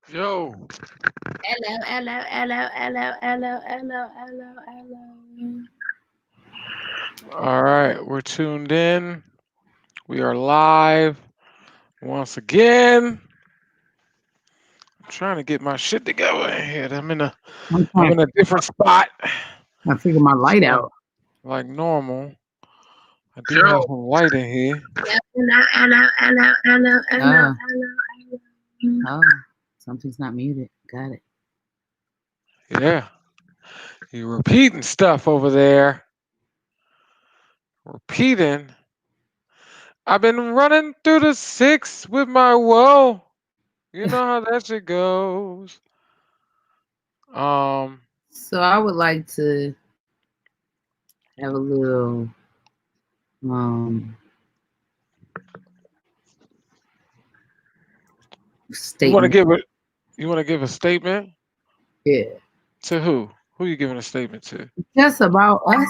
Yo. Hello, hello, hello, hello, hello, hello, hello, hello. All right, we're tuned in. We are live once again. I'm trying to get my shit together here. I'm I'm trying in a different spot. to figure my light So out. like normal. I do have some light in here. Hello, hello, hello, hello, hello, hello. Oh, something's not muted. Got it. Yeah. You repeating stuff over there. Repeating. I've been running through the six with my woe. You know how that shit goes. Um, So I would like to have a little um you want to statement. give it? You want to give a statement Yeah, to who? Who you giving a statement to? just about us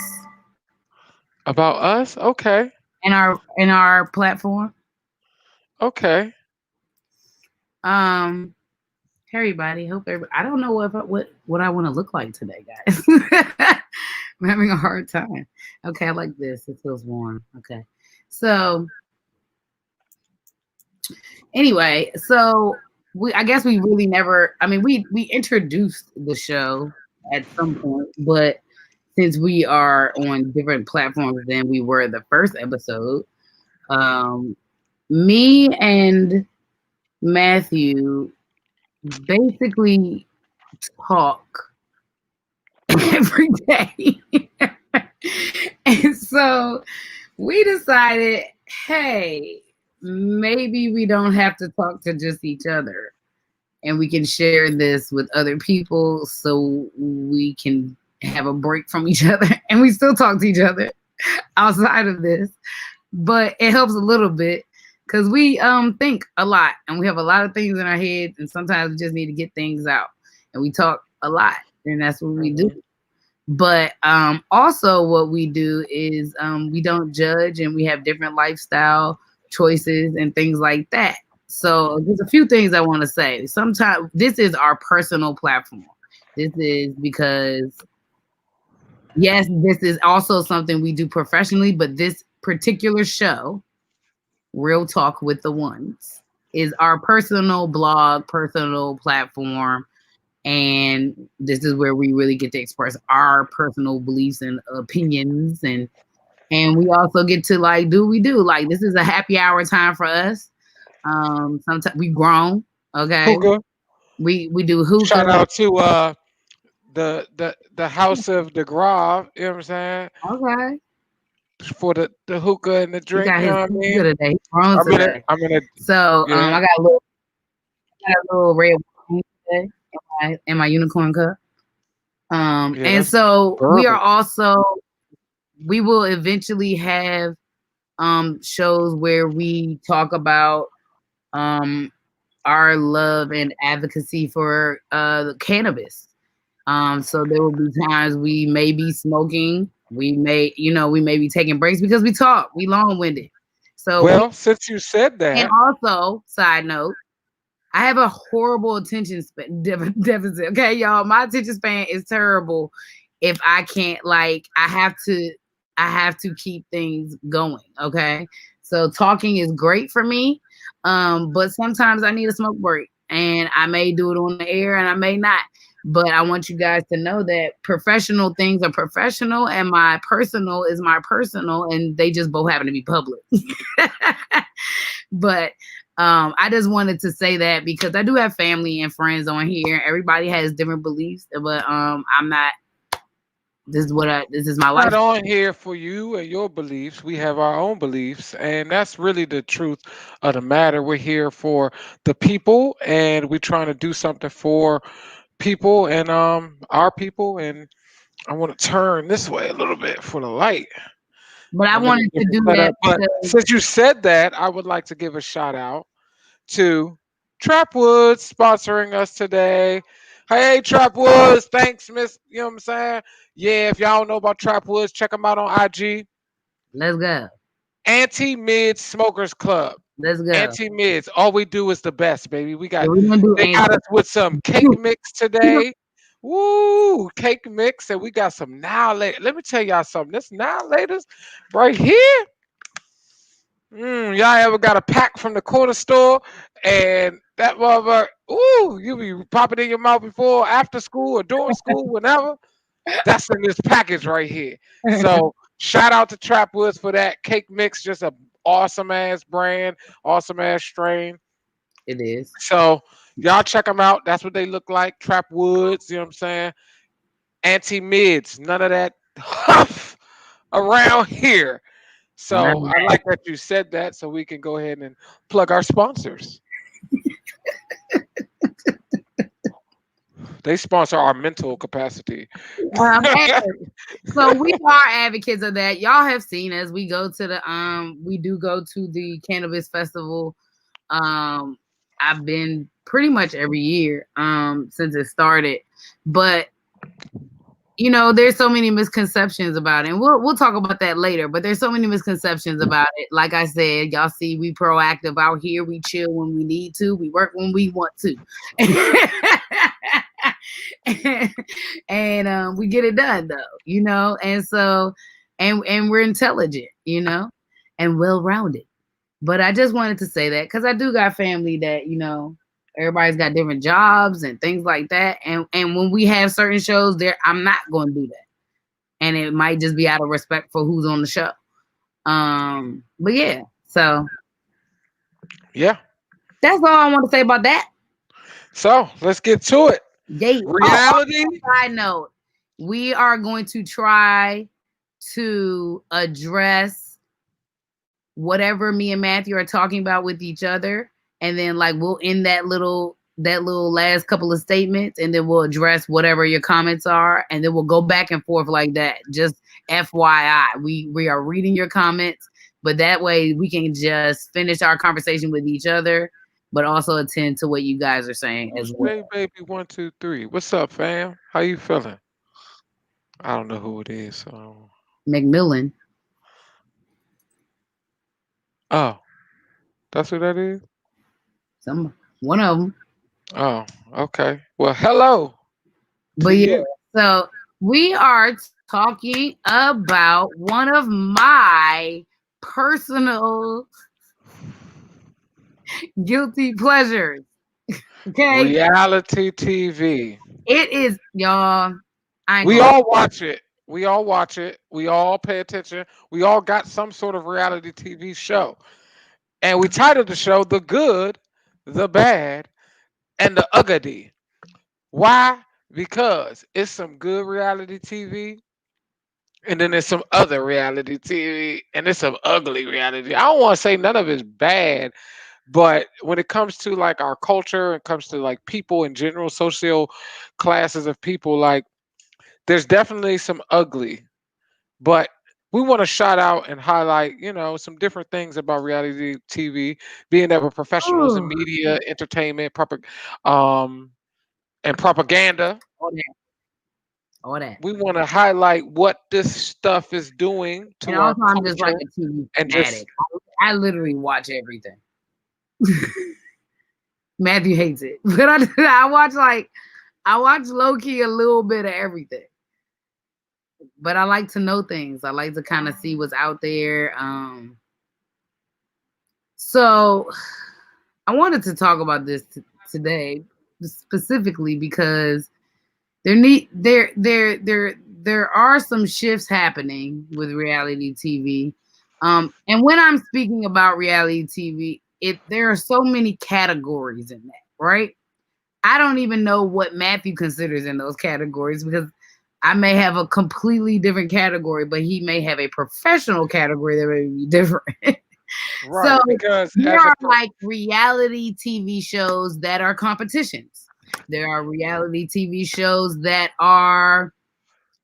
About us? Okay. and our platform. Okay. Um, hey everybody. Hope everybody. I don't know what I want to look like today, guys. I'm having a hard time. Okay, I like this. It feels warm. Okay, so anyway, so I guess we really never. I mean, we introduced the show at some point, but since we are on different platforms than we were the first episode, um, me and Matthew basically talk every day. And so we decided, hey, maybe we don't have to talk to just each other and we can share this with other people so we can have a break from each other and we still talk to each other outside of this, but it helps a little bit because we think a lot and we have a lot of things in our head and sometimes we just need to get things out and we talk a lot and that's what we do. Mhm. But also what we do is we don't judge and we have different lifestyle choices and things like that. So there's a few things I want to say. Sometimes this is our personal platform. This is because yes, this is also something we do professionally, but this particular show, Real Talk with the Ones, is our personal blog, personal platform, and this is where we really get to express our personal beliefs and opinions, and we also get to like do we do like this is a happy hour time for us. Sometimes we grown, okay. Hookah. We do hookah. Shout out to the House of the Grav. You know what I'm saying? Okay, For the hookah and the he drink. got You his know what I hookah mean? today. He's grown I'm in it. today. I'm in it. So Yeah. I got a little red wine today in my unicorn cup. Yeah. And That's so we are bourbon. also we will eventually have shows where we talk about um our love and advocacy for cannabis. So there will be times we may be smoking, we may be taking breaks because we talk, we long winded. So we Well, since you said and that, also side note, I have a horrible attention deficit. Okay, y'all, my attention span is terrible. If I can't like, I have to keep things going. Okay, so talking is great for me, but sometimes I need a smoke break, and I may do it on the air, and I may not. But I want you guys to know that professional things are professional, and my personal is my personal, and they just both happen to be public. But I just wanted to say that because I do have family and friends on here. Everybody has different beliefs, but I'm not. This is my not life. on here for you and your beliefs. We have our own beliefs, and that's really the truth of the matter. We're here for the people, and we're trying to do something for people and our people. And I want to turn this way a little bit for the light. But I I'm in a wanted to different do that setup. But because since you said that, I would like to give a shout out to Trapwoods sponsoring us today. Hey, Trapwoods, thanks, Miss. You know what I'm saying? Yeah, if y'all don't know about Trapwoods, check them out on IG. let's go. Anti Mid Smokers Club. Let's go. Anti Mids, all we do is the best, baby. Yeah, we're gonna do They Auntie. got us with some cake mix today. Woo, cake mix, and we got some now later. Let me tell y'all something. This now laters right here. Y'all ever got a pack from the corner store and that motherfucker, ooh, you be popping in your mouth before, after school, or during school, whenever. That's in this package right here. So shout out to Trap Woods for that cake mix. Just a awesome ass brand, awesome ass strain. It is. So y'all check them out. That's what they look like. Trap Woods, you know what I'm saying? Anti Mids, none of that huff around here. None So of I like that you said that, so we can go ahead and plug our sponsors. They sponsor our mental capacity. Hey, so we are advocates of that. Y'all have seen us. We go to the we do go to the cannabis festival. I've been pretty much every year since it started. But you know, there's so many misconceptions about it. And we'll talk about that later, but there's so many misconceptions about it. Like I said, y'all see we proactive out here. We chill when we need to. We work when we want to. and we get it done though, you know. And so and we're intelligent, you know, and well-rounded. But I just wanted to say that because I do got family that, you know, everybody's got different jobs and things like that. And when we have certain shows there, I'm not going to do that. And it might just be out of respect for who's on the show. But yeah, so Yeah. that's all I want to say about that. So let's get to it. Yay. Reality. Side note, we are going to try to address whatever me and Matthew are talking about with each other, and then like we'll end that little last couple of statements, and then we'll address whatever your comments are, and then we'll go back and forth like that. Just FYI, we are reading your comments, but that way we can just finish our conversation with each other, but also attend to what you guys are saying as well. Hey, baby, 1, 2, 3. What's up, fam? How you feeling? I don't know who it is. So. McMillan. Oh, that's who that is? One of them. Oh, okay. Well, hello. But yeah, so we are talking about one of my personal guilty pleasures. Okay. Reality TV. It is, y'all. We all watch it. We all watch it. We all pay attention. We all got some sort of reality TV show. And we titled the show The Good, The Bad, and The Ugly. Why? Because it's some good reality TV, and then there's some other reality TV, and there's some ugly reality. I don't want to say none of it's bad, but when it comes to like our culture, it comes to like people in general, social classes of people, like there's definitely some ugly, but we want to shout out and highlight, you know, some different things about reality TV, being that we're professionals in media, entertainment, um, and propaganda. All that. We want to highlight what this stuff is doing to and our also, I'm just like culture a TV and fanatic. just I literally watch everything. Matthew hates it, but I watch low key a little bit of everything. But I like to know things. I like to kind of see what's out there. So I wanted to talk about this today specifically because there are some shifts happening with reality TV. And when I'm speaking about reality TV, there are so many categories in that, right? I don't even know what Matthew considers in those categories because I may have a completely different category, but he may have a professional category that may be different. right, So because there are like reality TV shows that are competitions. There are reality TV shows that are,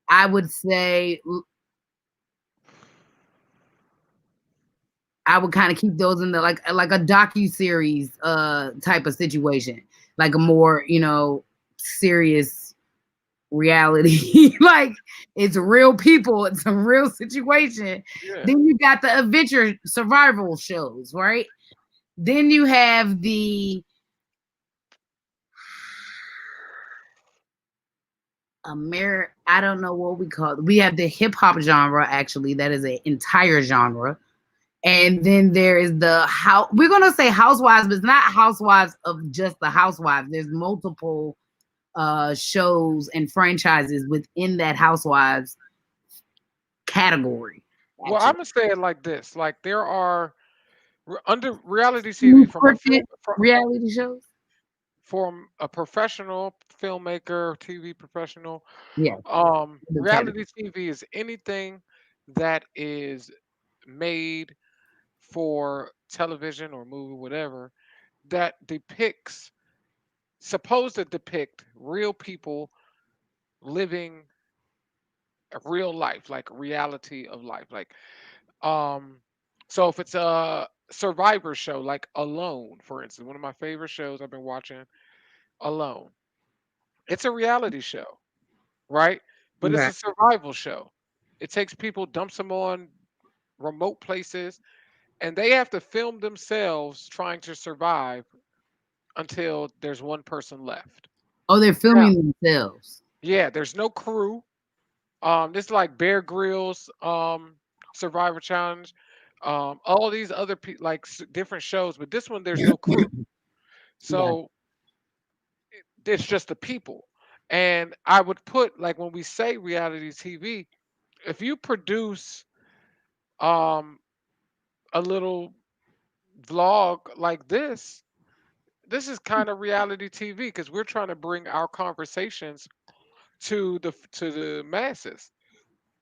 I would say, I would kind of keep those in the like a docu-series type of situation, like a more, you know, serious reality. Like it's real people, it's a real situation. Yeah. Then you got the adventure survival shows, right? Then you have the I don't know what we call it. We have the hip hop genre, actually. That is an entire genre. And then there is the how we're gonna say housewives, but it's not housewives of just the housewives. There's multiple shows and franchises within that housewives category. Well, I'm Actually, gonna say it like this: like there are under reality TV from a scripted film reality shows. from a professional filmmaker, TV professional. Yeah, the category. Reality TV is anything that is made for television or movie, whatever, that depicts, supposed to depict real people living a real life, like reality of life. Like, um, so if it's a survivor show, like Alone, for instance, one of my favorite shows I've been watching, Alone. It's a reality show, right? But it's Okay. a survival show. It takes people, dumps them on remote places, and they have to film themselves trying to survive until there's one person left. Oh, they're Now, filming themselves. yeah, there's no crew. This is like Bear Grylls, Survivor Challenge, all these other like different shows, but this one there's no crew. Yeah. So it's just the people. And I would put, like, when we say reality TV, if you produce um a little vlog like this is kind of reality TV because we're trying to bring our conversations to the masses.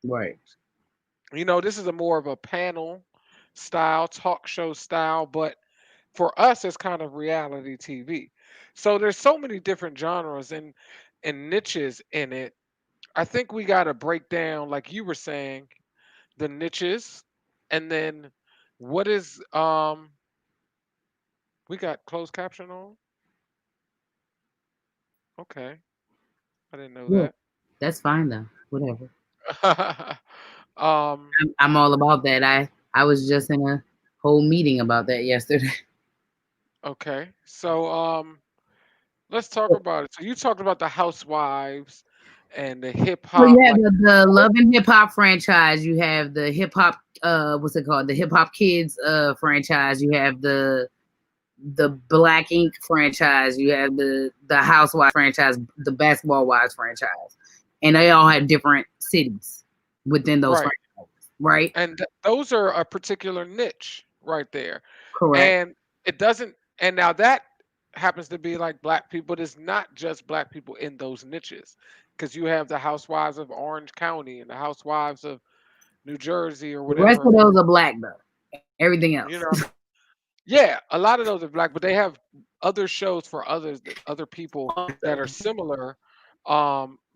Right. You know, this is a more of a panel style, talk show style, but for us it's kind of reality TV. So there's so many different genres and niches in it. I think we got to break down, like you were saying, the niches, and then what is we got closed caption on. Okay, I didn't know Yeah. that. That's fine though. Whatever. um I'm all about that. I was just in a whole meeting about that yesterday. okay, so let's talk about it. So you talked about the housewives and the hip So you hop, have like, the Love and Hip Hop franchise. You have the hip hop. What's it called? The Hip Hop Kids franchise. You have the Black Ink franchise. You have the Housewives franchise. The Basketball Wives franchise, and they all have different cities within those right. franchises. Right. And those are a particular niche right there. Correct. And it doesn't, and now that happens to be like black people, but it's not just black people in those niches. Because you have the housewives of Orange County and the housewives of New Jersey or The rest whatever. of those are black though. Everything else. You know, yeah, a lot of those are black, but they have other shows for others, other people that are similar.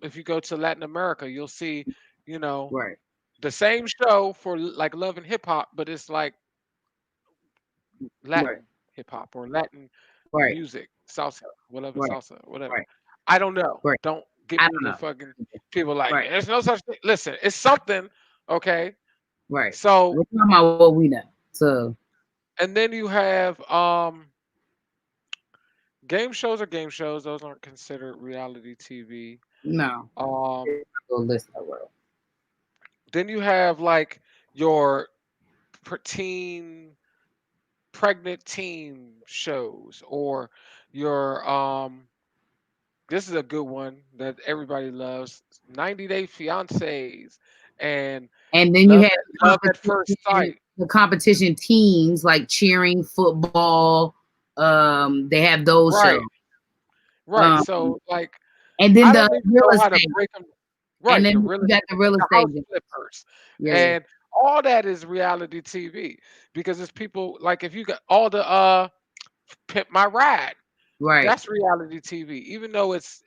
If you go to Latin America, you'll see, you know, Right. the same show for like Love and Hip Hop, but it's like Right. Latin hip hop or Latin Right. music, salsa, whatever, Right. salsa, whatever. Right. I don't know. Right. Don't get I me don't to know. fucking people like, Right. there's no such thing. Listen, it's something, okay? Right. So, We're talking about what we know. So and then you have game shows are game shows. Those aren't considered reality TV. no. Um, Go list that world. then you have like your teen pregnant teen shows or your this is a good one that everybody loves, 90 Day Fiancés and And then you have Love at First Sight. the competition teams like cheering, football. They have those shows. Right, right. Um, So like and then I the don't even real know how to estate. break them. And Right, then the you real got the real the house estate. flippers. Yeah. And all that is reality TV because it's people like if you got all the Pimp My Ride. Right. That's reality TV, even though it's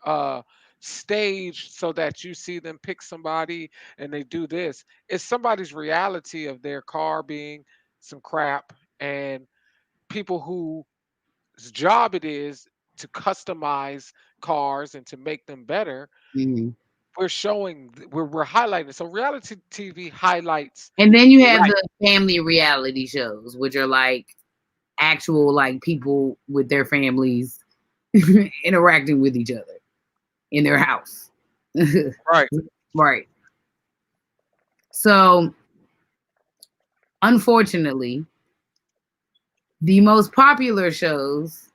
uh staged so that you see them pick somebody and they do this. It's somebody's reality of their car being some crap and people whose job it is to customize cars and to make them better. Hmm. We're showing, we're highlighting. So reality TV highlights And then you have life. the family reality shows, which are like actual like people with their families interacting with each other in their house. Right. Right. So, unfortunately, the most popular shows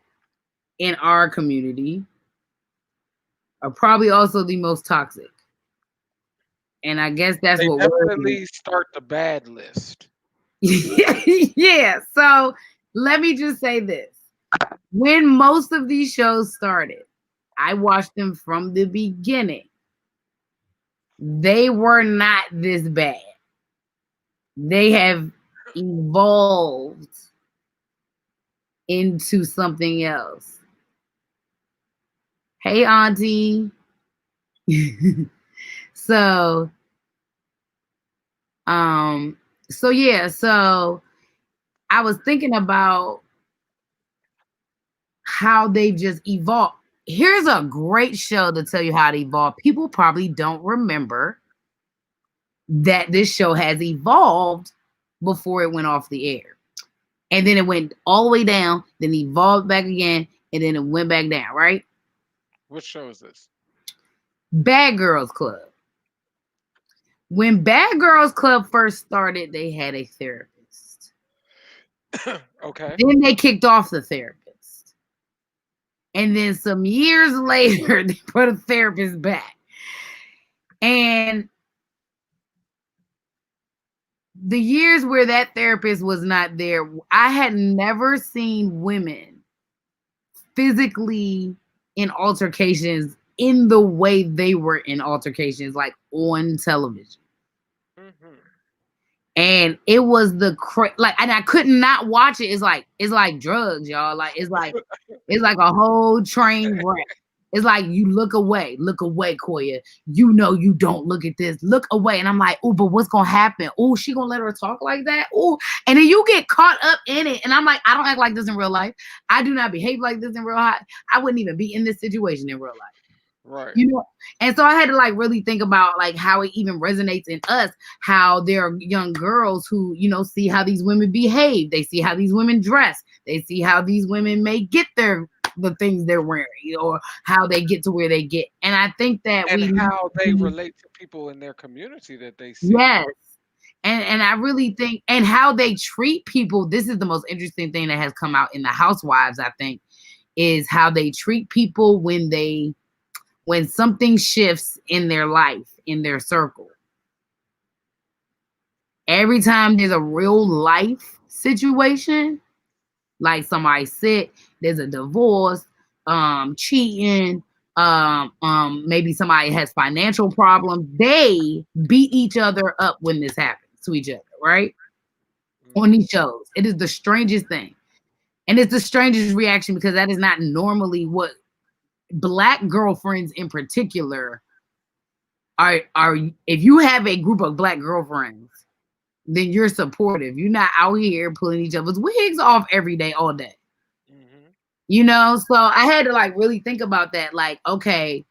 in our community are probably also the most toxic. And I guess that's They what worries me. definitely start the bad list. Yeah. So let me just say this. When most of these shows started, I watched them from the beginning. They were not this bad. They have evolved into something else. Hey, Auntie. so, um, so I was thinking about how they just evolved. Here's a great show to tell you how to evolve. People probably don't remember that this show has evolved before it went off the air. And then it went all the way down, then evolved back again, and then it went back down, right? What show is this? Bad Girls Club. When Bad Girls Club first started, they had a therapist. Okay. Then they kicked off the therapist. And then some years later, they put a therapist back. And the years where that therapist was not there, I had never seen women physically in altercations in the way they were in altercations, like on television. Mm-hmm. And it was like, and I could not watch it. It's like drugs, y'all. Like it's like a whole train wreck. It's like you look away, Koya. You know you don't look at this. Look away. And I'm like, oh, but what's gonna happen? Oh, she gonna let her talk like that? Oh, and then you get caught up in it. And I'm like, I don't act like this in real life. I do not behave like this in real life. I wouldn't even be in this situation in real life. Right. You know, and so I had to like really think about like how it even resonates in us, how there are young girls who, you know, see how these women behave, they see how these women dress, they see how these women may get the things they're wearing or how they get to where they get. And I think that And we how they relate to people in their community that they see. yes. And I really think and how they treat people, this is the most interesting thing that has come out in the Housewives, I think, is how they treat people when something shifts in their life, in their circle. Every time there's a real life situation, like somebody sick, there's a divorce, cheating, maybe somebody has financial problems, they beat each other up when this happens to each other, right? On these shows. It is the strangest thing. And it's the strangest reaction because that is not normally what Black girlfriends in particular are. If you have a group of Black girlfriends, then you're supportive. You're not out here pulling each other's wigs off every day, all day. Mm-hmm. You know, so I had to like really think about that. Like, okay,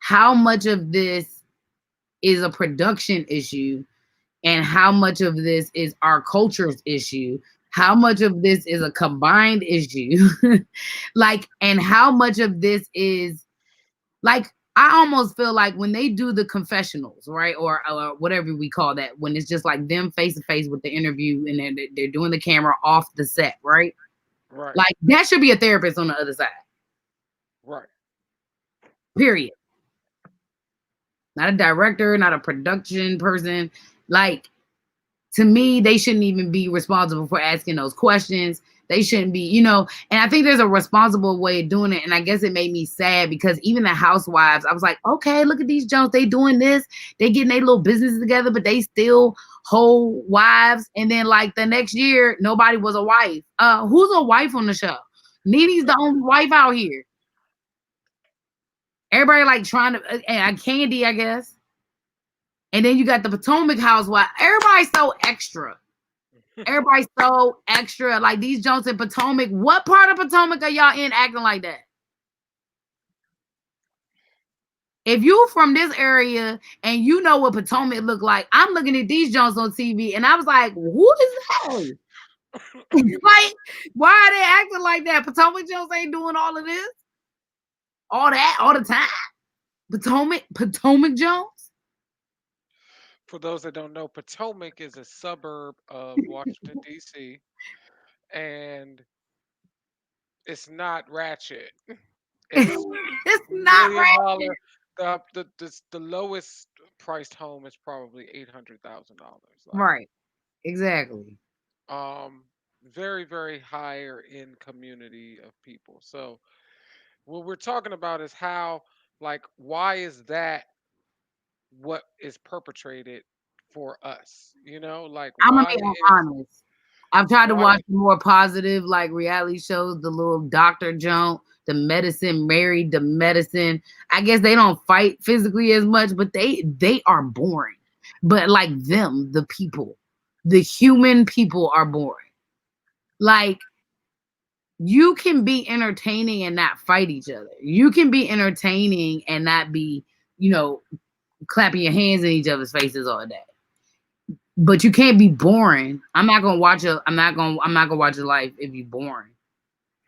how much of this is a production issue and how much of this is our culture's issue? How much of this is a combined issue? Like, and how much of this is like, I almost feel like when they do the confessionals, right, or whatever we call that, when it's just like them face to face with the interview and then they're doing the camera off the set, right? Right. Like that should be a therapist on the other side. Right. Period. Not a director, not a production person. Like to me, they shouldn't even be responsible for asking those questions. They shouldn't be, you know, and I think there's a responsible way of doing it. And I guess it made me sad because even the Housewives, I was like, okay, look at these Jones. They doing this. They getting their little business together, but they still whole wives. And then like the next year, nobody was a wife. Who's a wife on the show? Nene's the only wife out here. Everybody like trying to, and Candy, I guess. And then you got the Potomac Housewife. Everybody's so extra. Everybody's so extra. Like these Jones in Potomac. What part of Potomac are y'all in acting like that? If you from this area and you know what Potomac look like, I'm looking at these Jones on TV and I was like, who is that? Like, why are they acting like that? Potomac Jones ain't doing all of this, all that, all the time. Potomac Jones. For those that don't know, Potomac is a suburb of Washington, D.C., and it's not ratchet. It's It's not million right. dollar. The lowest priced home is probably $800,000. Like, Right. Exactly. um, very very higher in community of people. So what we're talking about is how, like, why is that what is perpetrated for us? Like, I'm gonna be honest. I've tried to why watch more positive, like reality shows, the little Doctor Jones, the medicine, married the medicine. I guess they don't fight physically as much, but they are boring. But like them, the people, the human people are boring. Like you can be entertaining and not fight each other. You can be entertaining and not be, you know, clapping your hands in each other's faces all day. But you can't be boring. I'm not gonna watch your life if you're boring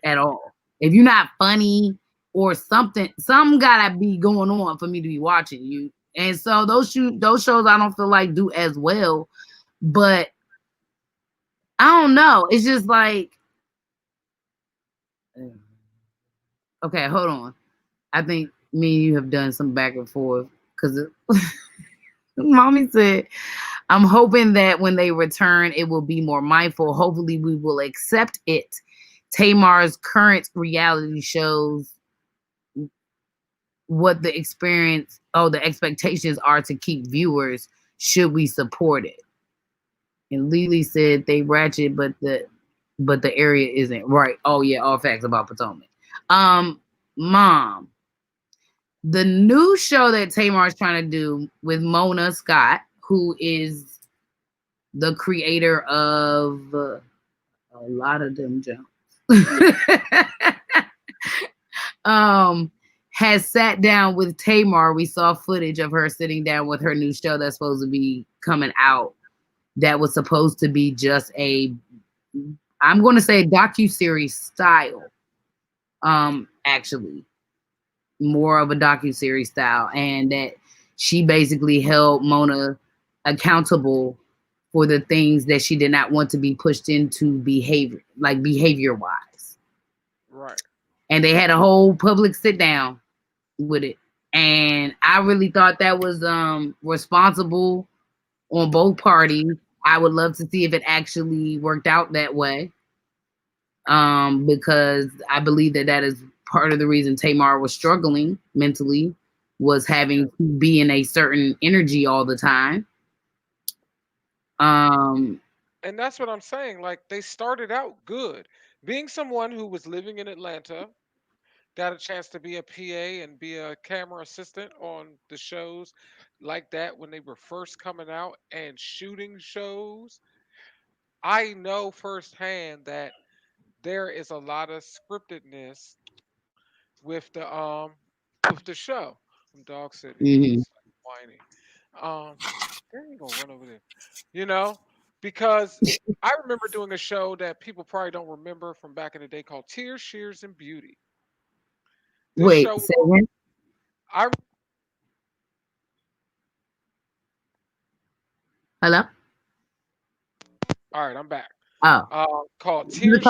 at all. If you're not funny or something gotta be going on for me to be watching you. And so those shows I don't feel like do as well. But I don't know. It's just like okay, hold on. I think me and you have done some back and forth because mommy said, I'm hoping that when they return, it will be more mindful. Hopefully, we will accept it. Tamar's current reality shows what the expectations are to keep viewers. Should we support it? And Lily said they ratchet, but the area isn't right. Oh yeah, all facts about Potomac. Um, Mom, the new show that Tamar's trying to do with Mona Scott, who is the creator of a lot of them jumps, um, has sat down with Tamar. We saw footage of her sitting down with her new show that's supposed to be coming out. That was supposed to be just I'm going to say docu-series style. Actually, more of a docu-series style, and that she basically held Mona accountable for the things that she did not want to be pushed into behavior wise. right? And they had a whole public sit down with it. And I really thought that was responsible on both parties. I would love to see if it actually worked out that way. Because I believe that is part of the reason Tamar was struggling mentally, was having to be in a certain energy all the time. Um, And that's what I'm saying. Like, they started out good. Being someone who was living in Atlanta, got a chance to be a PA and be a camera assistant on the shows like that when they were first coming out and shooting shows. I know firsthand that there is a lot of scriptedness with the show. Some dog sitting here mhm. just like whining. There you go, run over there. You know, because I remember doing a show that people probably don't remember from back in the day called Tears, Shears, and Beauty. This Wait, show, say again? I Hello? all right, I'm back. Oh, Called you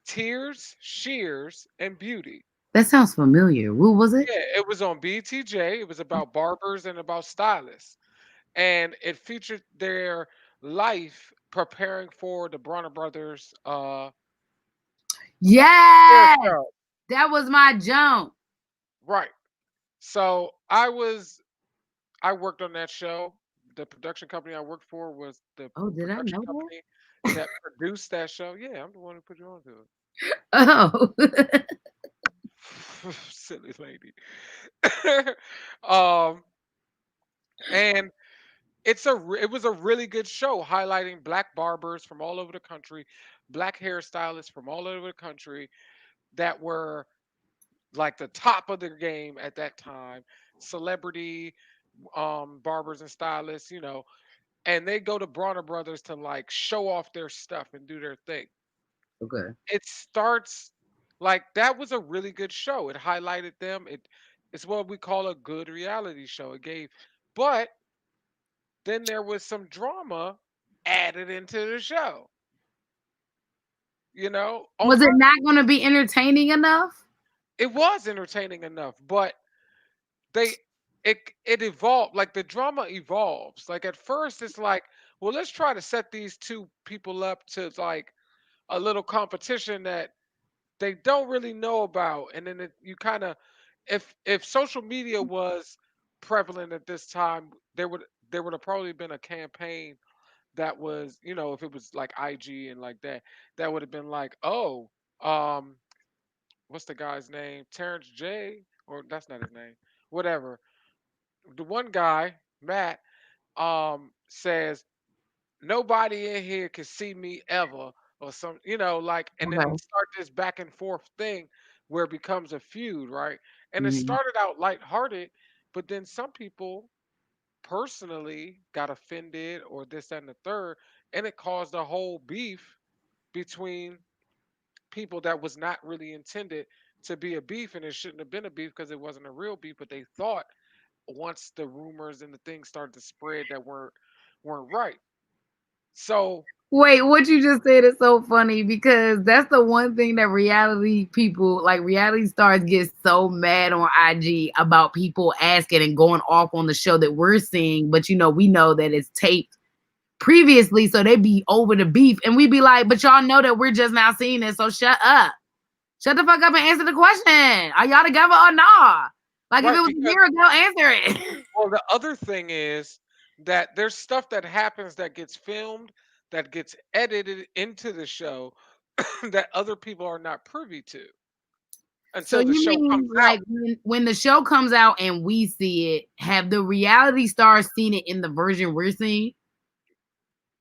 Tears, Shears, and Beauty. that sounds familiar. What was it? Yeah, it was on BTJ. It was about barbers and about stylists, and it featured their life preparing for the Bronner Brothers hair Yes, show. that was my jump. Right. So I worked on that show. The production company I worked for was the Oh, did I production know that? company that produced that show. Yeah, I'm the one who put you onto Oh, it. Silly lady. um, and it was a really good show highlighting black barbers from all over the country, black hairstylists from all over the country that were like the top of their game at that time. Celebrity barbers and stylists, and they go to Bronner Brothers to like show off their stuff and do their thing. Okay. It starts like that was a really good show. It highlighted them. It's what we call a good reality show. It gave, but then there was some drama added into the show. On Was it top, not going to be entertaining enough? it was entertaining enough, but they it evolved. Like the drama evolves. Like at first, it's like, well, let's try to set these two people up to like a little competition that they don't really know about, and then you kind of, if social media was prevalent at this time, there would have probably been a campaign that was, if it was like IG and like that, that would have been like, oh, um, what's the guy's name? Terrence J, or that's not his name. Whatever. The one guy, Matt, says nobody in here can see me ever, or some, like, and then Okay. start this back and forth thing where it becomes a feud, right? And it Mhm. started out lighthearted, but then some people personally got offended or this that, and the third, and it caused a whole beef between people that was not really intended to be a beef, and it shouldn't have been a beef because it wasn't a real beef, but they thought once the rumors and the things started to spread that weren't right. So Wait, what you just said is so funny because that's the one thing that reality people, like reality stars, get so mad on IG about people asking and going off on the show that we're seeing, but we know that it's taped previously, so they be over the beef, and we be like, but y'all know that we're just now seeing it, so shut up. Shut the fuck up and answer the question. Are y'all together or not? Like if it right, was a because year ago, answer it. well, the other thing is that there's stuff that happens that gets filmed, that gets edited into the show that other people are not privy to So until the you show comes mean out. like when the show comes out and we see it, have the reality stars seen it in the version we're seeing?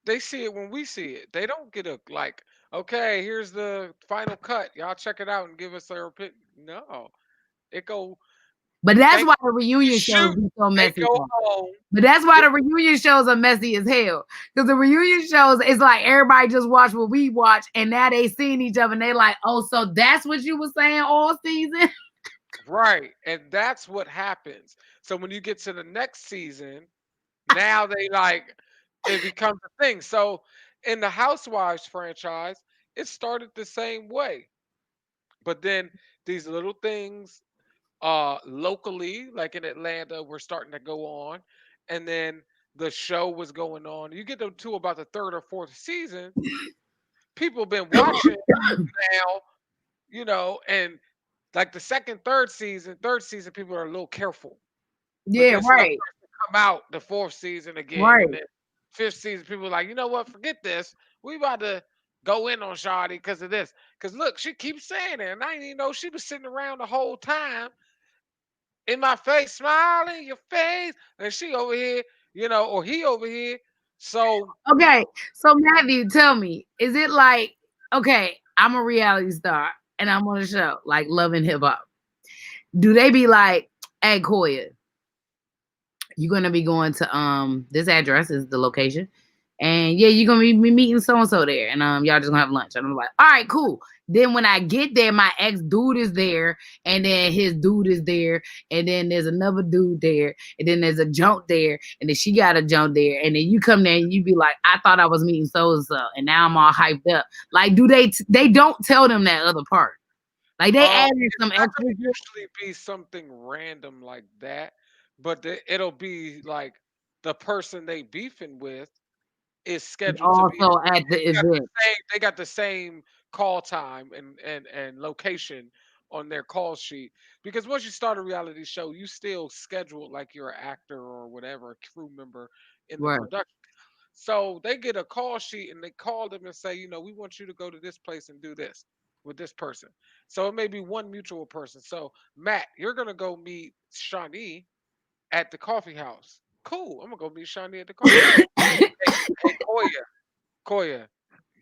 They see it when we see it. They don't get a like, okay, here's the final cut. Y'all check it out and give us their opinion. No, it go. But that's They why the reunion shows shoot. be so They messy. go home. But that's why They, the reunion shows are messy as hell. Because the reunion shows, it's like everybody just watch what we watch, and now they seeing each other, and they like, oh, so that's what you were saying all season? right, and that's what happens. So when you get to the next season, now they like it becomes a thing. So in the Housewives franchise, it started the same way. But then these little things locally, like in Atlanta, were starting to go on. And then the show was going on. You get to about the third or fourth season, people been watching now, and like the second, third season, people are a little careful. But Yeah, then stuff right, starts to come out the fourth season again, and right. then fifth season, people are like, you know what? Forget this. We about to go in on Shawty because of this. Because look, she keeps saying it, and I didn't even know she was sitting around the whole time in my face, smiling your face, and she over here, or he over here. So Okay, so Matthew, tell me, is it like, okay, I'm a reality star and I'm on a show like Love and Hip Hop. Do they be like, hey, Koya, you're gonna be going to this address is the location, and yeah, you're gonna be meeting so and so there, and y'all just gonna have lunch. And I'm like, all right, cool. Then when I get there, my ex dude is there, and then his dude is there, and then there's another dude there, and then there's a junk there, and then she got a junk there, and then you come there and you be like, I thought I was meeting so and so, and now I'm all hyped up. Like, do they don't tell them that other part? Like they added it's some not gonna extra. usually be something random like that, but it'll be like the person they beefing with is scheduled to be. Also at the event. They got the same call time and location on their call sheet, because once you start a reality show, you still schedule like you're an actor or whatever, a crew member in the Right. production. So they get a call sheet and they call them and say, we want you to go to this place and do this with this person. So it may be one mutual person. So Matt, you're gonna go meet Shawnee at the coffee house. Cool. I'm gonna go meet Shawnee at the coffee house. Hey, Koya,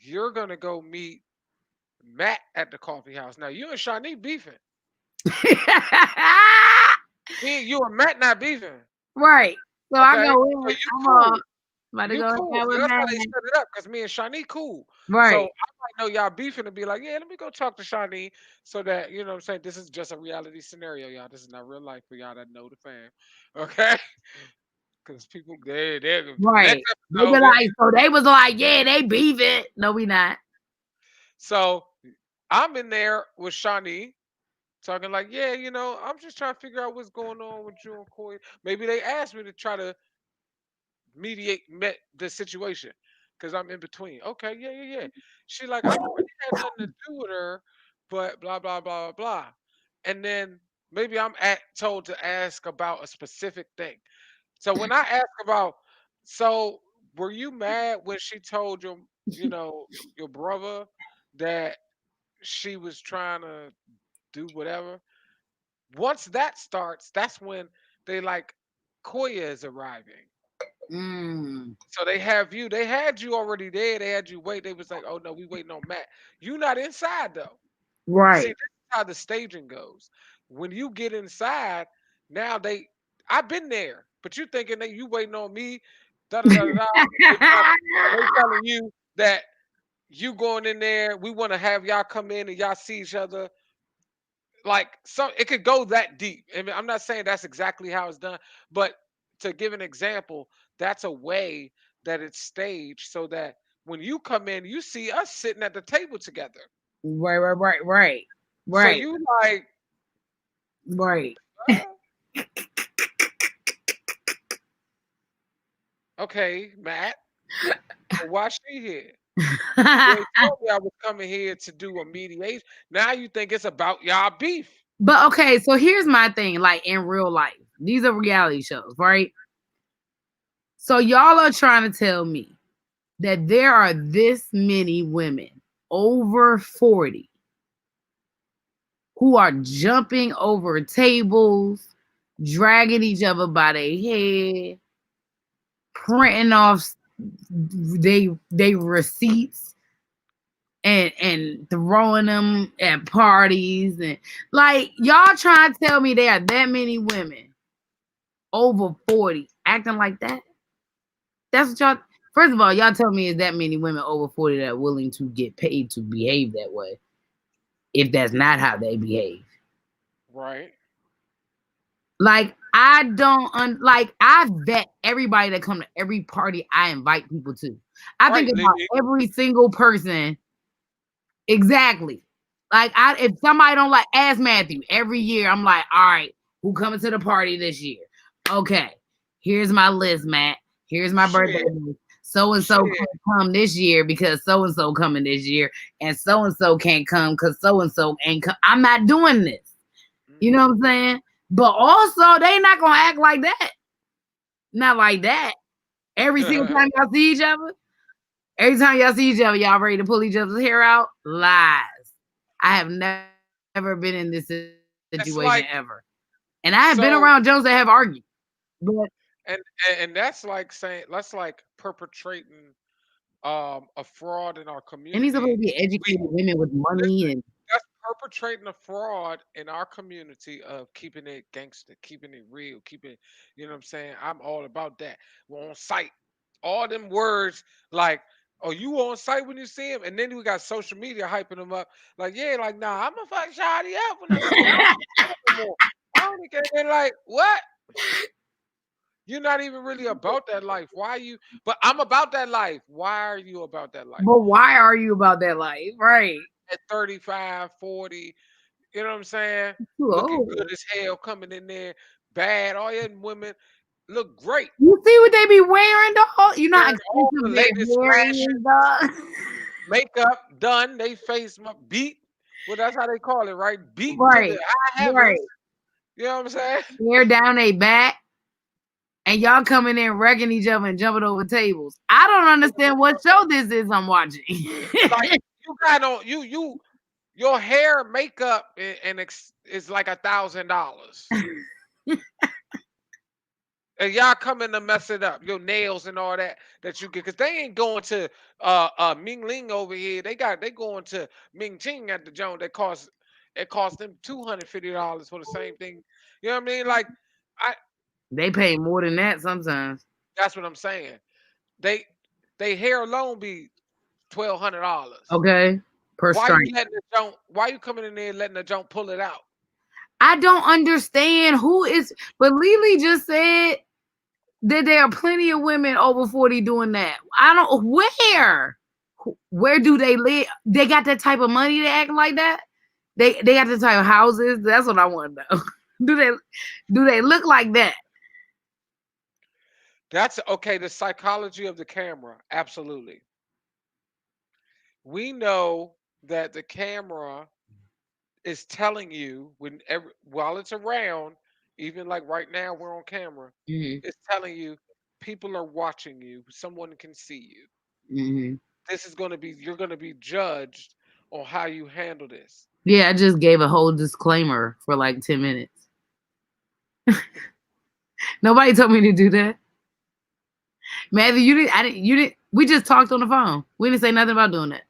you're gonna go meet Matt at the coffee house. Now you and Shawnee beefing. You and Matt not beefing. Right. So I Okay. go So in. you cool. About to You go hang cool. out with That's how they man. set it up. Cause me and Shawnee cool. So Right. I might know y'all beefing and be like, yeah, let me go talk to Shawnee so that you know what I'm saying. This is just a reality scenario, y'all. This is not real life for y'all that know the fam. Okay? Cause people they next Right. They be episode. like, so they was like, yeah, they beef it. No, we not. So I'm in there with Shawnee talking like, yeah, I'm just trying to figure out what's going on with you and Corey. Maybe they asked me to try to met the situation because I'm in between. Okay, yeah, yeah, yeah. She like, I don't really have nothing to do with her, but blah blah blah blah blah. And then maybe told to ask about a specific thing. So when I ask about, so were you mad when she told you know, your brother that she was trying to do whatever? Once that starts, that's when they like Koya is arriving. Mm. So they had you already there. They had you wait. They was like, oh no, we waiting on Matt. You not inside though. See, Right. this is how the staging goes. When you get inside, now I've been there, but you thinking that you waiting on me, da da da da da. They telling you that you going in there. We want to have y'all come in and y'all see each other. Like some, it could go that deep. I mean, I'm not saying that's exactly how it's done, but to give an example, that's a way that it's staged so that when you come in, you see us sitting at the table together. Right, right, right, right. So Right. you like, Right. uh, okay, Matt, but why she here? You ain't told me I was coming here to do a mediation. Now you think it's about y'all beef. But okay, so here's my thing, like in real life. These are reality shows, right? So y'all are trying to tell me that there are this many women over 40 who are jumping over tables, dragging each other by their head, printing off they receipts and throwing them at parties and like y'all trying to tell me there are that many women over 40 acting like that? That's what y'all. First of all, y'all tell me is that many women over 40 that are willing to get paid to behave that way if that's not how they behave. Right. Like I don't like I vet everybody that come to every party I invite people to. I think Right, about Lily. every single person exactly. Like if somebody don't like ask Matthew every year, I'm like, all right, who coming to the party this year? Okay, here's my list, Matt. Here's my birthday Shit. list. So and so Shit. can't come this year because so and so coming this year, and so can't come because so and so ain't come. I'm not doing this. You know what I'm saying? But also, they not gonna act like that. Not like that. Every single Mhm. time y'all see each other, every time y'all see each other, y'all ready to pull each other's hair out. Lies. I have never been in this situation ever, It's like and I have been around Jones that so, have argued. But and and that's like saying that's like perpetrating a fraud in our and these supposed community. to be We educated women with money listen, and that's perpetrating a fraud in our community of keeping it gangster, keeping it real, keeping you know what I'm saying? I'm all about that. We're on site. All them words like, oh, you on site when you see him? And then we got social media hyping them up. Like, yeah, like, nah, I'm gonna fuck Shotty up when I see her. I don't care no more. I don't care. They're like, what? You're not even really about that life. Why are you? But I'm about that life. Why are you about that life? but why are you about that life? Right. At 35, 40, you know what I'm saying? Too Looking good old. as hell, coming in there, bad. All your women look great. You see what they be wearing, dog? You know how Wearing all the expensive latest their hair fashion, is, dog. makeup done. They face beat. Well, that's how they call it, right? Beat to the Right. high Right. heavens. You know what I'm saying? Hair down their back. And y'all coming in wrecking each other and jumping over tables. I don't understand what show this is I'm watching. Like you got on your hair, makeup, is like $1,000. And y'all coming to mess it up. Your nails and all that you get, cause they ain't going to Ming Ling over here. They going to Ming Ching at the joint that costs it cost them $250 for the same thing. You know what I mean? Like I They pay more than that sometimes. that's what I'm saying. They they hair alone be $1,200. Okay, per Why you strike. letting the junk? Why you coming in there and letting the junk pull it out? I don't understand who is, but Lily just said that there are plenty of women over 40 doing that. I don't where do they live? They got that type of money to act like that? They got the type of houses. That's what I want to know. do they look like that? That's okay. The psychology of the camera, absolutely. We know that the camera is telling you while it's around, even like right now we're on camera, Hmm. it's telling you people are watching you. Someone can see you. Hmm. This is going to be you're going to be judged on how you handle this. Yeah, I just gave a whole disclaimer for like 10 minutes. Nobody told me to do that. Matthew, you didn't we just talked on the phone. We didn't say nothing about doing that.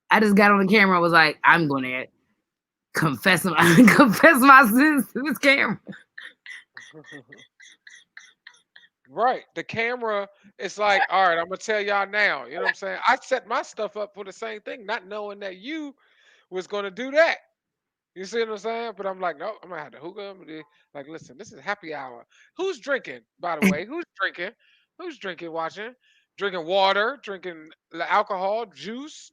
I just got on the camera and was like, I'm gonna confess my confess my sins to this camera. Right. The camera is like, all right, I'm gonna tell y'all now. You know what I'm saying? I set my stuff up for the same thing, not knowing that you was gonna do that. You see what I'm saying? But I'm like, no, I'm gonna have to hookah. Like, listen, this is happy hour. Who's drinking, by the way? Who's drinking? Who's drinking, watching? Drinking water, drinking alcohol, juice.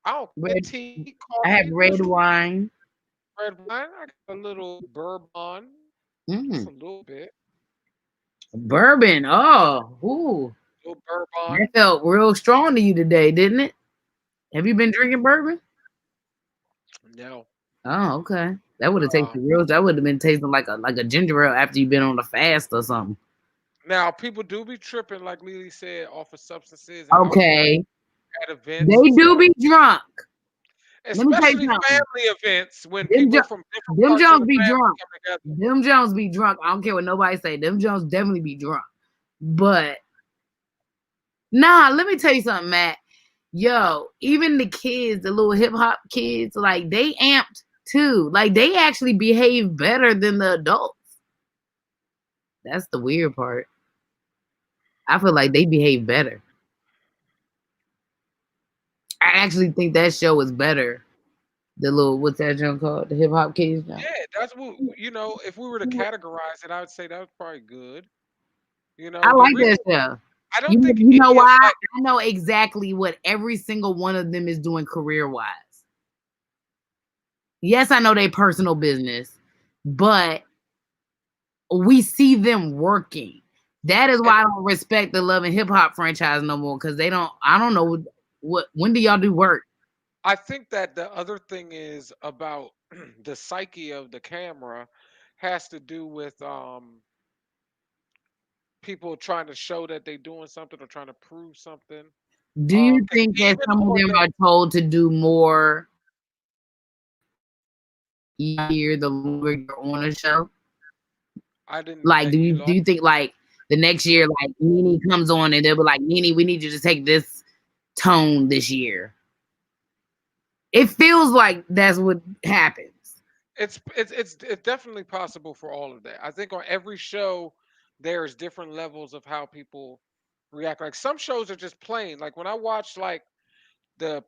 I don't care. Red, Tea, I have coffee. red wine. Red wine. I got a little bourbon. Just Mm, a little bit. bourbon. Oh, ooh. little bourbon. That felt real strong to you today, didn't it? Have you been drinking bourbon? No. Oh, okay. That would have tasted Um, real. That would have been tasting like a ginger ale after you've been on a fast or something. Now people do be tripping, like Lily said, off of substances and alcohol Okay. at events They and do stuff, be drunk. Let me tell you especially something. family events when Them, people jo- from different them parts of Jones the be family drunk. come together. Them Jones be drunk. I don't care what nobody say. Them Jones definitely be drunk. But nah, let me tell you something, Matt. Yo, even the kids, the little hip hop kids, like they amped too. Like they actually behave better than the adults. That's the weird part. I feel like they behave better. I actually think that show is better. The little what's that junk called? The hip hop kids junk. Yeah, that's what if we were to categorize it, I would say that was probably good. I The like reason that show. I don't think You know any of why? like I know exactly what every single one of them is doing career wise. Yes, I know they personal business, but we see them working. That is and why I don't respect the Love and Hip Hop franchise no more because they don't. I don't know what. When do y'all do work? I think that the other thing is about the psyche of the camera has to do with people trying to show that they're doing something or trying to prove something. Do you Because think that even some of on them the are told to do more year the longer you're on a show? I didn't Like, that you do lost. you think like the next year, like Nene comes on and they'll be like, Nene, we need you to take this tone this year. It feels like that's what happens. It's definitely possible for all of that. I think on every show there's different levels of how people react. Like some shows are just plain. Like when I watch like the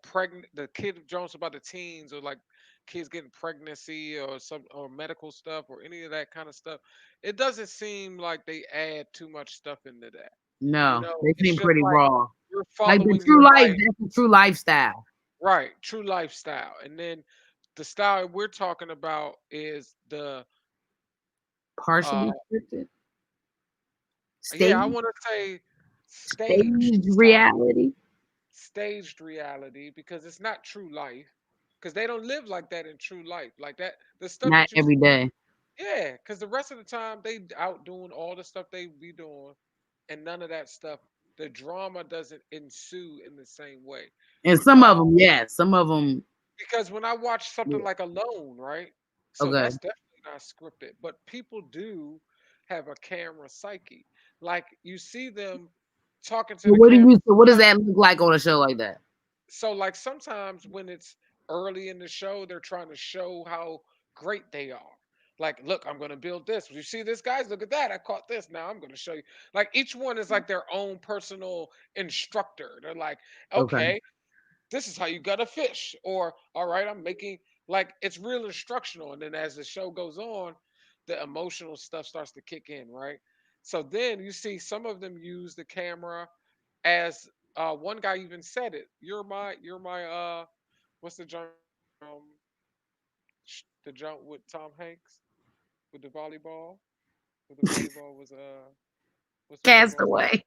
Kid Jones about the teens or like kids getting pregnancy or some or medical stuff or any of that kind of stuff, it doesn't seem like they add too much stuff into that. No, they It's seem just pretty like raw. you're Like the following your true life, life, that's the true lifestyle. right? True lifestyle. And then the style we're talking about is the uh Partially scripted, yeah, I staged, want to say staged staged style, reality. staged reality because it's not true life because they don't live like that in true life. Like that, the stuff Not that you every see, day. yeah, because the rest of the time they out doing all the stuff they be doing, and none of that stuff. The drama doesn't ensue in the same way. And some Uh, of them, yes, some of them. because when I watch something like Alone, right? So Okay. that's definitely not scripted, but people do have a camera psyche. Like you see them talking to So the what do camera. you? So what does that look like on a show like that? So like sometimes when it's early in the show, they're trying to show how great they are. Like, look, I'm gonna build this. You see this, guys? Look at that. I caught this. Now I'm gonna show you. Like each one is like their own personal instructor. They're like, Okay. okay, this is how you gut a fish. Or all right, I'm making like it's real instructional. And then as the show goes on, the emotional stuff starts to kick in, right? So then you see some of them use the camera as one guy even said it. You're my what's the jump the jump with Tom Hanks with the volleyball? With the volleyball was what's the volleyball's name? Castaway.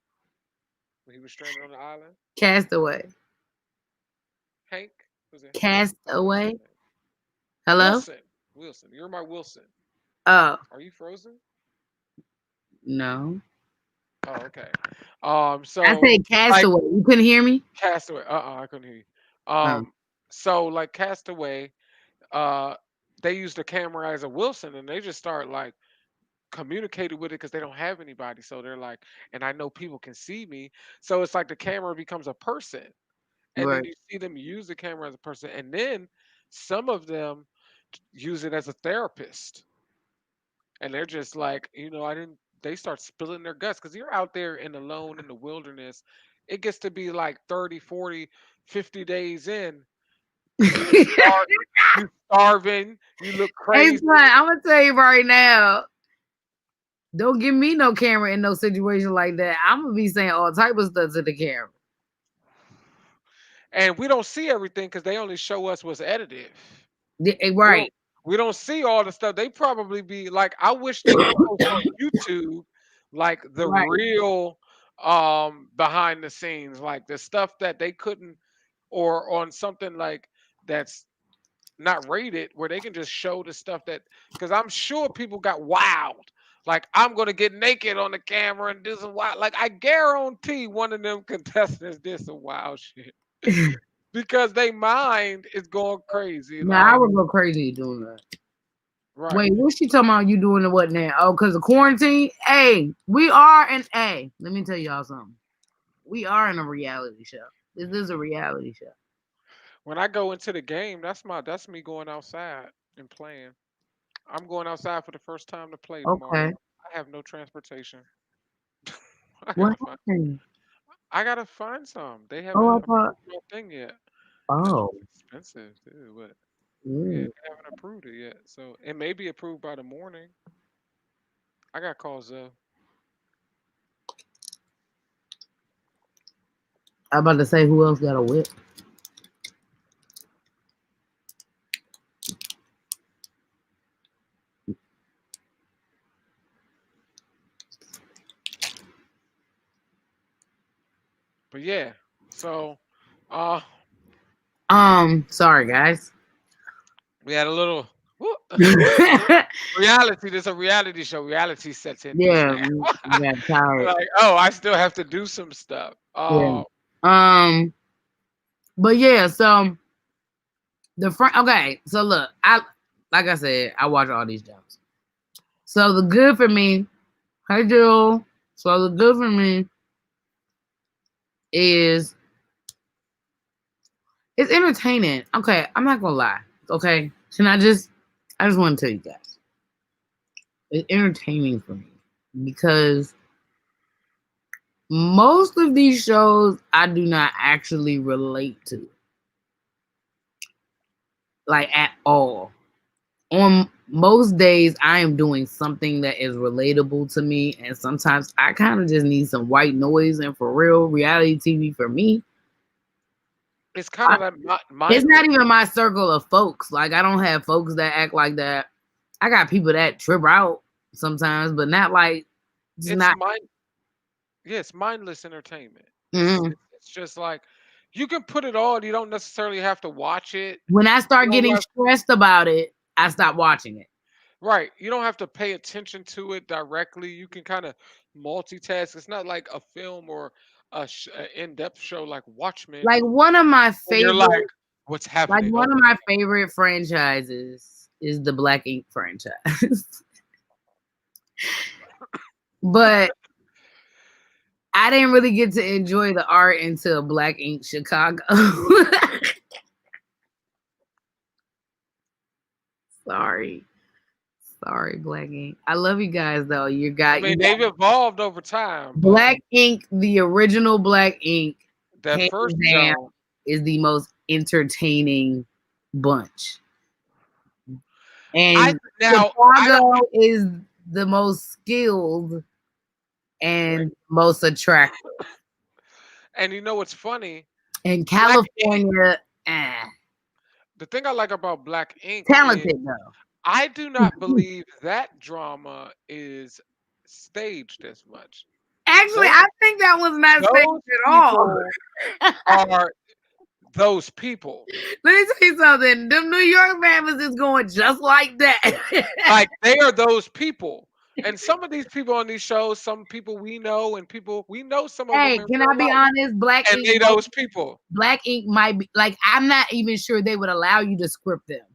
When he was stranded on the island? Castaway. Hank? Was it Hank? I forgot his Castaway. name. Hello? Wilson. Wilson. You're my Wilson. Oh, Are you frozen? no. Oh, okay. I So said like castaway. You couldn't hear me? Castaway. I couldn't hear you. Oh. So like Castaway, uh, they use the camera as a Wilson, and they just start like communicating with it because they don't have anybody. So they're like, and I know people can see me. So it's like the camera becomes a person, and then Right. you see them use the camera as a person, and then some of them use it as a therapist, and they're just like, I didn't. They start spilling their guts because you're out there and alone in the wilderness. It gets to be like 30, 40, 50 days in. You start, you starving, you look Hey, crazy. son, I'm gonna tell you right now. Don't give me no camera in no situation like that. I'm gonna be saying all type of stuff to the camera. And we don't see everything because they only show us what's edited. We don't Right. we don't see all the stuff. They probably be like, I wish they would post on YouTube like the Right. real behind the scenes, like the stuff that they couldn't, or on something like that's not rated where they can just show the stuff that, because I'm sure people got wild. Like I'm gonna get naked on the camera and do some wild. Like I guarantee one of them contestants did some wild shit because they mind is going crazy. Now I Like would go crazy doing that. right, Wait, what's she talking about? You doing the what now? Oh, because of quarantine. Hey, we are in. Hey, let me tell y'all something. We are in a reality show. This is a reality show. when I go into the game, that's me going outside and playing. I'm going outside for the first time to play Okay. tomorrow. I have no transportation. I What gotta find. happened? I gotta find some. They Oh, haven't I thought. approved my thing yet. It's Oh. expensive too, but yeah, Mm. they haven't approved it yet. So it may be approved by the morning. I got calls though. I'm about to say who else got a whip. But yeah, so uh Sorry guys. we had a little whoop, reality. There's a reality show. Reality sets in just Yeah, now. we got tired. Like, oh, I still have to do some stuff. Yeah. Um, but yeah, so the front. Okay, so look, like I said, I watch all these jobs. So the good for me, hey Jill. So the good for me is it's entertaining. Okay, I'm not gonna lie. Okay, I just want to tell you guys, it's entertaining for me because most of these shows I do not actually relate to, like at all. On most days, I am doing something that is relatable to me, and sometimes I kind of just need some white noise. And for real, reality TV for me, It's kind of like it's not mindless. even my circle of folks. Like I don't have folks that act like that. I got people that trip out sometimes, but not like it's It's not. mind. Yeah, it's mindless entertainment. It's Mhm. it's, it's just like you can put it on. You don't necessarily have to watch it. When I You start don't getting have stressed about it, I stop watching it. right. You don't have to pay attention to it directly. You can kind of multitask. It's not like a film or a in-depth show like Watchmen, Like one of my and you're like, favorite, "What's like happening?" one of Okay. my favorite franchises is the Black Ink franchise. But I didn't really get to enjoy the art until Black Ink Chicago. Sorry. Sorry, Black Ink. I love you guys though. I mean, You they've got evolved over time, but Black Ink, the original Black Ink, that hands first down, Joan, is the most entertaining bunch. I And now I don't. Chicago is the most skilled Right. and most attractive. And you know what's funny? And Black Ink. California, eh, The thing I like about Black Ink is talented though. I do not believe that drama is staged as much. Actually, Those I think that was not staged those at all. people are those people. Let me tell you something. Them New York Mamas is going just like that. Like they are those people. And some of these people on these shows, some people we know, and people we know some of them Hey, in can I real be life, honest? and they those people. Black Ink might be like, I'm not even sure they would allow you to script them.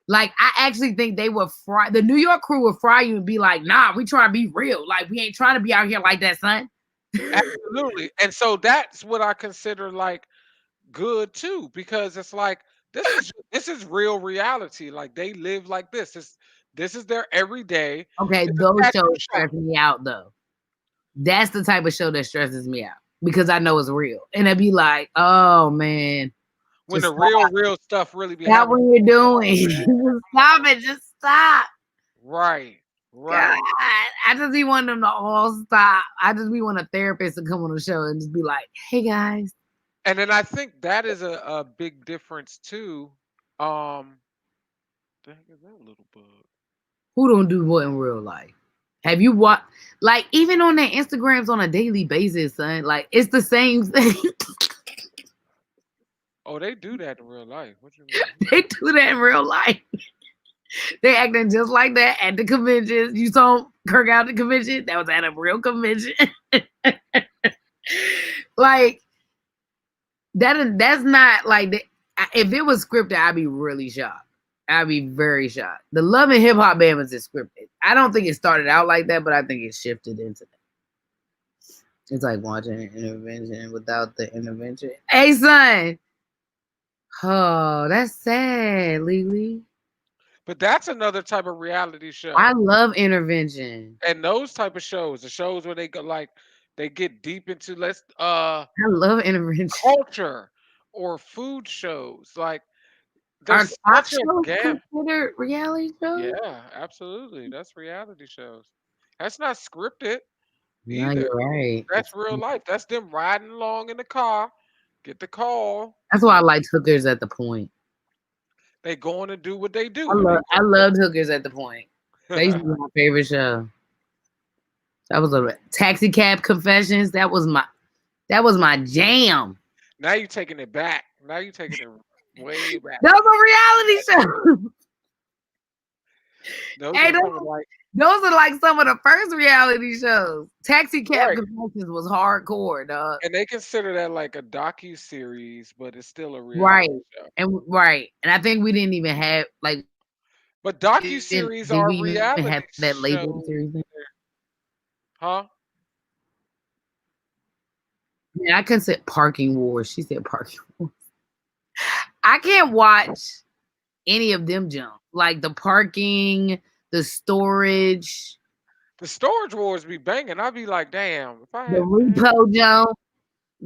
Like, I actually think they would fry the New York crew would fry you and be like, nah, we trying to be real. Like, we ain't trying to be out here like that, son. Absolutely. And so that's what I consider like good too, because it's like this is real reality. Like they live like this. This is their everyday. Okay, It's a those tattoo shows shop. stress me out though. That's the type of show that stresses me out because I know it's real. And I'd be like, oh man, When just the stop. real stuff really be Stop happening. what you're doing. Just stop it. Just stop. Right. God, Right. I just be wanting them to all stop. I just be want a therapist to come on the show and just be like, hey guys. And then I think that is a big difference too. Dang, is that a little bug? Who don't do what in real life? Have you watched like even on their Instagrams on a daily basis, son? Like it's the same thing. Oh, they do that in real life. What you mean? They do that in real life. They acting just like that at the conventions. You saw Kirk out at the convention. That was at a real convention. Like that's not like if it was scripted, I'd be really shocked. I'd be very shocked. The Love and Hip Hop Band was scripted. I don't think it started out like that, but I think it shifted into that. It's like watching an intervention without the intervention. Hey, son. Oh, that's sad, Lily. But that's another type of reality show. I love intervention. And those type of shows, the shows where they go like they get deep into I love intervention. culture or food shows. Like Are there's talk such a shows gap. considered reality shows? Yeah, absolutely. That's reality shows. That's not scripted No, either. you're right. That's real life. That's them riding along in the car, get the call. That's why I liked Hookers at the Point. They going to do what they do. And I loved Hookers at the Point. That used to they be my favorite show. That was a Taxi Cab Confessions. That was my jam. now you taking it back. Now you taking it way back. Those are reality shows. Those Hey, are some of like those are like some of the first reality shows. Taxi Cab right. Confessions was hardcore, dog. And they consider that like a docu series, but it's still a Right. reality show. And I think we didn't even have like But docu series did are we even have reality that label shows. series? Huh? Man, I couldn't say Parking Wars. She said Parking Wars. I can't watch any of them jump. Like the parking, the storage, The storage wars be banging. I'd be like, damn, if I the had repo jump.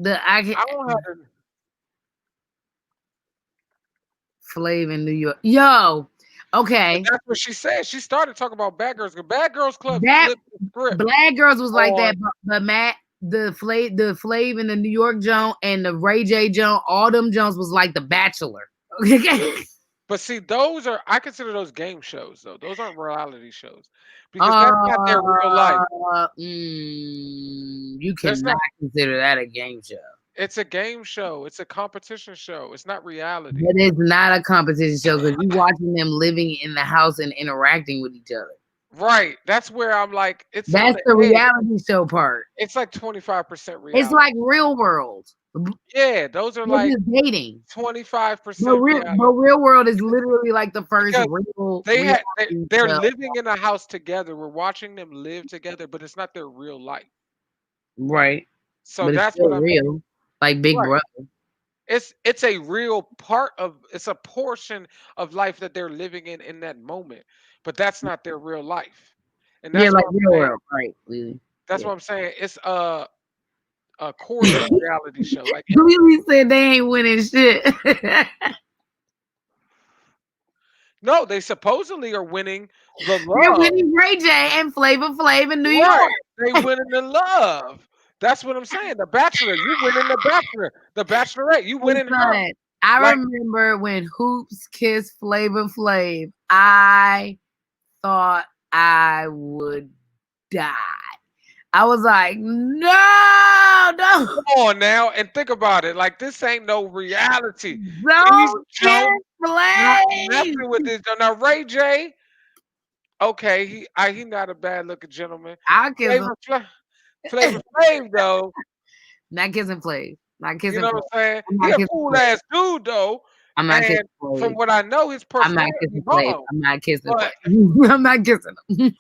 I don't have to Flav in New York. Yo, okay. But that's what she said. She started talking about Bad Girls. Bad Girls Club That flipped the script. Black Girls was like that, on but Matt, the Flav in the New York jump and the Ray J jump, all them jumps was like The Bachelor. Okay. But see, those are I consider those game shows though. Those aren't reality shows because that's not their real life. You That's cannot not. consider that a game show. It's a game show. It's a competition show. It's not reality. But it's not a competition show because you watching them living in the house and interacting with each other. Right. That's where I'm like, it's on That's the the edge. reality show part. It's like 25% reality. It's like Real World. Yeah, those are They're like just dating. 25% But reality. Real World is literally like the first Because real they're show. living in a house together. We're watching them live together, but it's not their real life. Right. So But it's that's still what I mean. real. Like Big Right. Brother. It's a real part of it's a portion of life that they're living in that moment. but that's not their real life. And Yeah, that's like what I'm real saying. world, right? Lily. That's Yeah. what I'm saying. It's a courtly reality show. Like Lily said they ain't winning shit. no, they supposedly are winning the They're love. winning Ray J and Flavor Flav in New York. Right. They winning the love. That's what I'm saying. The Bachelor, you winning the Bachelor. The Bachelorette, you Hey, winning her. son, I Like, remember when Hoops kissed Flavor Flav. I thought I would die. I was like, no, come don't, on now and think about it. Like, this ain't no reality. These don't kiss Jones not Flav. messing with this. Now Ray J, okay, he not a bad looking gentleman. I'll kiss him. Flavor Flav though, Not kissing Flav. Not you kissing know Flav. what I'm saying? I'm He not a kissing cool Flav. ass dude though. I'm not And kissing from Flav. what I know, his I'm not personality kissing Flav. bomb. I'm not kissing But Flav. I'm not kissing him.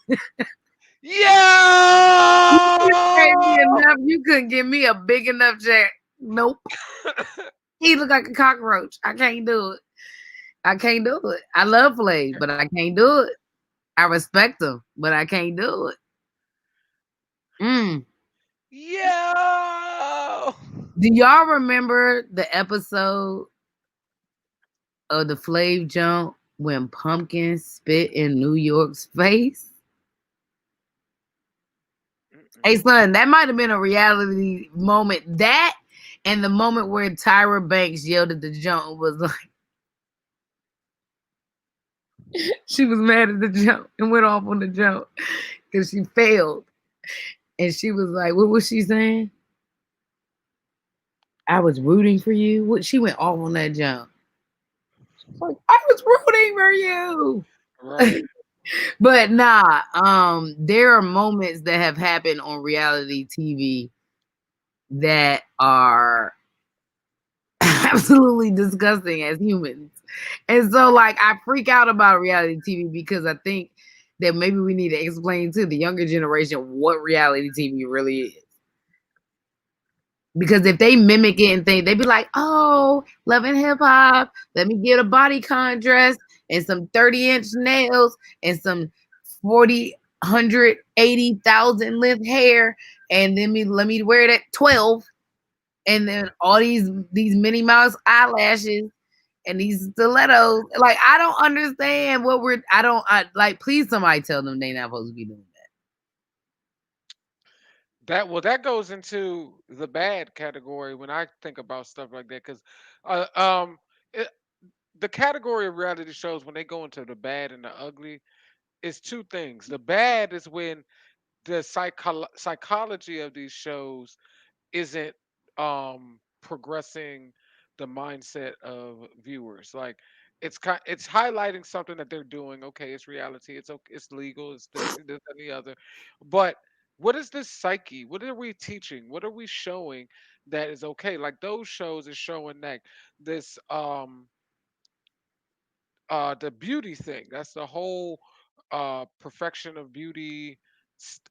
You paid me yo, enough. You couldn't give me a big enough check. Nope. He looked like a cockroach. I can't do it. I can't do it. I love Flav, but I can't do it. I respect him, but I can't do it. Mm. yo. Do y'all remember the episode of the Flav jump when Pumpkin spit in New York's face? Hey son, that might have been a reality moment. That and the moment where Tyra Banks yelled at the jump was like she was mad at the jump and went off on the jump because she failed. And she was like, what was she saying? I was rooting for you. What she went off on that jump. Like, I was rooting for you. Right. But nah, there are moments that have happened on reality TV that are absolutely disgusting as humans. And so like I freak out about reality TV because I think that maybe we need to explain to the younger generation what reality TV really is. Because if they mimic it and think they'd be like, oh, Love and Hip Hop, let me get a bodycon dress and some 30-inch nails and some 180,000 length hair, and then let me wear it at 12, and then all these Minnie Mouse eyelashes and these stilettos. Like I don't understand what I like. Please, somebody tell them they not supposed to be doing that. That goes into the bad category when I think about stuff like that because uh, it, the category of reality shows when they go into the bad and the ugly is two things. The bad is when the psychology of these shows isn't progressing the mindset of viewers. Like it's highlighting something that they're doing. Okay, it's reality. It's okay. It's legal. It's this and the other. But what is this psyche? What are we teaching? What are we showing that is okay? Like those shows is showing that this the beauty thing. That's the whole perfection of beauty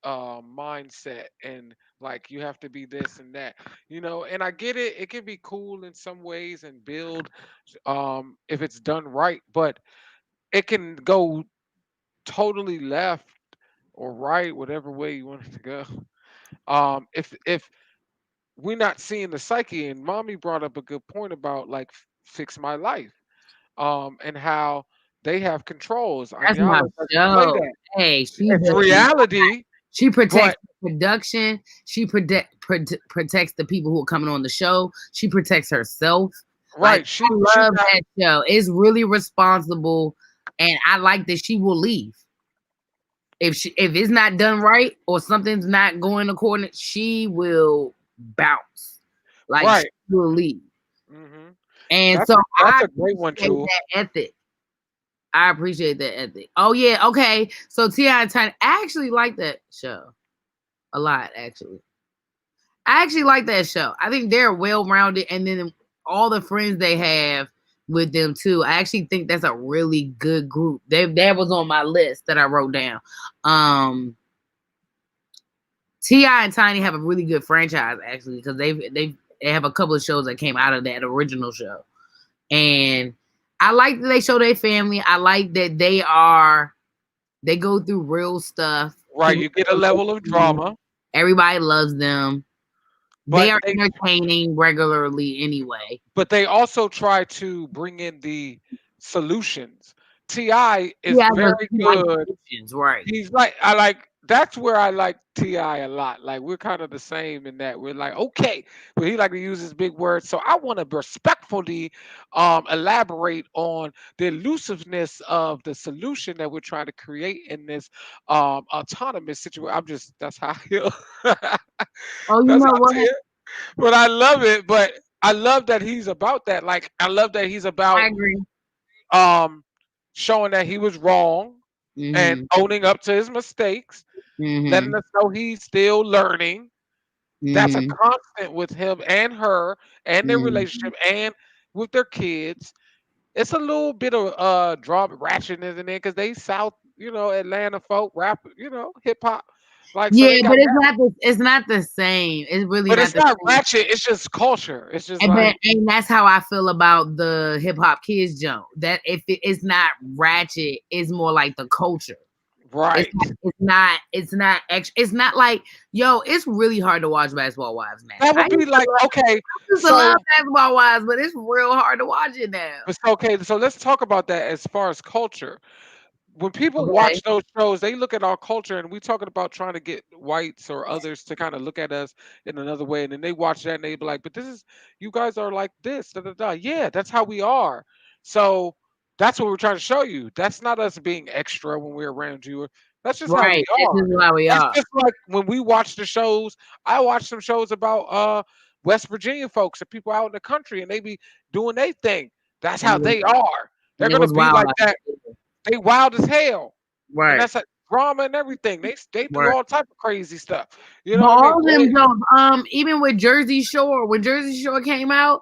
mindset, and like you have to be this and that, and I get it. It can be cool in some ways and build if it's done right, but it can go totally left or right, whatever way you want it to go. If we're not seeing the psyche, and mommy brought up a good point about like Fix My Life, and how they have controls. That's my Iyanla doesn't play show. that. Hey, she It's does. reality, She but protects the production. She protects the people who are coming on the show. She protects herself. Like right, I she love not that show. It's really responsible, and I like that she will leave if it's not done right or something's not going according. She will bounce. Like she right. will leave. hmm And That's so that's I a great one, appreciate True. that ethic. I appreciate that ethic. Oh yeah, okay. So T.I. and Tiny, I actually like that show a lot. Actually, I actually like that show. I think they're well rounded, and then all the friends they have with them too. I actually think that's a really good group. That was on my list that I wrote down. T.I. and Tiny have a really good franchise actually because they have a couple of shows that came out of that original show, and I like that they show their family. I like that they are They go through real stuff. Right, People you get a relate level of to them. drama, Everybody loves them. They but are they entertaining regularly anyway. they also try to bring in the solutions. Ti is Yeah, but very he like good. solutions, right? He's like I like that's where I like Ti a lot. Like we're kind of the same in that we're like okay, but he like to use his big words. So I want to respectfully elaborate on the elusiveness of the solution that we're trying to create in this autonomous situation. I'm just that's how I feel. Oh, you That's know how I what? see it. But I love it. But I love that he's about that. Like I love that he's I about agree. um showing that he was wrong and Mhm. owning up to his mistakes, letting Mhm. us know he's still learning. That's a Mhm. constant with him and her and their Mhm. relationship and with their kids. It's a little bit of drama ratchetness in there because they South, Atlanta folk rap, hip hop. Like so Yeah, they got but that. it's not the same. It's really But not it's the not same. ratchet, it's just culture. It's just But like and that's how I feel about the hip hop kids jump. That if it's not ratchet, it's more like the culture. It's right. not, it's not like, yo, it's really hard to watch Basketball Wives now. That would be like, okay, I used to love so Basketball Wives, but it's real hard to watch it now. it's okay. So let's talk about that as far as culture. When people Okay. watch those shows, they look at our culture, and we talking about trying to get whites or others to kind of look at us in another way, and then they watch that and they be like, "But this is you guys are like this, da da da." Yeah, that's how we are. So that's what we're trying to show you. That's not us being extra when we're around you. That's just how we Right. This are. is how we That's are. just like when we watch the shows. I watch some shows about West Virginia folks and people out in the country, and they be doing their thing. That's And how it was they are. They're and it gonna was be wild like out that. there. They wild as hell, and Right. that's like drama and everything. They do Right. all type of crazy stuff. You know But what I mean? all of them jumps, even with Jersey Shore, when Jersey Shore came out,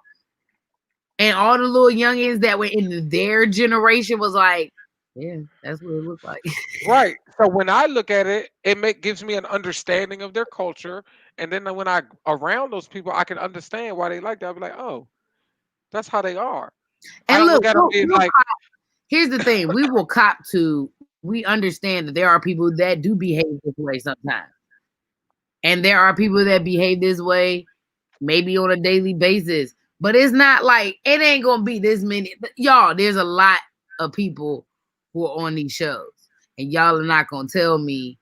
and all the little youngins that were in their generation was like, yeah, that's what it looked like. Right. So when I look at it, gives me an understanding of their culture, and then when I around those people, I can understand why they like that. I'll be like, oh, that's how they are. I And don't look, look at them being like, here's the thing: we will cop to. We understand that there are people that do behave this way sometimes, and there are people that behave this way maybe on a daily basis. But it's not like it ain't gonna be this many. Y'all, there's a lot of people who are on these shows, and y'all are not gonna tell me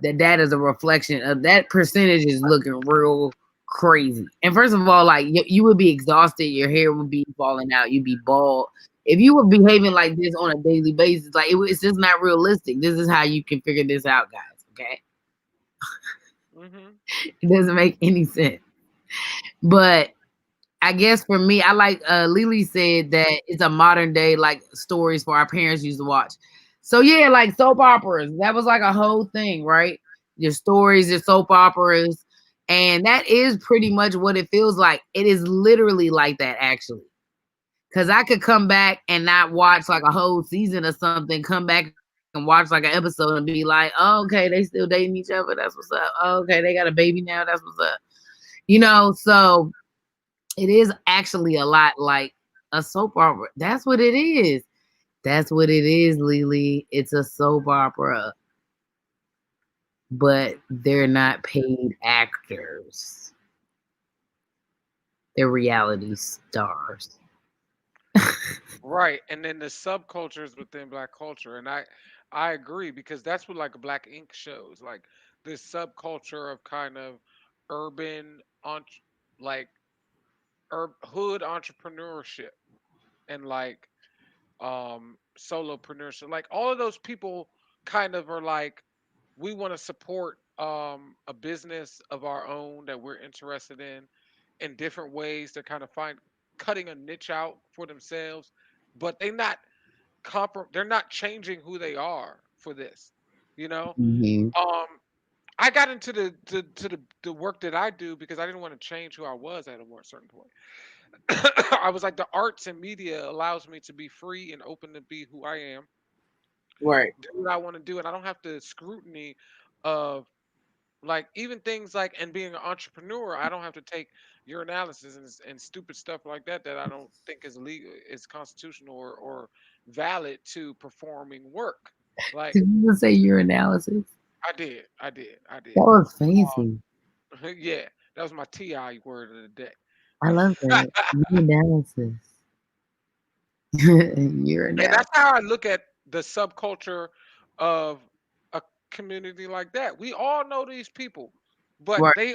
that that is a reflection of that percentage is looking real crazy. And first of all, like you would be exhausted, your hair would be falling out, you'd be bald. If you were behaving like this on a daily basis, like it's just not realistic. This is how you can figure this out, guys. Okay, hmm it doesn't make any sense. But I guess for me, I like Lily said that it's a modern day like stories for our parents used to watch. So yeah, like soap operas. That was like a whole thing, right? Your stories, your soap operas. And that is pretty much what it feels like. It is literally like that actually. Cause I could come back and not watch like a whole season or something, come back and watch like an episode and be like, oh, okay, they still dating each other. That's what's up. Oh, okay, they got a baby now. That's what's up. So it is actually a lot like a soap opera. That's what it is. That's what it is, Lily. It's a soap opera, but they're not paid actors. They're reality stars. right. And then the subcultures within black culture, and I agree because that's what like Black Ink shows, like this subculture of kind of urban, like hood entrepreneurship and like solopreneurship. Like all of those people kind of are like we want to support a business of our own that we're interested in different ways to kind of find cutting a niche out for themselves, but they're not changing who they are for this, you know. Mhm. Um I got into the work that I do because I didn't want to change who I was at a more certain point. I was like, the arts and media allows me to be free and open to be who I am, Right. do what I want to do, and I don't have the scrutiny of like even things like and being an entrepreneur. I don't have to take your analysis and stupid stuff like that I don't think is legal, is constitutional or valid to performing work. Like Did you just say urinalysis? I did. That was fancy. Yeah, that was my TI word of the day. I love that. Urinalysis. And Urinalysis. that's how I look at the subculture of a community like that. We all know these people, but Right, they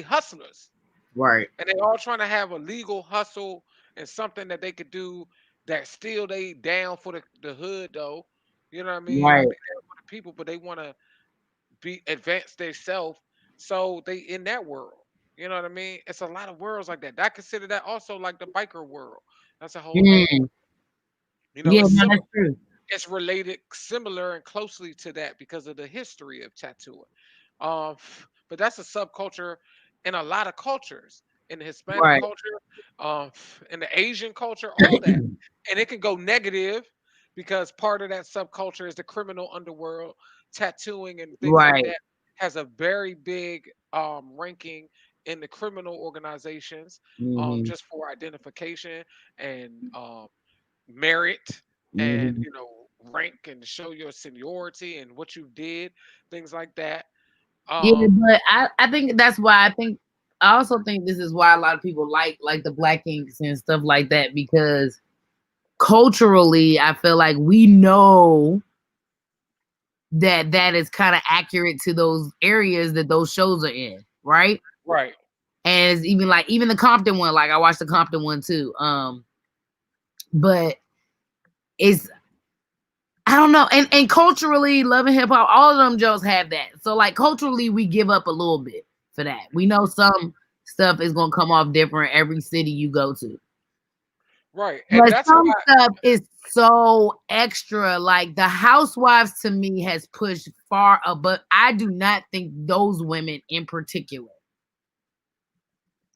hustlers, right, and they all trying to have a legal hustle and something that they could do that still they down for the hood though. You know what I mean? right. Like they down for the people, but they want to be advance themselves. So they in that world. You know what I mean? It's a lot of worlds like that. I consider that also like the biker world. That's a whole nother Mm. world. You know, Yeah, it's no, similar. that's true. It's related similar and closely to that because of the history of tattooing. But that's a subculture in a lot of cultures, in the Hispanic Right. culture, um, in the Asian culture, all that. And it can go negative because part of that subculture is the criminal underworld, tattooing and things like Right. that has a very big ranking in the criminal organizations, Hmm. just for identification and merit and Hmm. rank and show your seniority and what you did, things like that. Yeah, Um, but I think that's why I also think this is why a lot of people like the Black Inks and stuff like that because culturally I feel like we know that that is kind of accurate to those areas that those shows are in, right? right, And it's even like even the Compton one, like I watched the Compton one too. But it's I don't know, and culturally, Love and Hip Hop, all of them Joes have that. So like culturally, we give up a little bit for that. We know some stuff is gonna come off different every city you go to, right, and but that's why. some stuff is so extra. Like the Housewives to me has pushed far up, but I do not think those women in particular.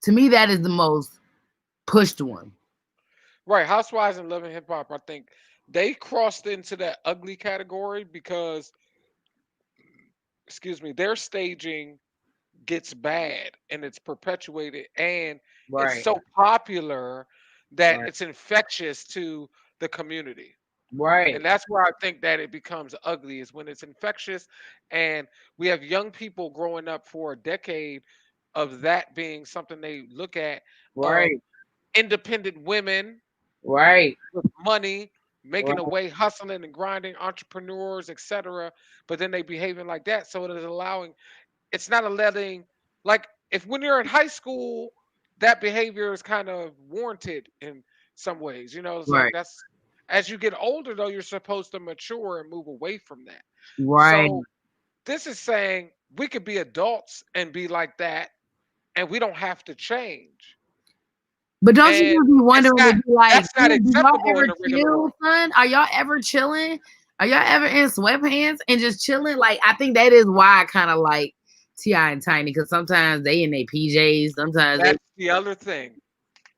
To me, that is the most pushed one. Right, Housewives and Love and Hip Hop, I think they crossed into that ugly category because, excuse me, their staging gets bad and it's perpetuated and it's Right, so popular that right, it's infectious to the community. right, And that's where I think that it becomes ugly is when it's infectious and we have young people growing up for a decade of that being something they look at, of right, independent women right, with money making a right, way, hustling and grinding, entrepreneurs, etc. But then they behaving like that, so it is allowing. It's not a letting, like if when you're in high school, that behavior is kind of warranted in some ways. It's like right, that's as you get older though, you're supposed to mature and move away from that. right. So this is saying we could be adults and be like that, and we don't have to change. But don't you And just be it's wondering, not would be like, that's not "Dude, do y'all acceptable in ever the regular chill, world. son? Are y'all ever chilling? Are y'all ever in sweatpants and just chilling?" Like, I think that is why I kind of like Ti and Tiny because sometimes they in their PJs, sometimes they That's the other thing.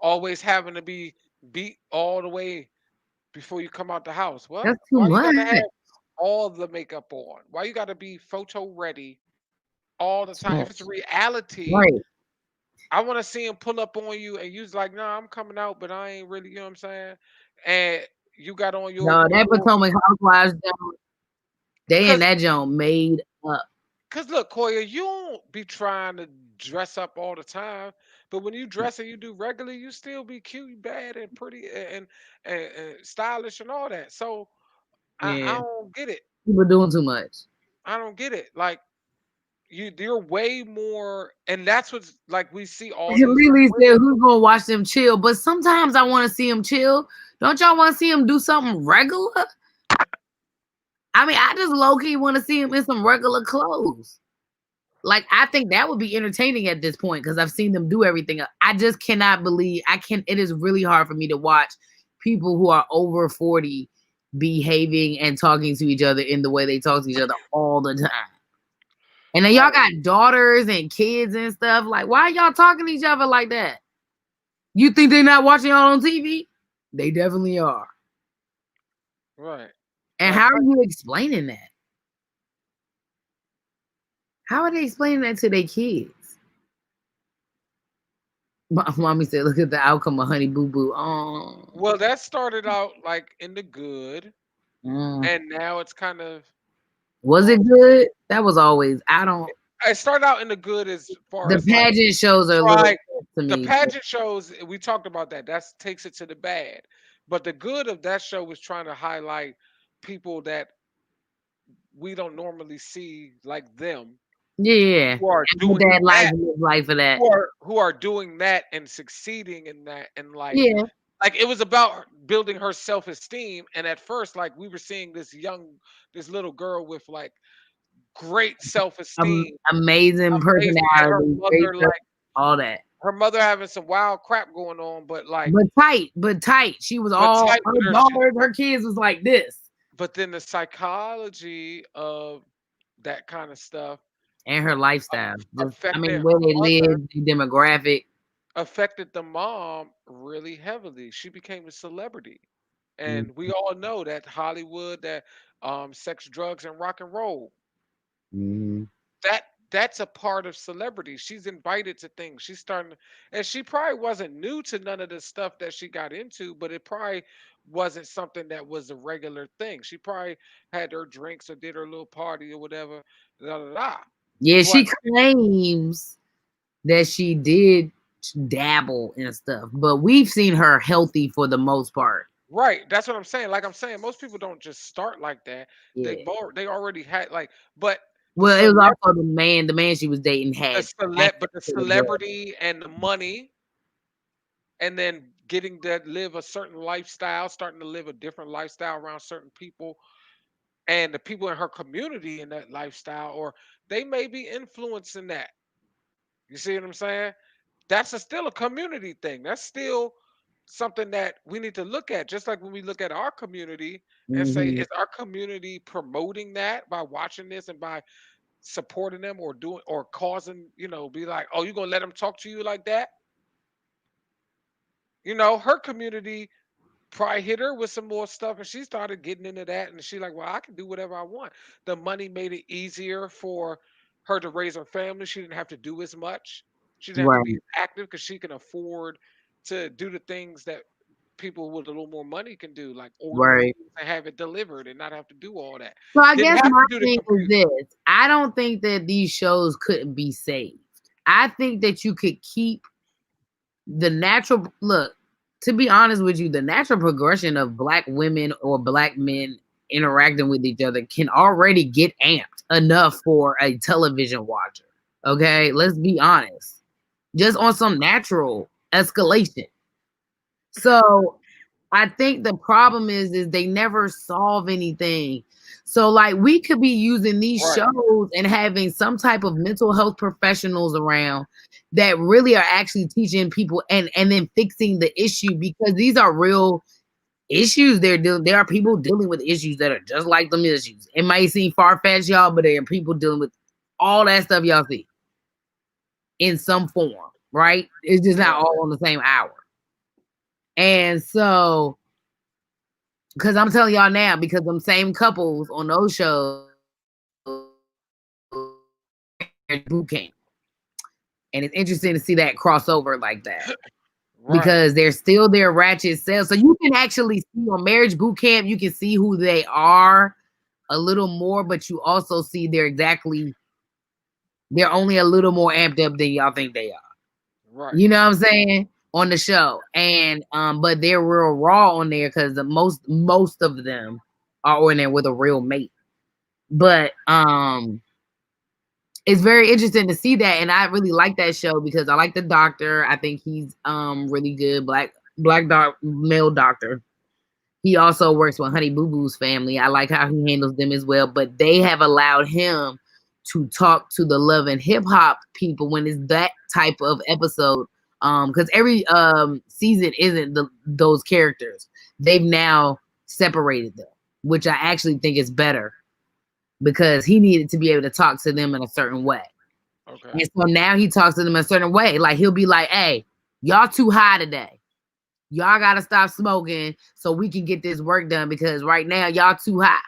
Always having to be beat all the way before you come out the house. What? that's too Why you much. gotta have all the makeup on? Why you gotta be photo ready all the Too time? If it's much. reality, Right. I want to see him pull up on you and you's like, nah, I'm coming out, but I ain't really, you know what I'm saying? And you got on No, your that Louis Potomac Housewives, they in because that joint made up. Cause look, Koya, you don't be trying to dress up all the time, but when you dress and you do regularly, you still be cute, bad, and pretty, and stylish and all that. So I Yeah, don't get it. people doing too much. I don't get it. Like you're way more, and that's what's like we see all these Lily women. said, "Who's gonna watch them chill?" But sometimes I want to see them chill. Don't y'all want to see them do something regular? I mean, I just low key want to see him in some regular clothes. Like, I think that would be entertaining at this point because I've seen them do everything. I just cannot believe I can. It is really hard for me to watch people who are over 40 behaving and talking to each other in the way they talk to each other all the time. And then y'all Right, got daughters and kids and stuff. Like, why y'all talking to each other like that? You think they're not watching y'all on TV? They definitely are. right. And Like how are you explaining that? How are they explaining that to their kids? Mommy said, "Look at the outcome of Honey Boo Boo." Oh, well, that started out like in the good. Mm. and now it's kind of Was it gone. good? That was always. I don't. I started out in the good as far The as like pageant shows are a little try to the me. pageant shows. We talked about that. That takes it to the bad, but the good of that show was trying to highlight people that we don't normally see like them Yeah, who are and with doing that life, that, live life for that. who are doing that and succeeding in that, and Yeah, like it was about building her self-esteem. And at first, like we were seeing this little girl with like great self-esteem, amazing amazing, and personality, great stuff, all that. her mother having some wild crap going on, but like But tight. She was but all tight her with her shit. daughters, her kids was like this, But then the psychology of that kind of stuff and her lifestyle. Just, I affected mean, her where they mother, live, the demographic. affected the mom really heavily. She became a celebrity. Mm, And we all know that Hollywood, that sex, drugs, and rock and roll, mhm. that's a part of celebrity. She's invited to things. She's starting, and she probably wasn't new to none of the stuff that she got into, but it probably wasn't something that was a regular thing. She probably had her drinks or did her little party or whatever, da da da. Yeah, But she claims that she did dabble in stuff, but we've seen her healthy for the most part. right, that's what I'm saying. Like I'm saying, most people don't just start like that. Yeah. They already had like, but the Well, it was celeb, also the man she was dating had access but the to the drug. celebrity and the money, and then getting to live a certain lifestyle, starting to live a different lifestyle around certain people, and the people in her community in that lifestyle, or they may be influencing that. You see what I'm saying? That's still a community thing. That's still something that we need to look at. Just like when we look at our community and say, Mhm. is our community promoting that by watching this and by supporting them, or doing, or causing, be like, oh, you gonna let them talk to you like that? Her community probably hit her with some more stuff, and she started getting into that, and she like, well, I can do whatever I want. The money made it easier for her to raise her family. She didn't have to do as much. She didn't have to be Right, as active because she can afford to do the things that people with a little more money can do, like order right. things and have it delivered and not have to do all that. So I Didn't guess have my to do the thing is computer. this. I don't think that these shows couldn't be saved. I think that you could keep the natural look, to be honest with you, the natural progression of black women or black men interacting with each other can already get amped enough for a television watcher. Okay, let's be honest. Just on some natural escalation. So I think the problem is they never solve anything. So like we could be using these Right. shows and having some type of mental health professionals around that really are actually teaching people and then fixing the issue, because these are real issues. There are people dealing with issues that are just like them issues. It might seem far fetched, y'all, but there are people dealing with all that stuff y'all see in some form, right? It's just not Right. all on the same hour. And so because I'm telling y'all now, because them same couples on those shows boot camp. And it's interesting to see that crossover like that. Right. Because they're still their ratchet selves. So you can actually see on marriage boot camp, you can see who they are a little more, but you also see they're only a little more amped up than y'all think they are. Right. You know what I'm saying? On the show. And but they're real raw on there because most of them are on there with a real mate. But it's very interesting to see that, and I really like that show because I like the doctor. I think he's really good, male doctor. He also works with Honey Boo Boo's family. I like how he handles them as well, but they have allowed him to talk to the love and hip hop people when it's that type of episode. Because every season isn't those characters. They've now separated them, which I actually think is better because he needed to be able to talk to them in a certain way. Okay. And so now he talks to them a certain way. Like he'll be like, hey, y'all too high today. Y'all gotta stop smoking so we can get this work done because right now y'all too high.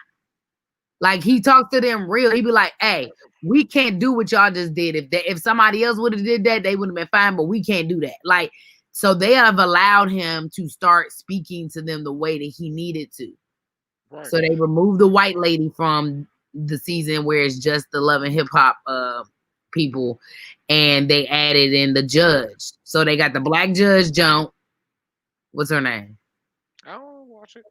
Like he talks to them real. He'd be like, hey, we can't do what y'all just did. If somebody else would have did that, they would have been fine, but we can't do that. Like, so they have allowed him to start speaking to them the way that he needed to. Right. So they removed the white lady from the season where it's just the Love and Hip Hop people, and they added in the judge. So they got the black judge, Joan. What's her name? I don't watch it.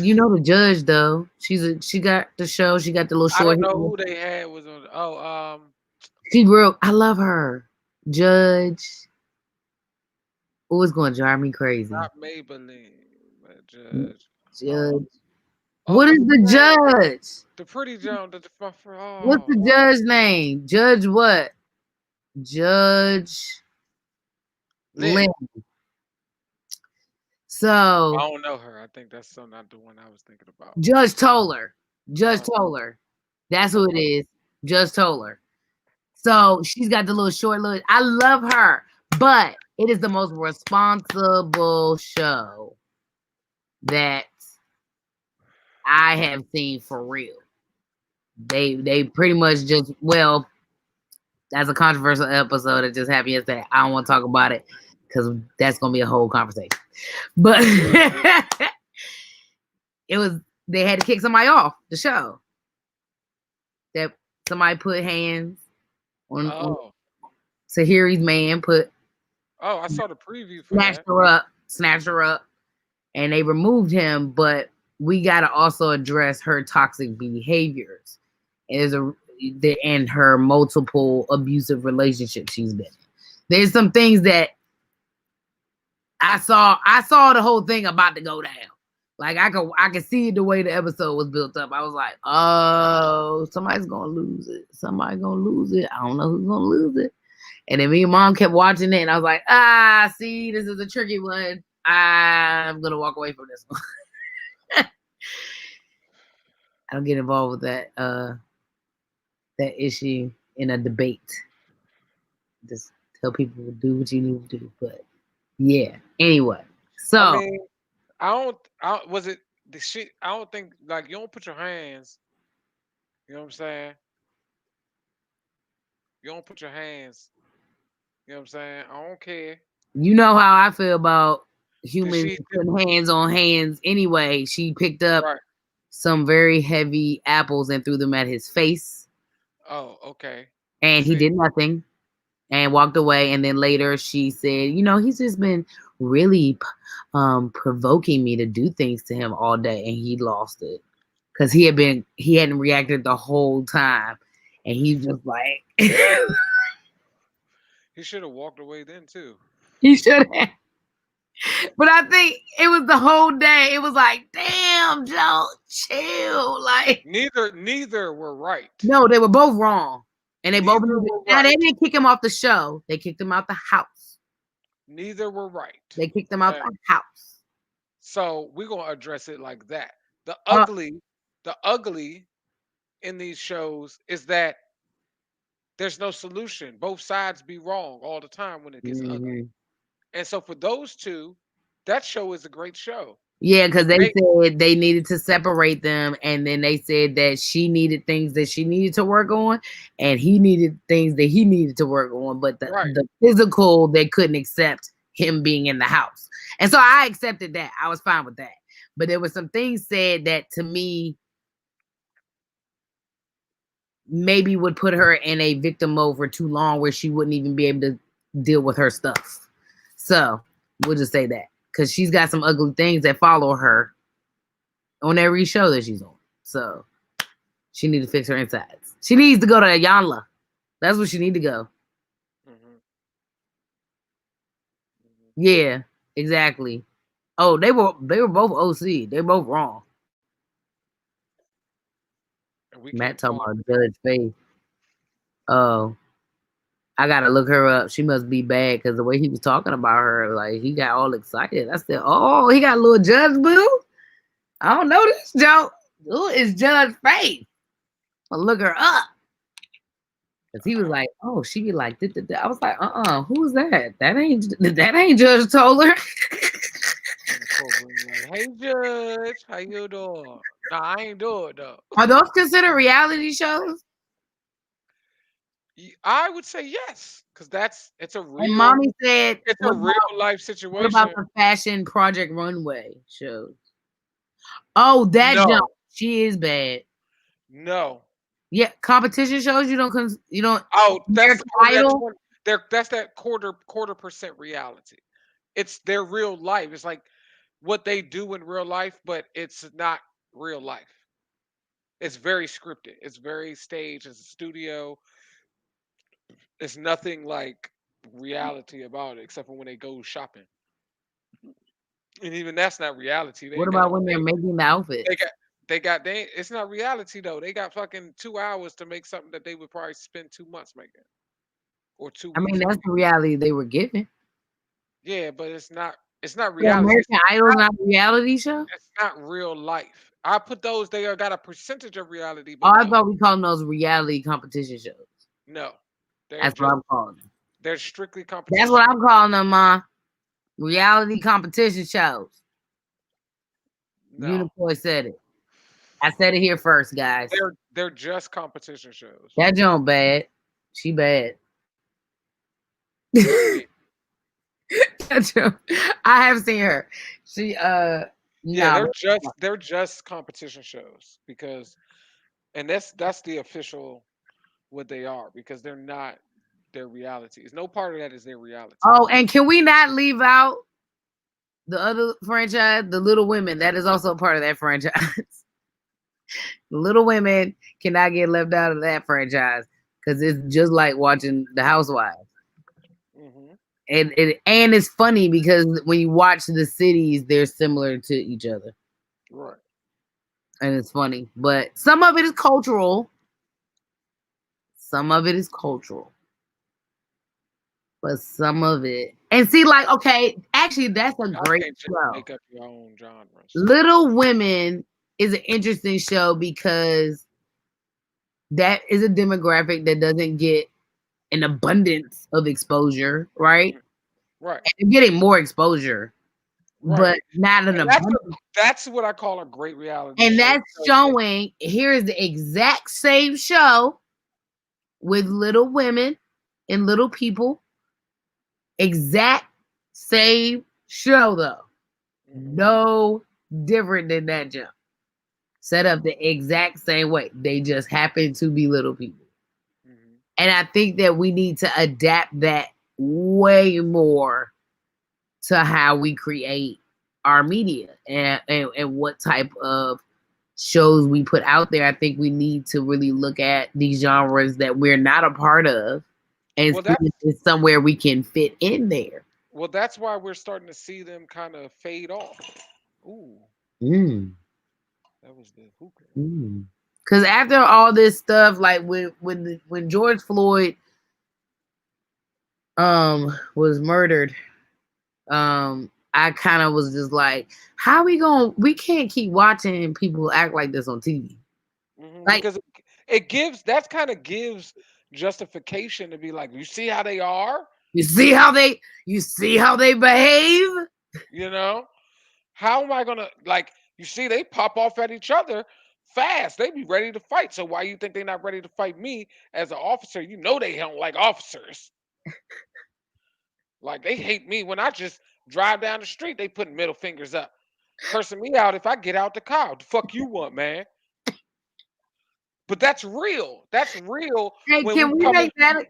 You know the judge though. She got the show. She got the little I short don't know hair. who they had was on. Oh, She real. I love her. Judge. Oh, it's gonna drive me crazy. not Maybelline, but Judge. Judge. Oh, What is the judge? the pretty Joan. What's the Oh, judge name? Judge what? Judge Lynn. Lynn. So I don't know her. I think that's not the one I was thinking about. Judge Toller. Judge Oh, Toller. That's who it is. Judge Toller. So she's got the little short little. I love her, but it is the most responsible show that I have seen for real. They pretty much just that's a controversial episode that just happened yesterday. I don't want to talk about it because that's gonna be a whole conversation. But it was they had to kick somebody off the show. That somebody put hands on oh, Tahiri's man, oh! I saw the preview for that. snatched her up, and they removed him. But we got to also address her toxic behaviors and her multiple abusive relationships she's been in. There's some things that I saw the whole thing about to go down. Like I could see the way the episode was built up. I was like, oh, somebody's gonna lose it. Somebody's gonna lose it. I don't know who's gonna lose it. And then me and mom kept watching it, and I was like, see, this is a tricky one. I'm gonna walk away from this one. I don't get involved with that issue in a debate. Just tell people to do what you need to do. But yeah. Anyway, so I mean, I don't. Was it the shit? I don't think like you don't put your hands. You know what I'm saying? You don't put your hands. You know what I'm saying? I don't care. you know how I feel about Did humans she? putting hands on hands. Anyway, she picked up Right. some very heavy apples and threw them at his face, Oh, okay. and he See, did nothing and walked away. And then later she said, he's just been really provoking me to do things to him all day, and he lost it because he hadn't reacted the whole time, and he's just like he should have walked away then too. he should have. But I think it was the whole day. It was like, damn, Joe, chill. Like, Neither were right. no, they were both wrong. And they Neither both were now right. they didn't kick him off the show. They kicked him out the house. Neither were right. They kicked him out the house. So we're gonna address it like that. The Uh, ugly in these shows is that there's no solution. Both sides be wrong all the time when it gets ugly. mhm. And so for those two, that show is a great show. Yeah, because they They said they needed to separate them, and then they said that she needed things that she needed to work on, and he needed things that he needed to work on. But right. the physical, they couldn't accept him being in the house, and so I accepted that. I was fine with that. But there were some things said that to me maybe would put her in a victim mode for too long, where she wouldn't even be able to deal with her stuff. So we'll just say that. Because she's got some ugly things that follow her on every show that she's on. So she needs to fix her insides. She needs to go to Yanla. That's where she need to go. Mm-hmm. Yeah, exactly. Oh, they were both OC. They're both wrong. And we Matt can't talking talk. about Judge Faith. Oh, I gotta look her up. She must be bad because the way he was talking about her, like he got all excited. I said, "Oh, he got a little Judge Boo." I don't know this joke. Who is Judge Faith? I'll look her up. Cause he was like, "Oh, she be like," I was like, who's that? That ain't Judge Toller." Hey Judge, how you doing? Nah, I ain't doing it though. Are those considered reality shows? I would say yes, because it's a And real mommy said, it's a "What real life about situation. the Fashion Project Runway shows?" Oh, that jump. No, She is bad. no. Yeah, competition shows you don't Oh, that's American part of that Idol. 20. That's that quarter percent reality. It's their real life. It's like what they do in real life, but it's not real life. It's very scripted. It's very staged. It's a studio. It's nothing like reality about it, except for when they go shopping. And even that's not reality. They What got about a when they're they making the outfit? they got they got they it's not reality though. They got fucking 2 hours to make something that they would probably spend 2 months making or two I mean, weeks that's making. the reality they were given. Yeah, but it's not So reality. American Idol's not a reality show? It's not real life. I put those, they are got a percentage of reality, Oh, but I no, thought we called those reality competition shows. no. They're That's what just I'm calling them. they're strictly That's competition. what I'm calling them, Ma. Reality competition shows. No. Unicorn said it. I said it here first, guys. They're just competition shows. That joint bad. She bad. What you mean? That joint- I have seen her. She Yeah, no. they're just competition shows because and that's the official what they are because they're not their realities. No part of that is their reality. Oh, and can we not leave out the other franchise, The Little Women? That is also part of that franchise. The Little Women cannot get left out of that franchise because it's just like watching The Housewives. Hmm. And it's funny because when you watch the cities, they're similar to each other, Right. and it's funny. But some of it is cultural. Some of it is cultural, but some of it, and see, like, okay, actually, that's a I great can't just show. make up your own genres. Little Women is an interesting show because that is a demographic that doesn't get an abundance of exposure, right? Mm. Right. And they're getting more exposure, Right. but not an And abundance. that's what I call a great reality And show. that's showing here is the exact same show with Little Women and Little People. Exact same show though. Hmm. No different than that jump. Set up the exact same way. They just happen to be little people. Hmm. And I think that we need to adapt that way more to how we create our media and what type of shows we put out there. I think we need to really look at these genres that we're not a part of and Well, see if it's somewhere we can fit in there. that's why we're starting to see them kind of fade off. Ooh, Mm, that was the hookah. mm. Cause after all this stuff, like when George Floyd was murdered, I kind of was just like, how we can't keep watching people act like this on TV. Like, Because it gives that kind of gives justification to be like, you see how they are, you see how they behave? you know? How am I gonna like? You see, they pop off at each other fast. They be ready to fight. So why you think they're not ready to fight me as an officer? You know they don't like officers. Like they hate me when I just drive down the street. They putting middle fingers up, cursing me out if I get out the car. What the fuck you want, man? But that's real. That's real Hey, when we come in.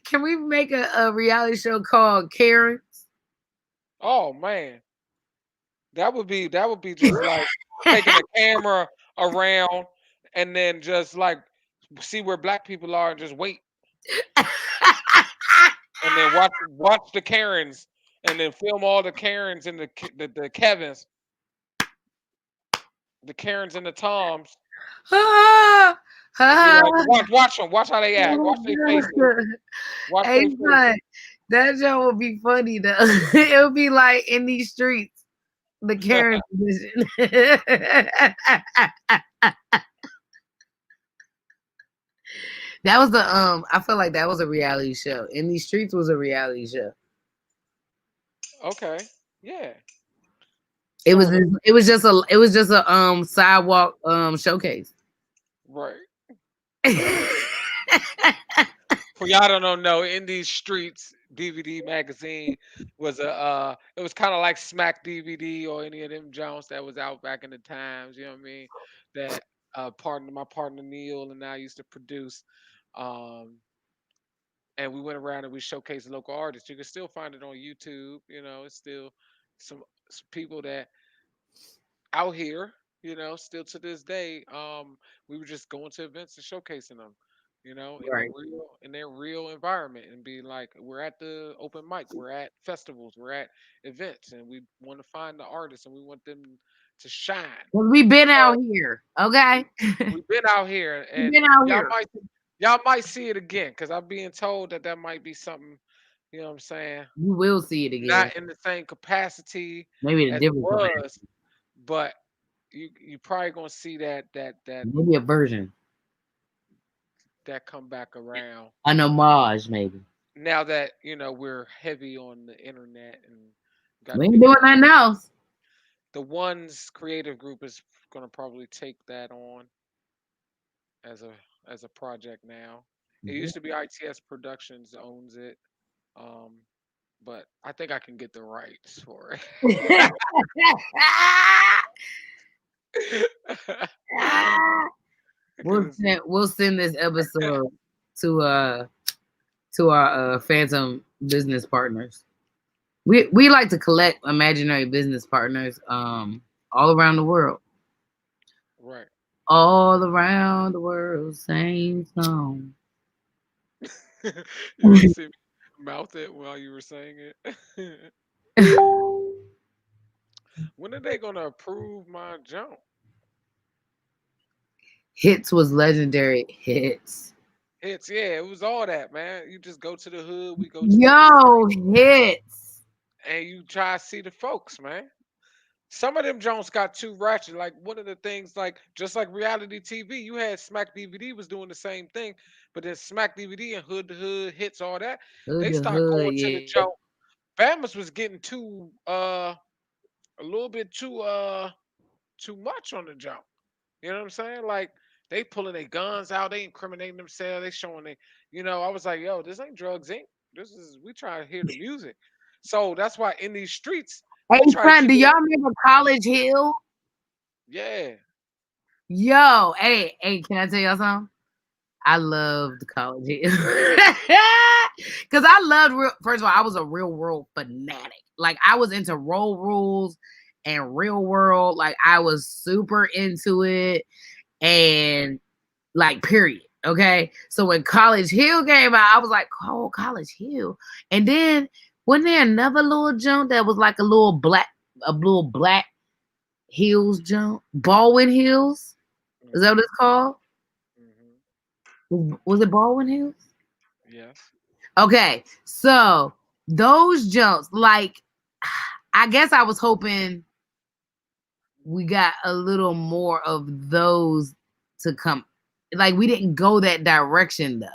can we make a reality show called Karen? Oh man, that would be just like taking a camera around and then just like see where black people are and just wait and then watch the Karens and then film all the Karens and the Kevins, the Karens and the Toms, Ah, and be ah. like, watch them, watch how they act, watch their faces, watch Hey their faces. son, that show would be funny though. It would be like in these streets, the Karen position. That was the I feel like that was a reality show. In these streets was a reality show. Okay, yeah. It was So it was just a sidewalk showcase. right for y'all don't know, in these streets DVD magazine was a it was kind of like Smack DVD or any of them Jones that was out back in the times, you know what I mean? That partner my partner Neil and I used to produce. Um and we went around and we showcased local artists. You can still find it on YouTube, you know, it's still some people that out here, you know, still to this day, we were just going to events and showcasing them, you know, Right. in their real environment and be like, we're at the open mic, we're at festivals, we're at events, and we want to find the artists and we want them to shine. 'Cause we been out So here, we okay? we've been out here We and been out y'all here. might y'all might see it again because I'm being told that that might be something, you know what I'm saying, You will see it again. not in the same capacity Maybe in a as it different was, capacity. but you probably gonna see Maybe a version. that come back around An homage, maybe. now that you know we're heavy on the internet and got We to ain't be doing nothing else. the ones creative group is gonna probably take that on as a project now. It used to be ITS Productions owns it, um, but I think I can get the rights for it. Because We'll send this episode to our phantom business partners. We like to collect imaginary business partners all around the world. right. All around the world, same song. You want to see me mouth it while you were saying it? When are they gonna approve my jump? Hits was legendary. Hits. Hits, yeah, it was all that, man. You just go to the hood, we go to the hood, Yo, hits. and you try to see the folks, man. Some of them Jones got too ratchet. Like one of the things, like just like reality TV, you had Smack DVD was doing the same thing, but then Smack DVD and Hood to Hood hits all that. Hood They to start hood, going to the yeah. joke. Bama's was getting too a little bit too much on the jump. You know what I'm saying? Like they pulling their guns out, they incriminating themselves, they showing they, you know, I was like, yo, this ain't drugs, ain't. This is we trying to hear the music. So that's why in these streets, Hey, we try to son, keep do it, y'all remember College Hill? yeah. Yo, hey, can I tell y'all something? I loved College Hill. Because I loved first of all, I was a real world fanatic. Like I was into role rules and real world. Like I was super into it. And like period. Okay. So when College Hill came out, I was like, oh, College Hill. And then wasn't there another little jump that was like a little black Hills jump? Baldwin Hills? Is that what Hmm. it's called? Hmm. Was it Baldwin Hills? Yes. Okay, so those jumps, like, I guess I was hoping we got a little more of those to come. Like, we didn't go that direction though.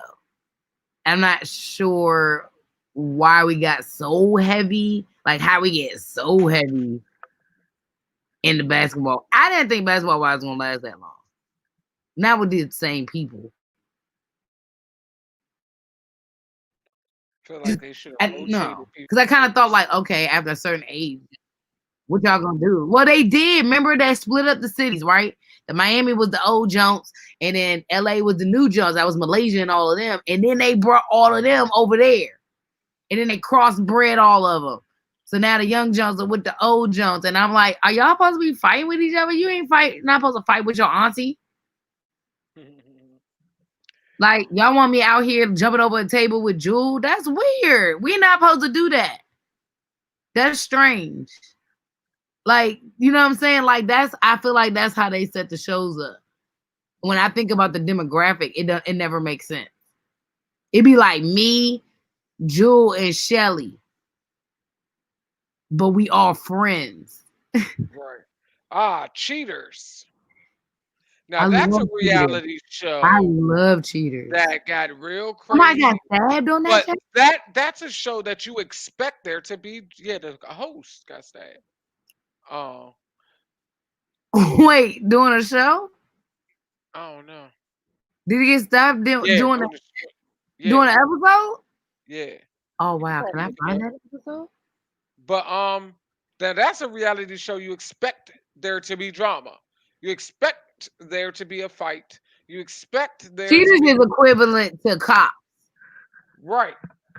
I'm not sure why we got so heavy, like how we get so heavy in the basketball. I didn't think basketball was gonna last that long. Not with the same people. Feel Just like they should have no, rotated because I people kind so of thought this. like, okay, after a certain age, what y'all gonna do? Well, they did. Remember they split up the cities, right? The Miami was the old Jones, and then LA was the new Jones. That was Malaysia and all of them. And then they brought all of them over there. And then they crossbred all of them. So now the young Jones are with the old Jones. And I'm like, are y'all supposed to be fighting with each other? You ain't not supposed to fight with your auntie. Like, y'all want me out here jumping over a table with Jewel? That's weird. We're not supposed to do that. That's strange. Like, you know what I'm saying? Like, I feel like that's how they set the shows up. When I think about the demographic, it never makes sense. It'd be like me, Jewel, and Shelly, but we all friends. Right. Ah, cheaters. Now I that's a love cheaters. reality I show love cheaters. that got real Somebody got crazy. stabbed on that But show? that's a show that you expect there to be. Yeah, the host got stabbed. Oh, Wait, doing a show? I don't know. Did he get stabbed Yeah, doing doing the show. Yeah, doing an episode? yeah. Oh You wow, can probably I look it find up. that episode? But then that's a reality show. You expect there to be drama. You expect there to be a fight. You expect there to Cheaters be is equivalent to cops. right.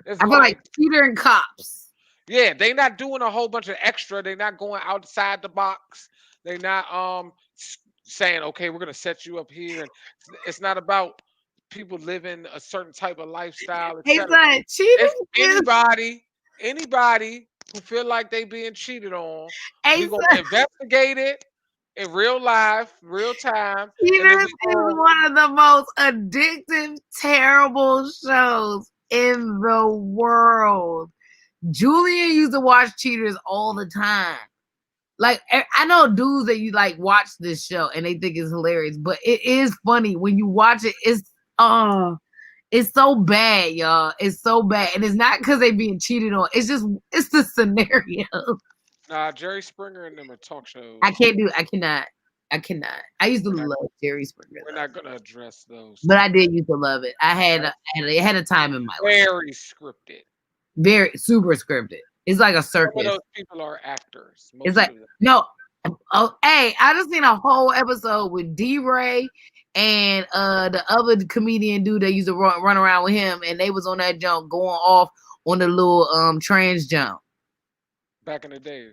It's I feel like like cheater and cops. yeah, they not doing a whole bunch of extra. They're not going outside the box. They're not saying, okay, we're gonna set you up here, and it's not about people living a certain type of lifestyle, Hey etc. son, It's cheating is anybody who feel like they being cheated on. hey We gonna son, investigate it in real life, real time, and then cheaters we is go. one of the most addictive, terrible shows in the world. Julian used to watch Cheaters all the time. Like I know dudes that you like watch this show and they think it's hilarious, but it is funny when you watch it. It's so bad, y'all. It's so bad, and it's not because they being cheated on. It's the scenario. Nah, Jerry Springer and them are talk I shows. can't do. I cannot. I used to We're not love Jerry Springer we're though, not gonna address those but I topics. did used to love it. It had a time in my life. Very scripted. Very super scripted. It's like a Some of circus. those people are actors. It's Most like of them. no. Oh, hey, I just seen a whole episode with D Ray and the other comedian dude that used to run around with him, and they was on that jump going off on the little trans jump, Back in the day.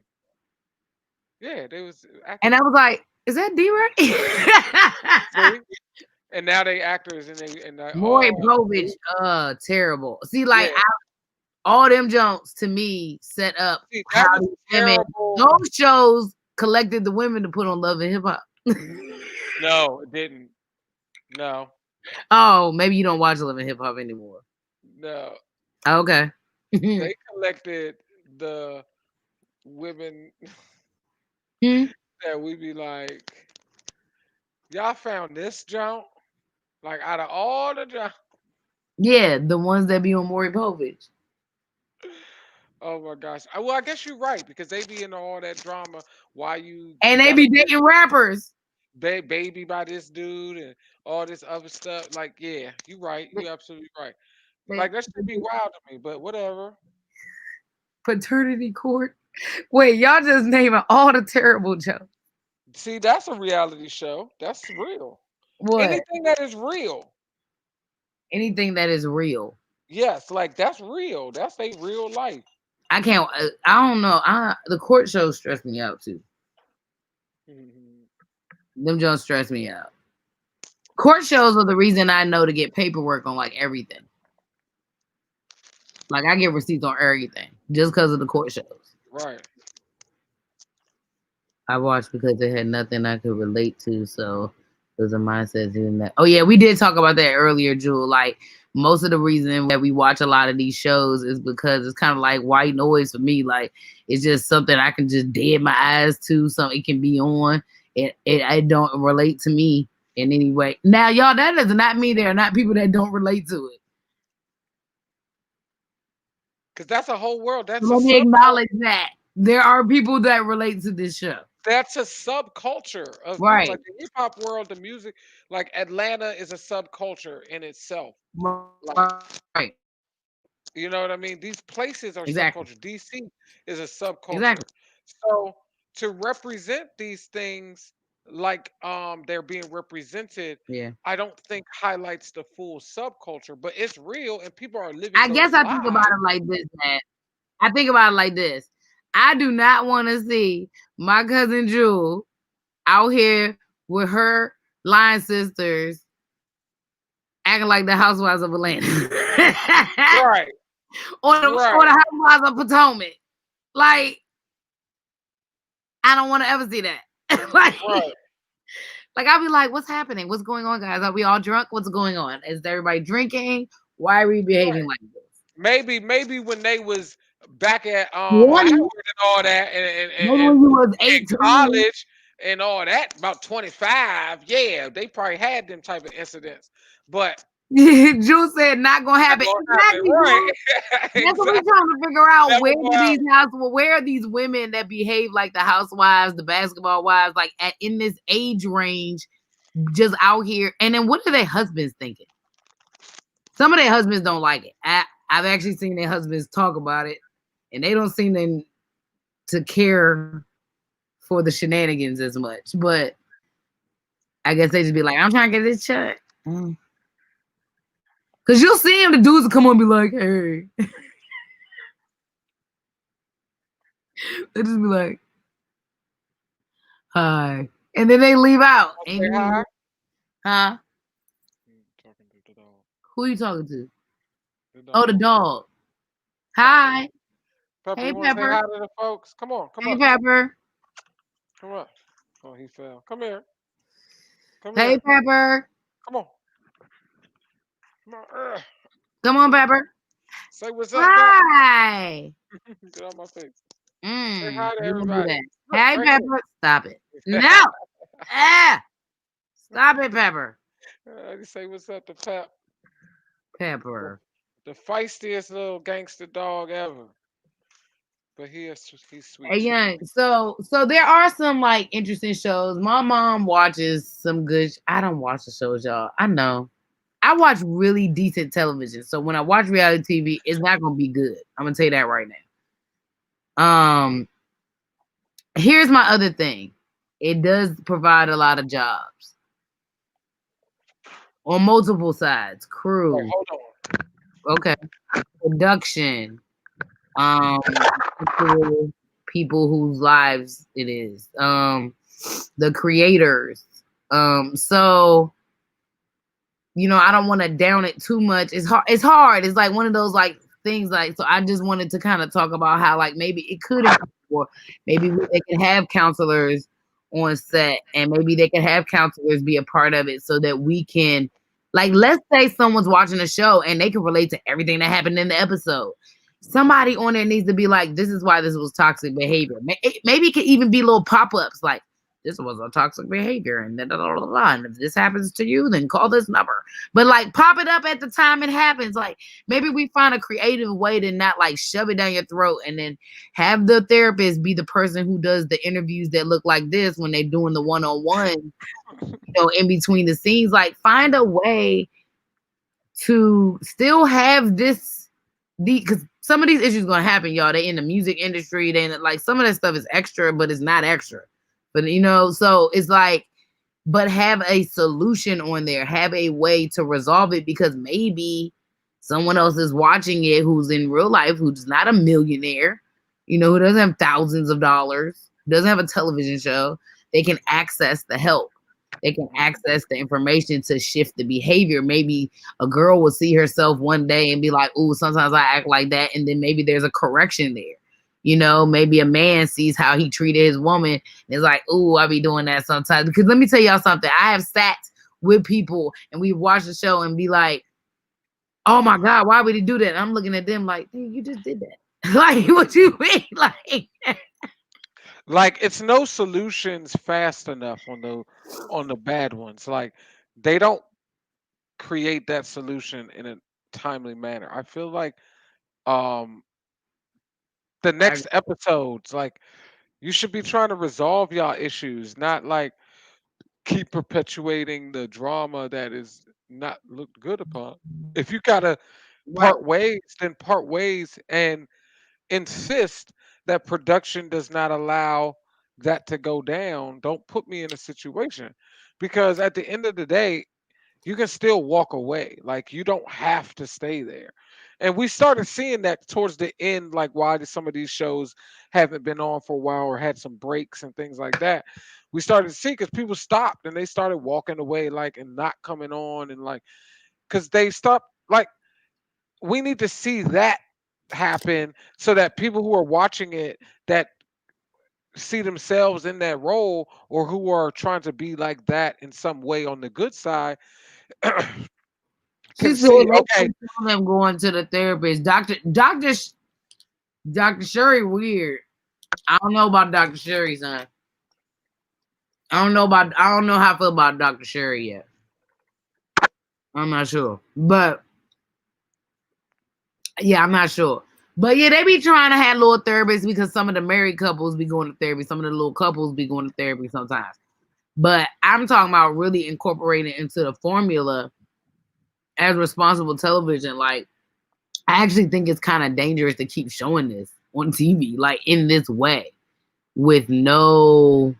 Yeah, they was and I actors. was like, "Is that D Ray?" See? And now they actors and they Maury oh Povich, terrible. See, like yeah. all them jumps to me set up See, how that was these women. terrible. Those shows collected the women to put on Love and Hip Hop. No, it didn't. No, Oh, maybe you don't watch Love and Hip Hop anymore. no. Okay. They collected the women Hmm? that we be like, y'all found this jump? Like out of all the jump. Yeah, the ones that be on Maury Povich. Oh my gosh. Well, I guess you're right because they be in all that drama. Why you And they got a be dating rappers. baby by this dude and all this other stuff? Like, yeah, you're right. You're absolutely right. Like that should be wild to me, but whatever. Paternity court. Wait, y'all just naming all the terrible jokes. See, that's a reality show. That's real. What? Anything that is real. Anything that is real. Yes, like that's real. That's a real life. I can't. I don't know. The court shows stress me out too. Mhm. Them jokes stress me out. Court shows are the reason I know to get paperwork on like everything. Like I get receipts on everything just because of the court shows. Right. I watched because it had nothing I could relate to, so it was a mindset doing that. Oh yeah, we did talk about that earlier, Jewel. Like most of the reason that we watch a lot of these shows is because it's kind of like white noise for me. Like it's just something I can just dead my eyes to. Something it can be on. It don't relate to me in any way. Now, y'all, that does not mean there are not people that don't relate to it. Because that's a whole world. That's a Let me sub. acknowledge that there are people that relate to this show. That's a subculture of people. Right. Like the hip hop world, the music. Like Atlanta is a subculture in itself. Like Right. you know what I mean? These places are Exactly. subculture. DC is a subculture. Exactly. So to represent these things like they're being represented, Yeah. I don't think highlights the full subculture, but it's real and people are living I guess those I think about lives. it like this, man. I think about it like this. I do not want to see my cousin Jewel out here with her line sisters acting like the housewives of Atlanta. Right. or the Right. housewives of Potomac. Like, I don't want to ever see that. Right. Like I'll be like, what's happening? What's going on, guys? Are we all drunk? What's going on? Is everybody drinking? Why are we behaving like this? Maybe when they was back at 20, Howard and all that maybe when you was in 18. college and all that, about 25, yeah, they probably had them type of incidents. But Jules said not gonna not happen. gonna happen. Exactly, Right. Jules. That's what Exactly. we're trying to figure out. Never go out. Where are these women that behave like the housewives, the basketball wives, like in this age range, just out here? And then what are their husbands thinking? Some of their husbands don't like it. I've actually seen their husbands talk about it, and they don't seem to care for the shenanigans as much. But I guess they just be like, I'm trying to get this check. Cause you'll see him, the dudes will come on and be like, hey. They just be like, hi. And then they leave out. And Say hi. huh? Talking to the dog. Who are you talking to? The Oh, the dog. dog. Hi. Pepper, Hey, you want to say Pepper. hi to the folks? Come on, come Hey, up, Pepper. come up. Oh, he fell. Come here, come Hey, here. Pepper. Come on, come on. Come on, Pepper. Say what's up, Pep. Hi. Get out my face. Say hi to You gonna do everybody. that? Look, Hey, right Pepper. Stop it. here. No. Ah. Stop it, Pepper. You say what's up to Pep. The, Pepper. the feistiest little gangster dog ever. But he's Hey, sweet too. young. So there are some like interesting shows. My mom watches some good. I don't watch the shows, y'all. I know. I watch really decent television. So when I watch reality TV, it's not gonna be good. I'm gonna tell you that right now. Here's my other thing. It does provide a lot of jobs on multiple sides. Wait, Crew, hold on. okay, production, um, people whose lives it is, the creators. So I don't want to down it too much. It's hard. It's hard. It's like one of those like things. Like, so I just wanted to kind of talk about how like maybe it could improve, or maybe they could have counselors on set, and maybe they could have counselors be a part of it, so that we can, like, let's say someone's watching a show and they can relate to everything that happened in the episode. Somebody on there needs to be like, this is why this was toxic behavior. Maybe it could even be little pop-ups like, this was a toxic behavior, and then and if this happens to you, then call this number. But like, pop it up at the time it happens. Like, maybe we find a creative way to not like shove it down your throat, and then have the therapist be the person who does the interviews that look like this when they're doing the one-on-one, in between the scenes. Like, find a way to still have this, because some of these issues gonna happen, y'all. They in the music industry, then like some of that stuff is extra, but it's not extra. But so it's like, but have a solution on there, have a way to resolve it, because maybe someone else is watching it who's in real life, who's not a millionaire, who doesn't have thousands of dollars, doesn't have a television show. They can access the help. They can access the information to shift the behavior. Maybe a girl will see herself one day and be like, "Ooh, sometimes I act like that," and then maybe there's a correction there. Maybe a man sees how he treated his woman and is like, "Ooh, I be doing that sometimes." Because let me tell y'all something. I have sat with people and we watch the show and be like, "Oh my God, why would he do that?" And I'm looking at them like, "Hey, you just did that." Like, what you mean? Like it's no solutions fast enough on the bad ones. Like they don't create that solution in a timely manner. I feel like um the I, next episodes, like you should be trying to resolve y'all issues, not like keep perpetuating the drama that is not looked good upon. If you gotta right. part ways and insist that production does not allow that to go down. Don't put me in a situation because at the end of the day, you can still walk away. Like you don't have to stay there. And we started seeing that towards the end, like why some of these shows haven't been on for a while or had some breaks and things like that. We started to see because people stopped and they started walking away, like and not coming on and like because they stopped. Like we need to see that happen so that people who are watching it that see themselves in that role or who are trying to be like that in some way on the good side She can said see they okay. can tell them going to the therapist. Dr. Sherry weird. I don't know about Dr. Sherry, son. I don't know how I feel about Dr. Sherry yet. I'm not sure. But yeah, I'm not sure. But yeah, they be trying to have little therapists because some of the married couples be going to therapy. Some of the little couples be going to therapy sometimes. But I'm talking about really incorporating into the formula as responsible television. Like, I actually think it's kind of dangerous to keep showing this on TV, like in this way, with nothing.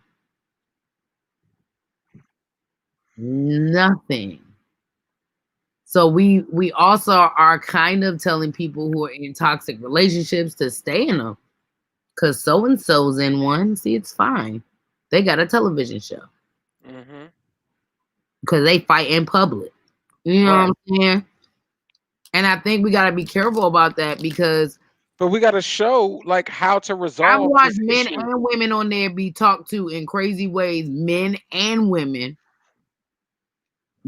So we also are kind of telling people who are in toxic relationships to stay in them, because so and so's in one. See, it's fine. They got a television show Mm-hmm. because they fight in public. You know Right. what I'm saying? And I think we got to be careful about that, because But we got to show like how to I've resolve watched this men issue. and women on there be talked to in crazy ways. Men and women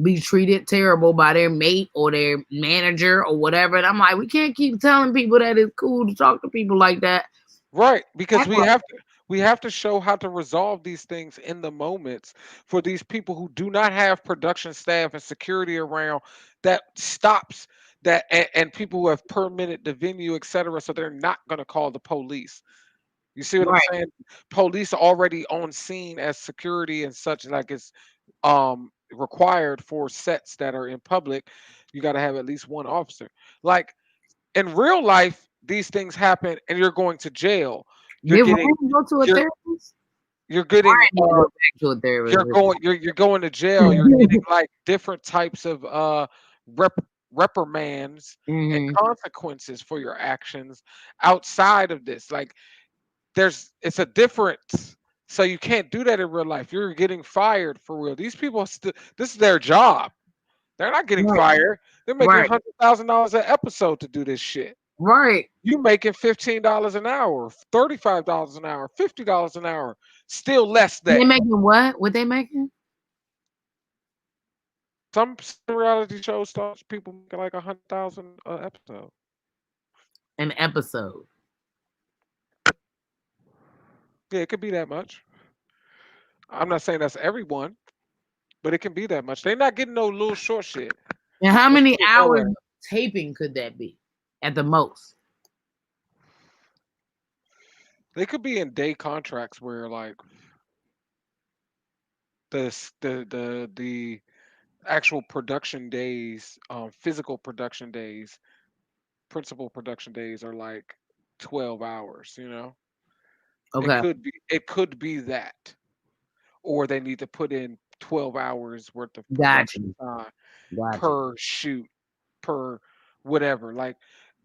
be treated terrible by their mate or their manager or whatever. And I'm like, we can't keep telling people that it's cool to talk to people like that. Right, because Act like, we have to show how to resolve these things in the moments for these people who do not have production staff and security around that stops that and people who have permitted the venue, etc. So they're not going to call the police. You see what I'm right, saying? Police are already on scene as security and such, like it's required for sets that are in public. You got to have at least one officer. Like in real life, these things happen and you're going to jail. You're did getting Ryan go to a you're therapist? you're getting Ryan need to go back to a therapist. you're going to jail. You're getting like different types of rep, reprimands and Hmm. consequences for your actions outside of this. Like it's a difference. So you can't do that in real life. You're getting fired for real. These people this is their job. They're not getting Right, fired. They're making right, $100,000 an episode to do this shit. right. You making $15 an hour, $35 an hour, $50 an hour, still less They than. making what? What they making? Some reality shows start people making like 100,000 an episode. An episode. Yeah, it could be that much. I'm not saying that's everyone, but it can be that much. They're not getting no little short shit. And how Let's many put it that way. hours of taping could that be at the most? They could be in day contracts where like the actual production days, physical production days, principal production days are like 12 hours. Okay, It could be that, or they need to put in 12 hours worth of got production you, time got you. per shoot, per whatever. Like,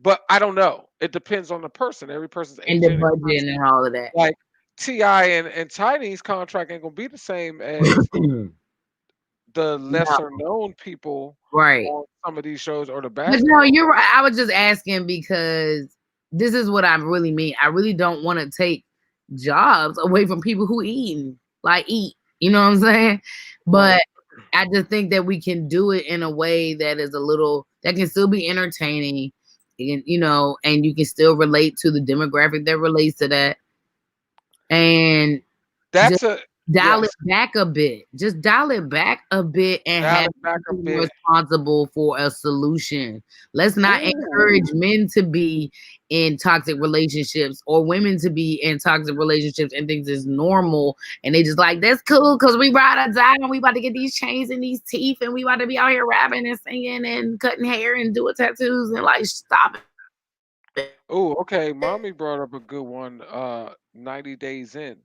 but I don't know. It depends on the person. Every person's And the agent, every budget person. and all of that. Like Ti and Tiny's contract ain't gonna be the same as the No, lesser known people right. on some of these shows or the But no, basketball. you're right. I was just asking because this is what I really mean. I really don't want to take jobs away from people who eat. You know what I'm saying? Right. But I just think that we can do it in a way that is a little that can still be entertaining, and you can still relate to the demographic that relates to that, and just That's a dial it yes. back a bit. Just dial it back a bit and Dial have it back a people bit. responsible for a solution. Let's not Ooh. encourage men to be in toxic relationships or women to be in toxic relationships and things is normal. And they just like, that's cool because we ride or die and we about to get these chains and these teeth and we about to be out here rapping and singing and cutting hair and doing tattoos and like, stop it. Oh, okay. Mommy brought up a good one. 90 Days In.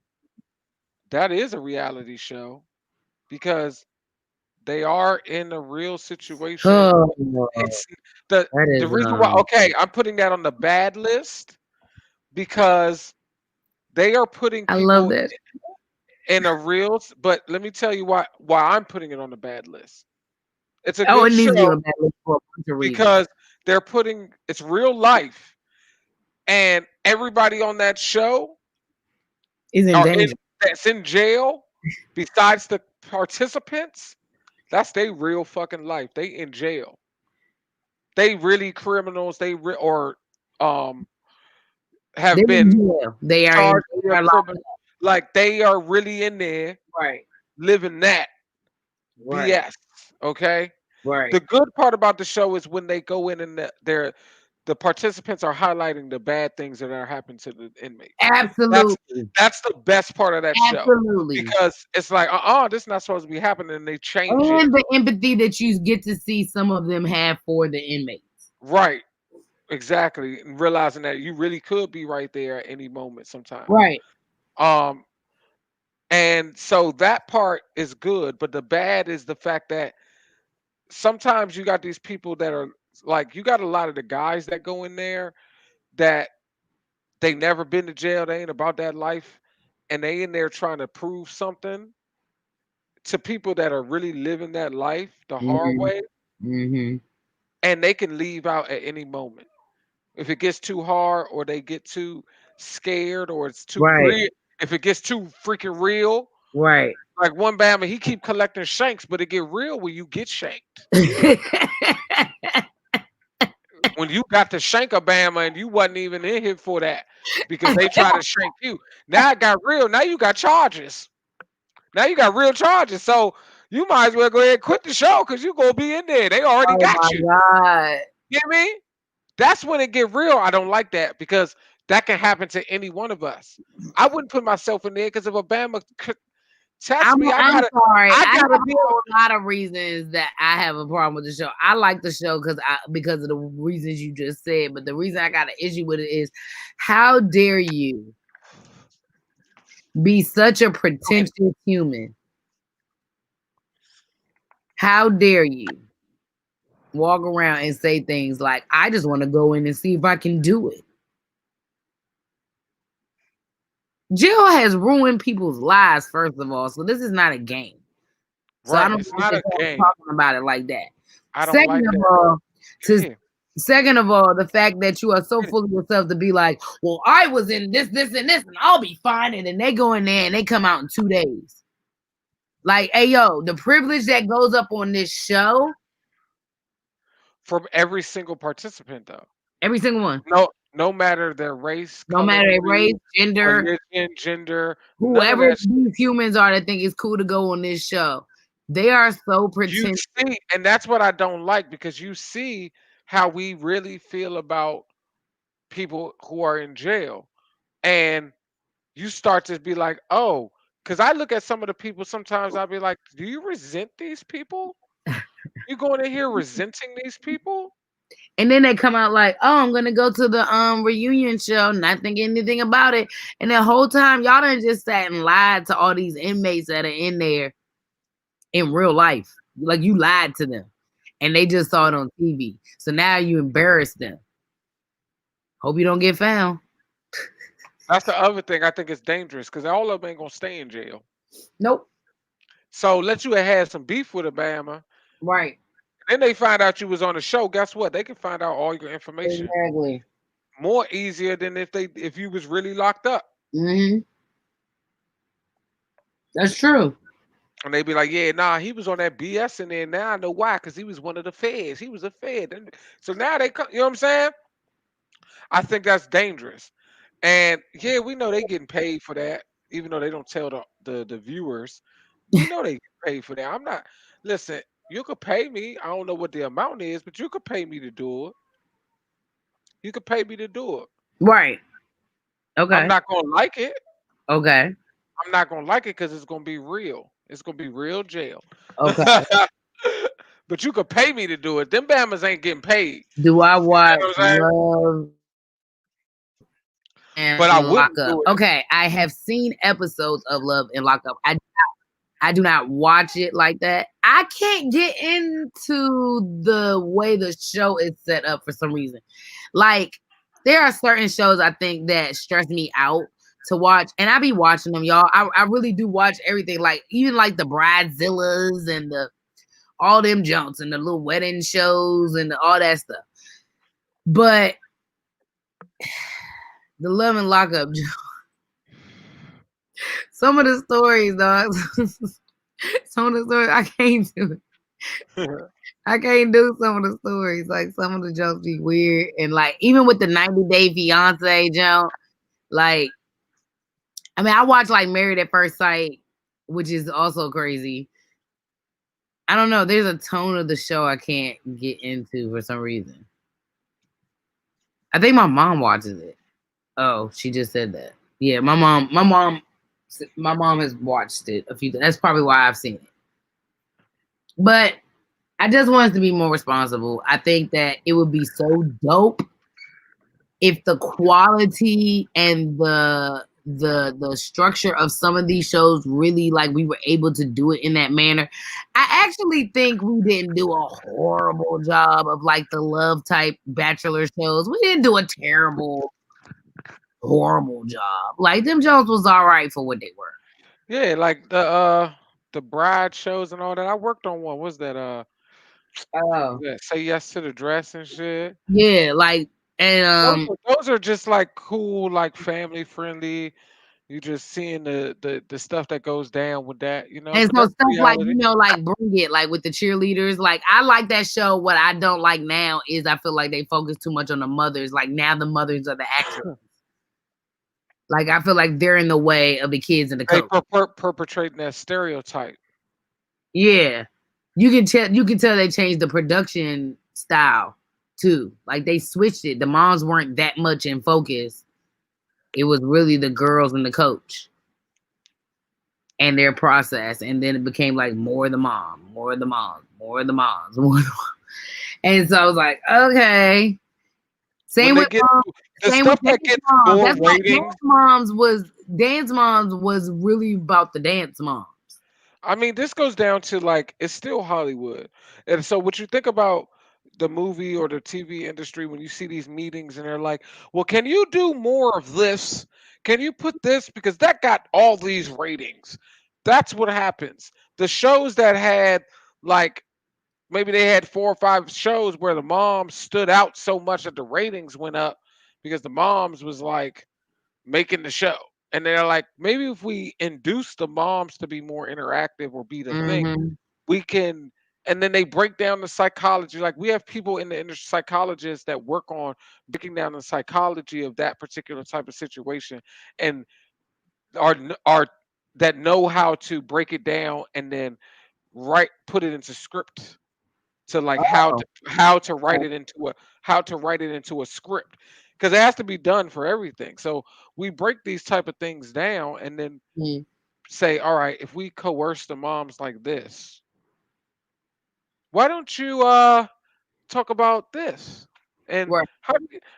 That is a reality show because they are in a real situation. Oh, It's the that the is, reason why. Okay, I'm putting that on the bad list because they are putting I love people that. in a real. But let me tell you why I'm putting it on the bad list. It's a Oh, good it needs to be on show a bad list for a bunch of reasons. because they're putting it's real life, and everybody on that show Is in are danger. that's in jail. Besides the participants, that's their real fucking life. They in jail. They really criminals. Or um They're have in been jail. They are in charged with jail. criminal. Like they are really in there Right, living that right, BS. Okay. right. The good part about the show is when they go in and the participants are highlighting the bad things that are happening to the inmates. That's Absolutely. that's the best part of that show Absolutely. because it's like, this is not supposed to be happening, and they change it. And the empathy that you get to see some of them have for the inmates. Right. exactly, and realizing that you really could be right there at any moment sometimes. Right. Um, and so that part is good, but the bad is the fact that sometimes you got these people that are like you got a lot of the guys that go in there that they never been to jail, they ain't about that life, and they in there trying to prove something to people that are really living that life the hard Mm-hmm. way, Mm-hmm. and they can leave out at any moment. If it gets too hard or they get too scared or it's too Right. real, if it gets too freaking real, Right. like one Bama, he keep collecting shanks, but it get real when you get shanked. When you got to shank a Bama and you wasn't even in here for that because they try to shank you. Now it got real. Now you got charges. Now you got real charges. So you might as well go ahead and quit the show because you gonna be in there. They already Oh my got you. God. You know what I mean? That's when it get real. I don't like that because that can happen to any one of us. I wouldn't put myself in there because if a Bama test me, I'm sorry. I I have gotta be able. a lot of reasons that I have a problem with the show. I like the show because of the reasons you just said, but the reason I got an issue with it is how dare you be such a pretentious human? How dare you walk around and say things like, I just want to go in and see if I can do it. Jill has ruined people's lives, first of all. So this is not a game. So I Right, don't it's want not to a game. talking about it like that. I don't Second like of that. all, to Yeah. second of all, the fact that you are so full of yourself to be like, well, I was in this, this, and this, and I'll be fine. And then they go in there and they come out in 2 days. Like, hey, yo, the privilege that goes up on this show, From every single participant though. every single one, No matter their race, no color, matter their race, creed, gender, religion, gender, none of whoever that. these humans are that think it's cool to go on this show, they are so You pretentious. see, and that's what I don't like because you see how we really feel about people who are in jail. And you start to be like, oh, because I look at some of the people sometimes I'll be like, do you resent these people? You going in here resenting these people? And then they come out like, oh, I'm gonna go to the reunion show, not thinking anything about it. And the whole time y'all done just sat and lied to all these inmates that are in there in real life. Like you lied to them. And they just saw it on TV. So now you embarrass them. Hope you don't get found. That's the other thing I think is dangerous because all of them ain't gonna stay in jail. Nope. So let you have had some beef with Obama. Right. Then they find out you was on the show. Guess what? They can find out all your information Exactly. more easier than if you was really locked up. Mm-hmm. That's true. And they be like, yeah, nah, he was on that BS in there. Now I know why, because he was one of the feds. He was a fed. So now they come, you know what I'm saying? I think that's dangerous. And yeah, we know they getting paid for that, even though they don't tell the viewers. We know they get paid for that. I'm not listen, you could pay me. I don't know what the amount is, but you could pay me to do it. You could pay me to do it. Right. I'm Okay. not gonna like it. Okay. I'm not gonna like it because it's gonna be real. It's gonna be real jail. Okay. But you could pay me to do it. Them Bammers ain't getting paid. Do I You watch know what I'm saying? Love and But I Lock wouldn't Up? do it. Okay, I have seen episodes of Love and Lock Up. I do not watch it like that. I can't get into the way the show is set up for some reason. Like there are certain shows I think that stress me out to watch, and I be watching them, y'all. I really do watch everything, like even like the Bridezillas and the all them jumps and the little wedding shows and all that stuff. But the Love and Lock Up, some of the stories, dog. Some of the stories I can't do it. I can't do some of the stories. Like some of the jokes be weird. And like even with the 90 Day Fiance jump, like I mean I watch like Married at First Sight, which is also crazy. I don't know. There's a tone of the show I can't get into for some reason. I think my mom watches it. Oh, she just said that. Yeah, my mom has watched it a few times. That's probably why I've seen it. But I just want us to be more responsible. I think that it would be so dope if the quality and the structure of some of these shows really like we were able to do it in that manner. I actually think we didn't do a horrible job of like the love type bachelor shows. We didn't do a terrible, horrible job. Like them Jones was all right for what they were. Yeah, like the bride shows and all that. I worked on one. What's that? What was Oh. that? Say yes to the dress and shit. Yeah, like and Those are just like cool, like family friendly. You just seeing the stuff that goes down with that, you know. and But so that's stuff like, reality. like Bring It, like with the cheerleaders. Like I like that show. What I don't like now is I feel like they focus too much on the mothers. Like now the mothers are the actors. Like I feel like they're in the way of the kids and the They coach. perpetrating that stereotype. Yeah. You can tell they changed the production style too. Like they switched it. The moms weren't that much in focus. It was really the girls and the coach and their process. And then it became like more of the mom, more of the moms, more of the moms, more of the moms. And so I was like, okay. When Same they with get the same with stuff dance that gets moms. more That's why ratings. dance moms was really about the dance moms. I mean, this goes down to like it's still Hollywood, and so what you think about the movie or the TV industry when you see these meetings and they're like, "Well, can you do more of this? Can you put this because that got all these ratings?" That's what happens. The shows that had like maybe they had 4 or 5 shows where the moms stood out so much that the ratings went up because the moms was like making the show. And they're like, maybe if we induce the moms to be more interactive or be the thing, Hmm. we can. And then they break down the psychology. Like we have people in the industry, psychologists that work on breaking down the psychology of that particular type of situation, and are that know how to break it down and then put it into script to like Oh. how to write it into a how to write it into a script because it has to be done for everything. So we break these type of things down and then Mm. say, all right, if we coerce the moms like this, why don't you talk about this? And Right,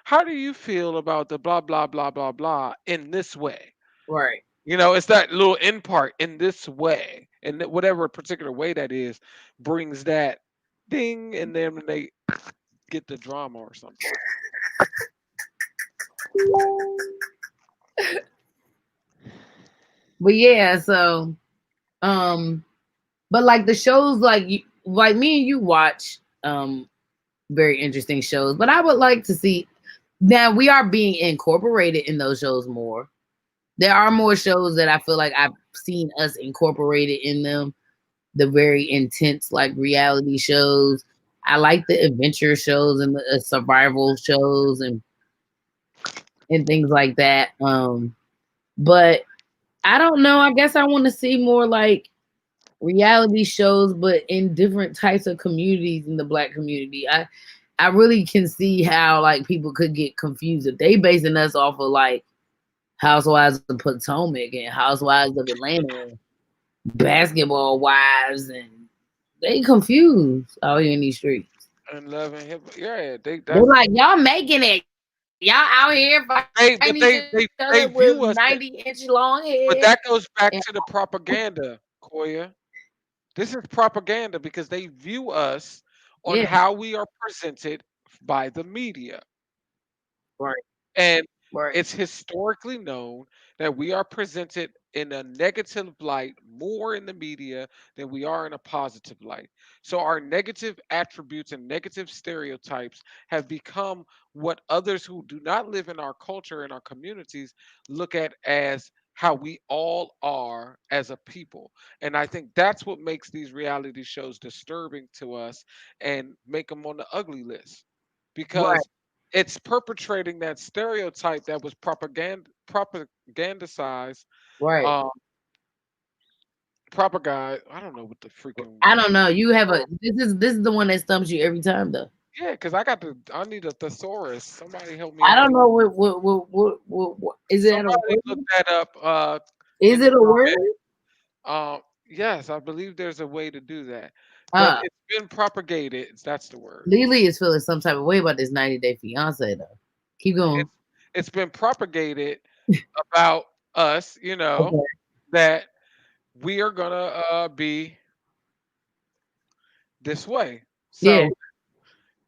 how do you feel about the blah blah blah blah blah in this way? right. You know, it's that little in part in this way, and whatever particular way that is brings that ding, and then when they get the drama or something. But yeah, so but like the shows like me and you watch very interesting shows, but I would like to see now we are being incorporated in those shows more. There are more shows that I feel like I've seen us incorporated in them. The very intense like reality shows. I like the adventure shows and the survival shows and things like that. But I don't know. I guess I want to see more like reality shows, but in different types of communities in the black community. I really can see how like people could get confused if they basing us off of like Housewives of Potomac and Housewives of Atlanta, Basketball Wives, and they confused out here in these streets. And love and hip, yeah, they They're that's like, y'all making it. Y'all out here they fighting but each they other with view us 90-inch long but hair. that goes back And to the propaganda, Koya. This is propaganda because they view us on yeah, how we are presented by the media. right, And right, it's historically known that we are presented in a negative light more in the media than we are in a positive light. So our negative attributes and negative stereotypes have become what others who do not live in our culture and our communities look at as how we all are as a people. And I think that's what makes these reality shows disturbing to us and make them on the ugly list right, because it's perpetrating that stereotype that was propagandized, right. um, propaganda. I don't know what the freaking I don't know. You have a word. this is the one that stumps you every time though. Yeah, because I need a thesaurus. Somebody help me I out don't with. know what is it a Somebody look word? that up Is in the it a word? comment. Yes, I believe there's a way to do that, but Uh it's been propagated. That's the word. Lily is feeling some type of way about this 90 Day Fiance though. Keep going. It's it's been propagated about us, Okay. that we are gonna be this way. Yeah, So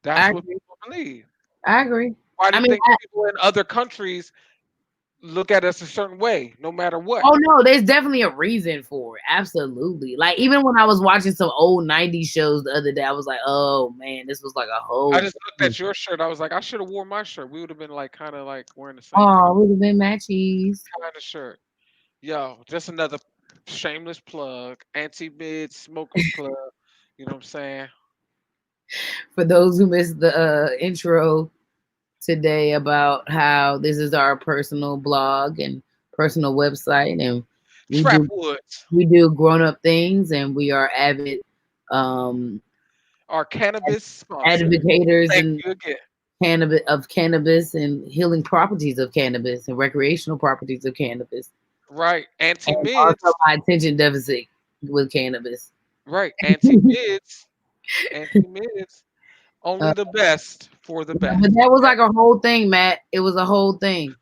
that's I what agree. people believe. I agree. Why do I you mean, think people in other countries look at us a certain way, no matter what? oh no, there's definitely a reason for it. Absolutely. Like even when I was watching some old '90s shows the other day, I was like, oh man, this was like a I whole. just looked at your shirt. I was like, I should have worn my shirt. We would have been like kind of like wearing the same Oh, would have been matchies. kind of shirt. Yo, just another shameless plug. Anti Mid Smokers Club. You know what I'm saying? For those who missed the intro today about how this is our personal blog and personal website, and we Trap do Woods, we do grown up things, and we are avid um our cannabis sponsor. advocators Thank and you again. cannabis and healing properties of cannabis and recreational properties of cannabis, Right. Anti and also Mids. my attention deficit with cannabis. Right. Anti Mids. Anti Mids. Uh, Only the best for the but best. that was Okay. like a whole thing, Matt. It was a whole thing.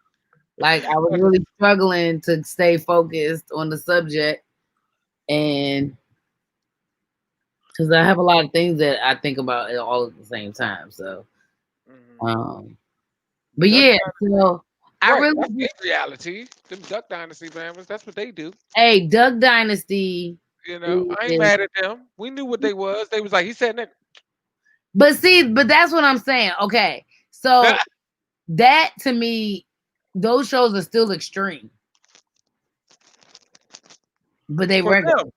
Like I was really struggling to stay focused on the subject, and because I have a lot of things that I think about all at the same time. So, Mhm. um, but Duck yeah, Dynasty. so I Right. really, That's their reality. Them Duck Dynasty members. That's what they do. hey, Duck Dynasty I ain't is, mad at them. We knew what they was. They was like, he said that. but see, but that's what I'm saying. Okay, so that to me, those shows are still extreme, but they For regular. them.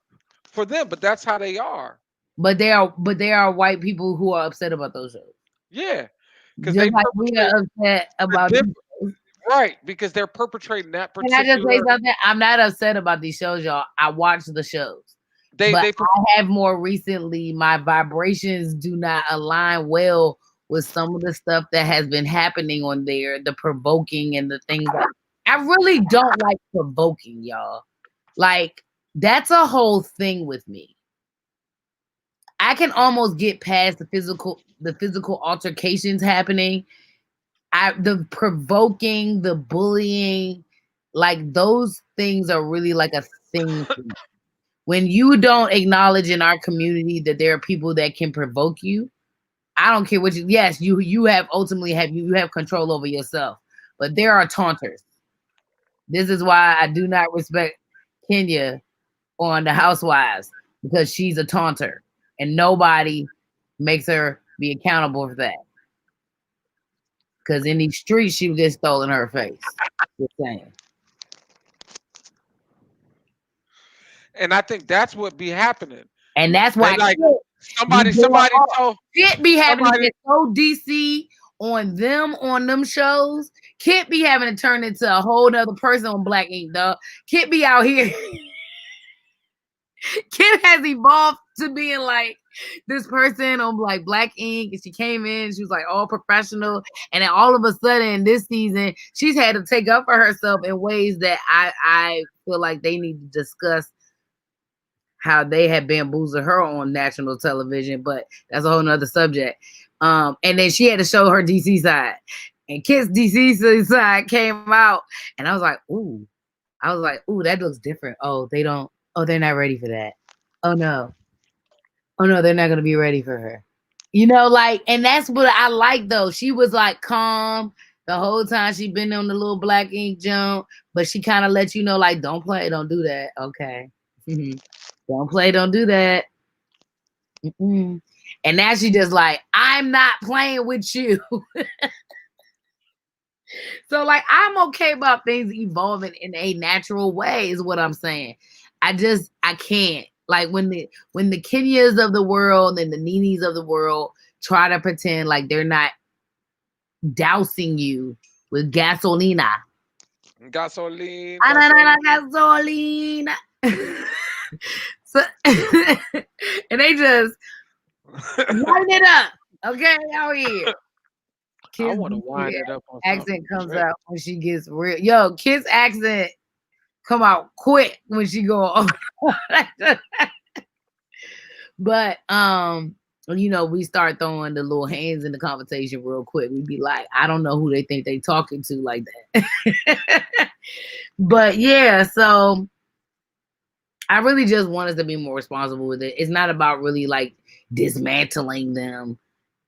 For them, but that's how they are. But they are white people who are upset about those shows, Yeah. Because just they like we are perpetrate upset the about these different shows. right, because they're perpetrating that Can I just say particular something? I'm not upset about these shows, y'all. I watch the shows, they but they I have more recently, my vibrations do not align well with some of the stuff that has been happening on there, the provoking and the things like I really don't like provoking, y'all. Like, that's a whole thing with me. I can almost get past the physical altercations happening. The provoking, the bullying, like those things are really like a thing for me. When you don't acknowledge in our community that there are people that can provoke you, I don't care what you. Yes, you have ultimately have you have control over yourself, but there are taunters. This is why I do not respect Kenya on the Housewives because she's a taunter, and nobody makes her be accountable for that. Because in these streets, she would get stolen her face. Just saying. and I think that's what be happening. And that's They why like Kit be somebody going somebody off. told Kit be having to somebody get so DC on them shows. Kit be having to turn into a whole nother person on Black Ink, dog. Kit be out here. Kit has evolved to being like this person on like Black Ink, and she came in, she was like all professional, and then all of a sudden this season she's had to take up for herself in ways that I feel like they need to discuss how they had bamboozled her on national television, but that's a whole nother subject. And then she had to show her DC side, and Kit's DC side came out, and I was like, ooh, that looks different. Oh, they don't. Oh, they're not ready for that. Oh no. Oh no, they're not gonna be ready for her. Like, and that's what I like though. She was like calm the whole time she been on the little Black Ink jump, but she kind of let you know, like, don't play, don't do that. Okay. Don't play, don't do that. Mm-mm. And now she just like, I'm not playing with you. So like I'm okay about things evolving in a natural way, is what I'm saying. I can't. Like when the Kenyas of the world and the Ninis of the world try to pretend like they're not dousing you with gasolina. gasoline, Ah, na, na, gasoline. na, gasolina. So, and they just light it up. Okay, out here. I Kids want to wind it up on something accent comes trippy. out when she gets real. Yo, Kids accent come out quick when she go on. But we start throwing the little hands in the conversation real quick. We'd be like, I don't know who they think they talking to like that. But yeah, so I really just want us to be more responsible with it. It's not about really like dismantling them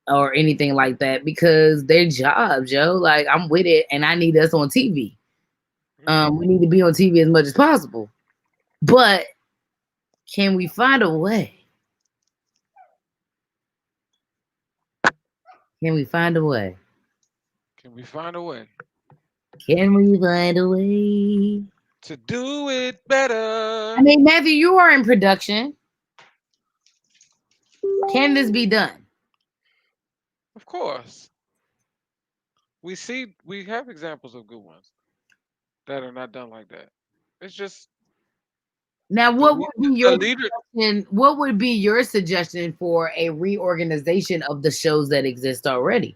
or anything like that because their jobs, yo. Like I'm with it, and I need us on TV. We need to be on TV as much as possible. But can we find a way? Can we find a way? Can we find a way Can we find a way? to do it better? I mean, Matthew, you are in production. Can this be done? Of course. We have examples of good ones that are not done like that. It's just Now, the what le- would be the your leader suggestion? What would be your suggestion for a reorganization of the shows that exist already?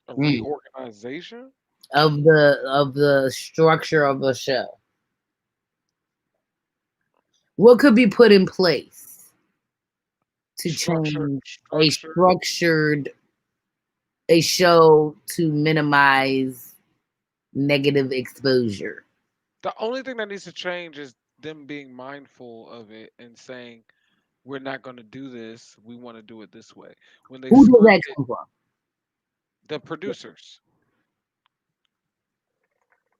a Mm. reorganization Of the structure of a show. What could be put in place to structure change structure. a show to minimize negative exposure? The only thing that needs to change is them being mindful of it and saying we're not going to do this. We want to do it this way. When they Who does script that it, come from? the producers,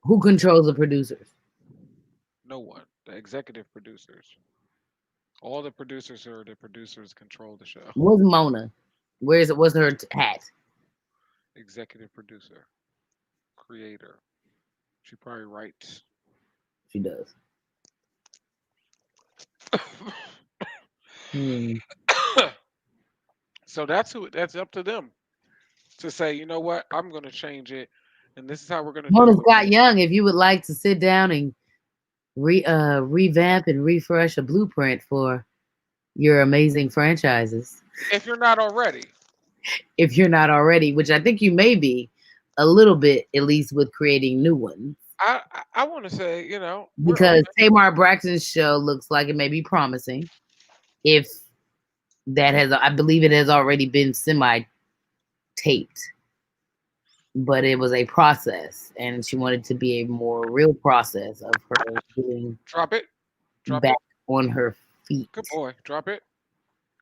Who controls the producers? no one, the executive producers, all the producers are the producers control the show. What's Mona? Where's it? What's her hat? Executive producer, creator. She probably writes. She does. Hmm. So that's up to them to say, you know what, I'm going to change it, and this is how we're going to Mona do it. Scott Young, if you would like to sit down and revamp and refresh a blueprint for your amazing franchises, If you're not already, if you're not already, which I think you may be a little bit, at least with creating new ones. I want to say, we're Because open. Tamar Braxton's show looks like it may be promising. If I believe it has already been semi taped, but it was a process, and she wanted to be a more real process of her getting Drop it, drop back it. on her feet Good boy, drop it.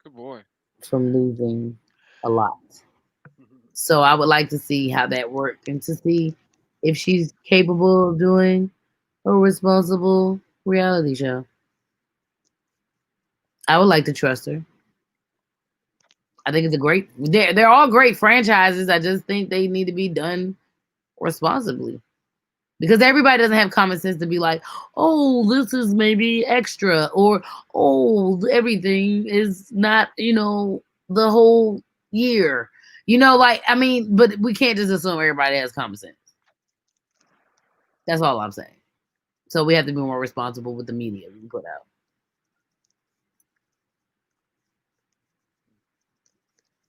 Good boy. from losing a lot. So I would like to see how that worked and to see if she's capable of doing a responsible reality show. I would like to trust her. I think it's a great. They're all great franchises. I just think they need to be done responsibly because everybody doesn't have common sense to be like, oh, this is maybe extra, or oh, everything is not, the whole year. Like I mean, but we can't just assume everybody has common sense. That's all I'm saying. So we have to be more responsible with the media we put out.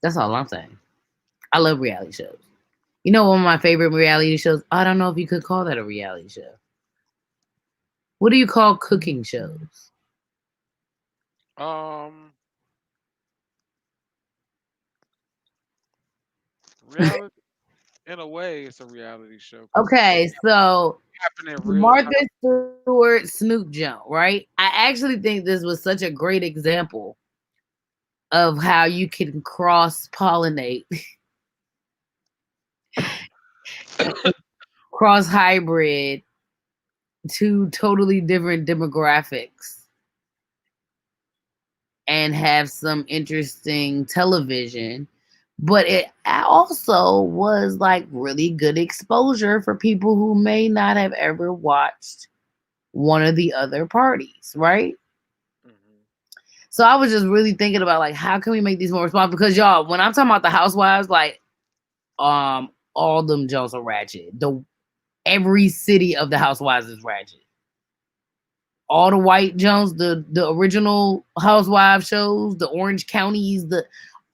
That's all I'm saying. I love reality shows. One of my favorite reality shows. I don't know if you could call that a reality show. What do you call cooking shows? Um, reality. In a way, it's a reality show because it's Okay, so happening in real time. Martha Stewart Snoop Jump, right? I actually think this was such a great example of how you can cross pollinate, cross hybrid two totally different demographics and have some interesting television. But it also was like really good exposure for people who may not have ever watched one of the other parties, right? Mhm. So I was just really thinking about like how can we make these more responsible? Because y'all, when I'm talking about the housewives, like all them Jones are ratchet. Every city of the housewives is ratchet. All the white Jones, the original housewives shows, the Orange Counties,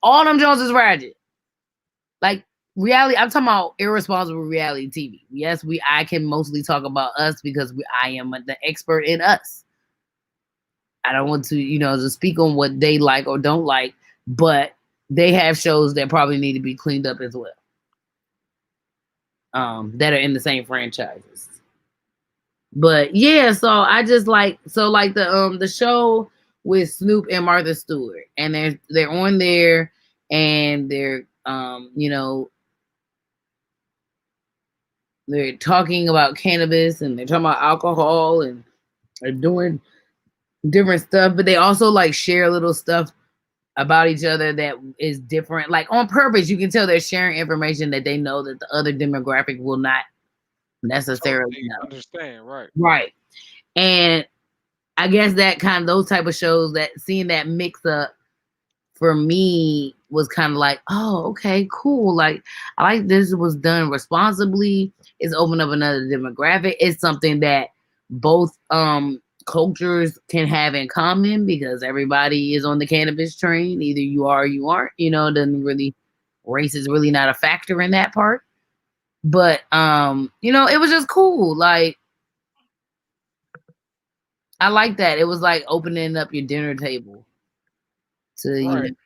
all them Jones is ratchet. Like reality, I'm talking about irresponsible reality TV. Yes, I can mostly talk about us because I am the expert in us. I don't want to, to speak on what they like or don't like but they have shows that probably need to be cleaned up as well. That are in the same franchises. But yeah, so I just like the show with Snoop and Martha Stewart, and they're on there, and they're they're talking about cannabis, and they're talking about alcohol, and they're doing different stuff, but they also like share little stuff about each other that is different, like on purpose. You can tell they're sharing information that they know that the other demographic will not necessarily Totally know. understand, right? Right. And I guess that kind of those type of shows, that seeing that mix up for me was kind of like, oh, okay, cool. Like I like this was done responsibly. It's opened up another demographic. It's something that both cultures can have in common because everybody is on the cannabis train. Either you are or you aren't. It doesn't really, race is really not a factor in that part. But it was just cool. Like I like that. It was like opening up your dinner table to Right.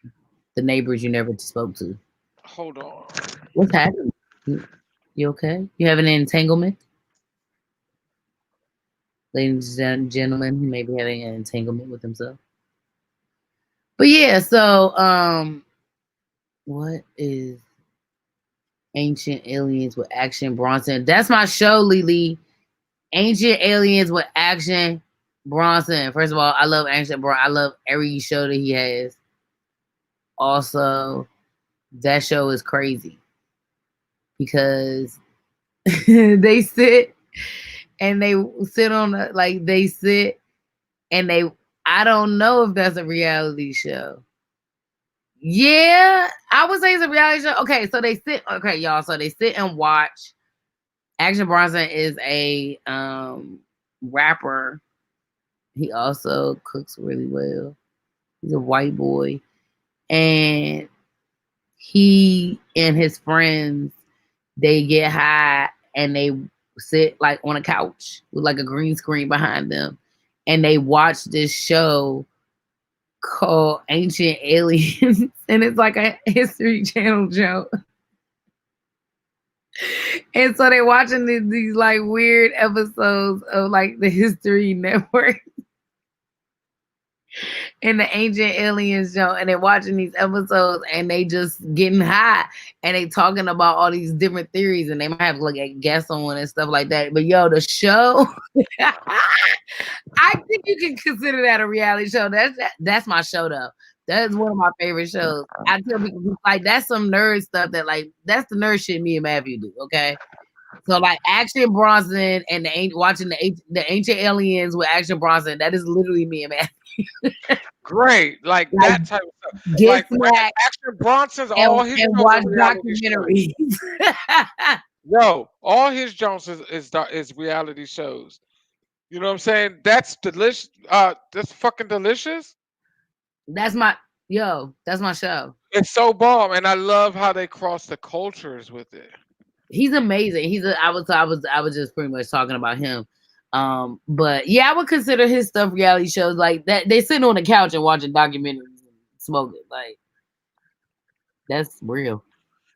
the neighbors you never spoke to. Hold on. What's happening? You okay? You have an entanglement? Ladies and gentlemen, he may be having an entanglement with himself. But yeah, so what is Ancient Aliens with Action Bronson? That's my show, Lily. Ancient Aliens with Action Bronson. First of all, I love Ancient Bronson. I love every show that he has. Also, that show is crazy because they sit and they sit on they sit and they, I don't know if that's a reality show. Yeah, I would say it's a reality show. Okay, so they sit, okay, y'all, so they sit and watch. Action Bronson is a rapper. He also cooks really well. He's a white boy. And he and his friends, they get high and they sit like on a couch with like a green screen behind them, and they watch this show called Ancient Aliens, and it's like a History Channel show. And so they're watching these like weird episodes of like the History Network in the Ancient Aliens show, and they're watching these episodes and they just getting high and they talking about all these different theories, and they might have like a guest on and stuff like that. But yo, the show, I think you can consider that a reality show. That's my show though. That's one of my favorite shows. I tell people like that's some nerd stuff that like that's the nerd shit me and Matthew do. Okay. So like Action Bronson and watching the Ancient Aliens with Action Bronson, that is literally me and Matthew. Great. Like Like that type of stuff. get Like snack Action Bronson's and, all his and shows watch are reality shows. documentaries. Yo, all his Jones is reality shows. You know what I'm saying? That's delicious. That's fucking delicious. That's that's my show. It's so bomb, and I love how they cross the cultures with it. He's amazing. I was just pretty much talking about him. But yeah, I would consider his stuff reality shows like that. They sitting on the couch and watching documentaries and smoking. Like that's real.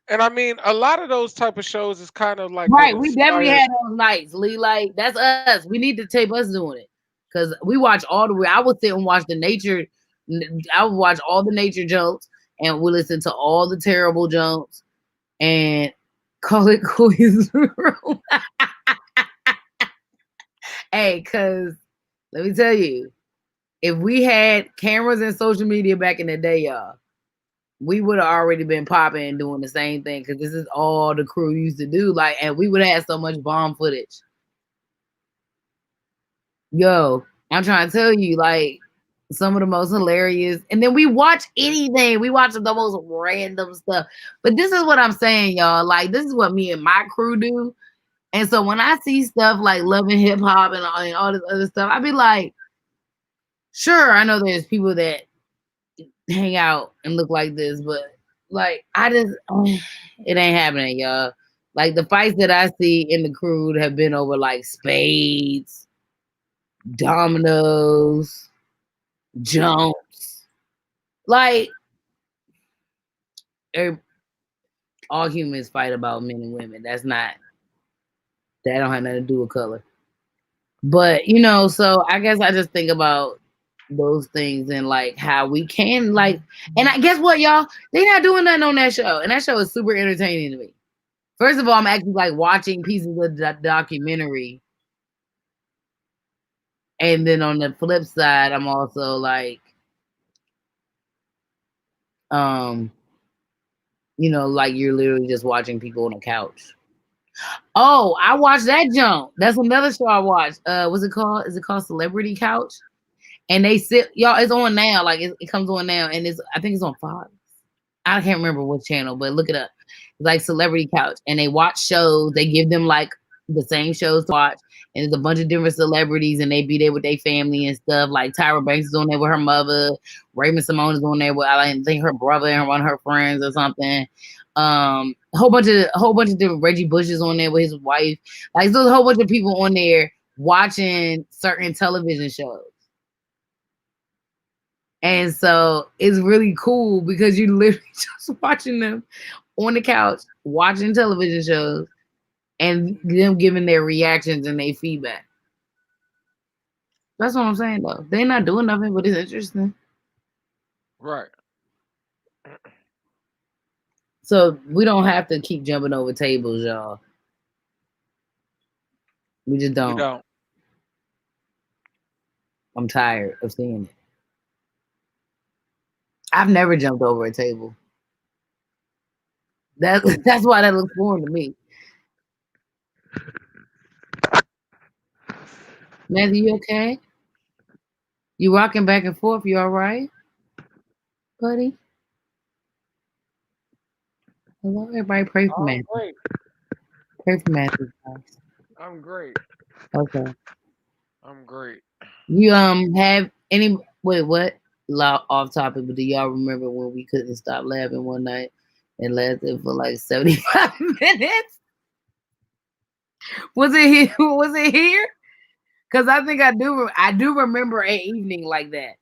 And I mean, a lot of those type of shows is kind of like what Right. We definitely inspires. had those nights, Lee. Like that's us. We need to tape us doing it. Cause we watch all the way. I would sit and watch the nature. I would watch all the nature jokes and we listen to all the terrible jokes and call it Quiz Room. Hey, cause let me tell you, if we had cameras and social media back in the day, y'all, we would have already been popping and doing the same thing because this is all the crew used to do. Like, and we would have so much bomb footage. Yo, I'm trying to tell you, like, some of the most hilarious. And then we watch anything. We watch the most random stuff. But this is what I'm saying, y'all. Like, this is what me and my crew do. And so when I see stuff like Love and Hip Hop and all this other stuff, I be like, sure, I know there's people that hang out and look like this, but like I just it ain't happening, y'all. Like the fights that I see in the crew have been over like spades, dominoes, jumps. Like all humans fight about men and women. That don't have nothing to do with color. But so I guess I just think about those things and like how we can and I guess what, y'all, they not doing nothing on that show, and that show is super entertaining to me. First of all, I'm actually like watching pieces of the documentary, and then on the flip side, I'm also like, like you're literally just watching people on a couch. Oh, I watched that jump. That's another show I watched. What's it called? Is it called Celebrity Couch? And they sit, y'all. It's on now. Like it comes on now, and I think it's on Fox. I can't remember what channel, but look it up. It's like Celebrity Couch, and they watch shows. They give them like the same shows to watch, and there's a bunch of different celebrities, and they be there with their family and stuff. Like Tyra Banks is on there with her mother. Raven-Symoné is on there with, I think, her brother and one of her friends or something. A whole bunch of different, Reggie Bush is on there with his wife. Like there's a whole bunch of people on there watching certain television shows. And so it's really cool because you're literally just watching them on the couch, watching television shows, and them giving their reactions and their feedback. That's what I'm saying, though. They're not doing nothing, but it's interesting. Right. So we don't have to keep jumping over tables, y'all. We just don't. We don't. I'm tired of seeing it. I've never jumped over a table. That's why that looks boring to me. Matthew, you okay? You rocking back and forth? You all right, buddy? Hello, everybody. Pray for Matthew. Great. Pray for Matthew, guys. I'm great. Okay. I'm great. You have any what? Off topic, but do y'all remember when we couldn't stop laughing one night and lasted for like 75 minutes? Was it here? Was it here? Because I think I do remember an evening like that.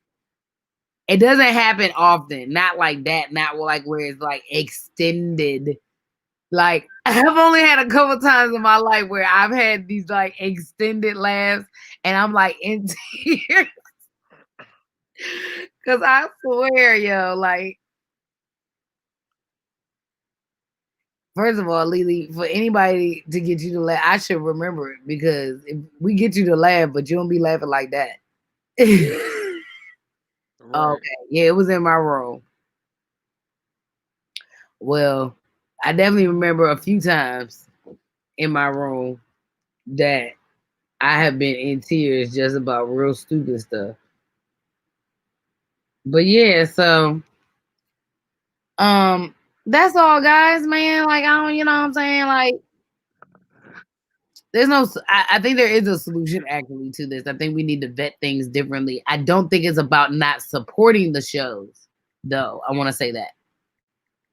It doesn't happen often. Not like that. Not like where it's like extended. Like I've only had a couple times in my life where I've had these like extended laughs, and I'm like in tears. Cause I swear, yo, like, first of all, Lily, for anybody to get you to laugh, I should remember it, because if we get you to laugh, but you don't be laughing like that. Right. Okay, yeah, it was in my room. Well, I definitely remember a few times in my room that I have been in tears just about real stupid stuff. But yeah, so that's all, guys, man. Like, I don't, you know what I'm saying? Like, there's no, I think there is a solution actually to this. I think we need to vet things differently. I don't think it's about not supporting the shows, though. I want to say that.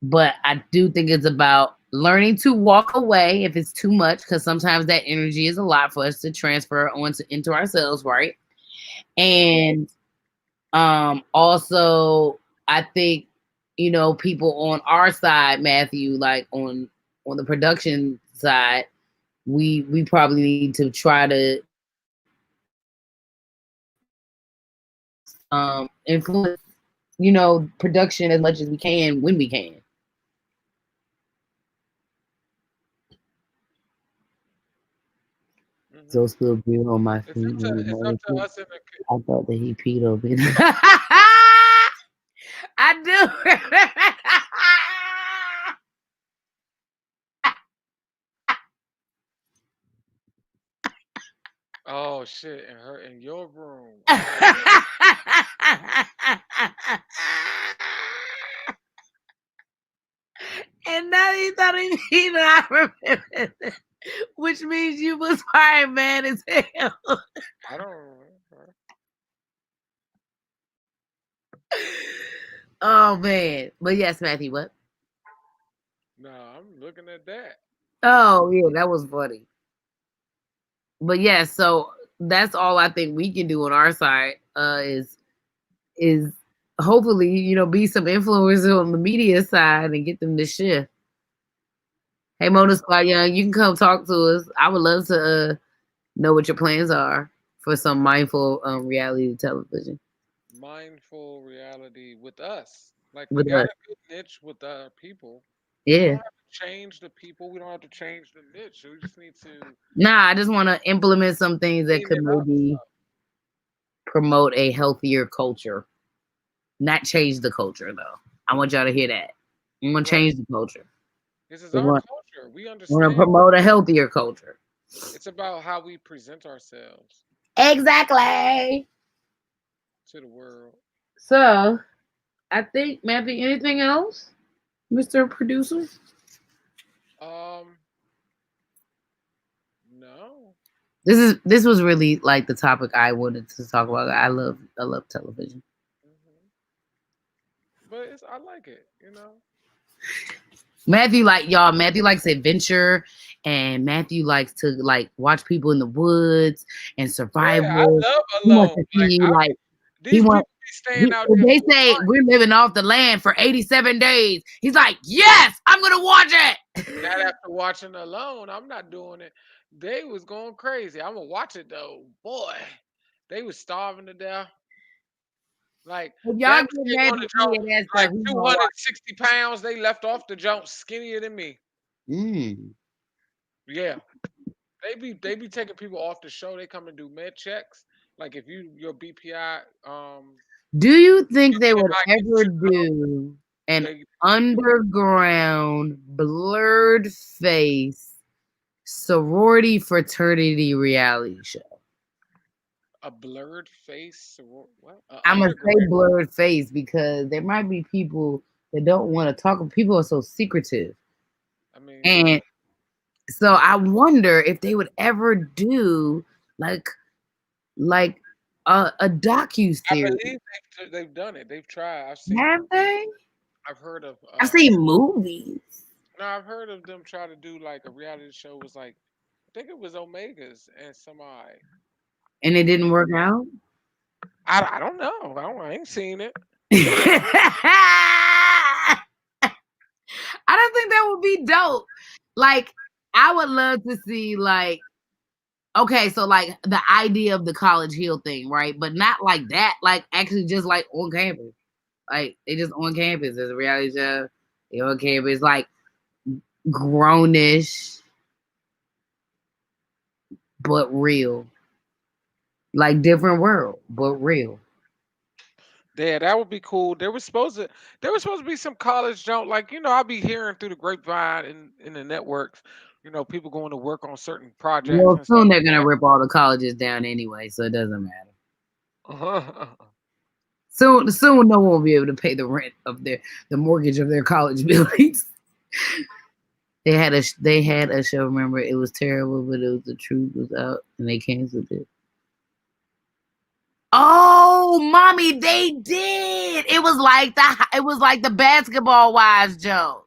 But I do think it's about learning to walk away if it's too much, because sometimes that energy is a lot for us to transfer into ourselves, right? And also, I think, people on our side, Matthew, like on the production side, we probably need to try to influence, production as much as we can when we can. So still being on my feet. It's up to us in the. I thought that he peed on me. I do. Oh shit! In your room. And now he thought he peed. I remember, which means you was fine, man, as hell. I don't. Oh man, but yes, Matthew, what? No, I'm looking at that. Oh yeah, that was funny. But yeah, so that's all I think we can do on our side. Is hopefully, be some influencers on the media side and get them to shift. Hey, Mona Squad Young, you can come talk to us. I would love to know what your plans are for some mindful reality television Mindful reality with us. Like we with got us. a good niche with our people. We don't Yeah. have to change the people. We don't have to change the niche. We just need to Nah, I just want to implement some things that clean could it up. maybe promote a healthier culture. Not change the culture, though. I want y'all to hear that. We want to Right. change the culture. This is We our want, culture. We we want to understand. promote a healthier culture. It's about how we present ourselves Exactly. to the world. So, I think, Matthew, anything else, Mr. Producer? Um, no. This was really like the topic I wanted to talk about. I love television. Hmm. But I like it, you know. Matthew Matthew likes adventure, and Matthew likes to like watch people in the woods and Yeah, I survival. love He wants Alone. to Like see like he these wants people be staying out there they for a say month. we're living off the land for 87 days. He's like, yes, I'm gonna watch it. Not after watching Alone. I'm not doing it. They was going crazy. I'm gonna watch it though. Boy, they was starving to death. Like If y'all that get much they mad on the at jump, me and that like stuff, he's gonna watch. 260 pounds. They left off the jump skinnier than me. Mm. Yeah. They be taking people off the show. They come and do med checks. Like if your BPI Do you think they would BMI gets ever too low, do an they take you off. underground blurred face sorority fraternity reality show? A blurred face or what? I'm gonna say Underground. blurred face because there might be people that don't want to talk. People are so secretive, I mean, and so I wonder if they would ever do like like a docu I series. believe they've done it. They've tried. I've seen. Have they? I've heard of. I've seen movies, No, I've heard of them try to do like a reality show. Was like I think it was Omegas and somebody. and it didn't work out. I don't know. I ain't seen it. I don't think that would be dope. Like, I would love to see like okay, so like the idea of the College Hill thing, right? But not like that. Like actually just like on campus. Like they just on campus. There's a reality show. They on campus, like grownish but real. Like different world, but real. Yeah, that would be cool. There was supposed to be some college junk, like I'll be hearing through the grapevine in the networks, people going to work on certain projects Well, and stuff soon they're like gonna rip all the colleges down anyway, so it doesn't matter. that. Soon no one will be able to pay the rent of the mortgage of their college buildings. They had a show. Remember, it was terrible, but it was the truth was out, and they canceled it. Oh, mommy, they did. It was like the Basketball Wives joke.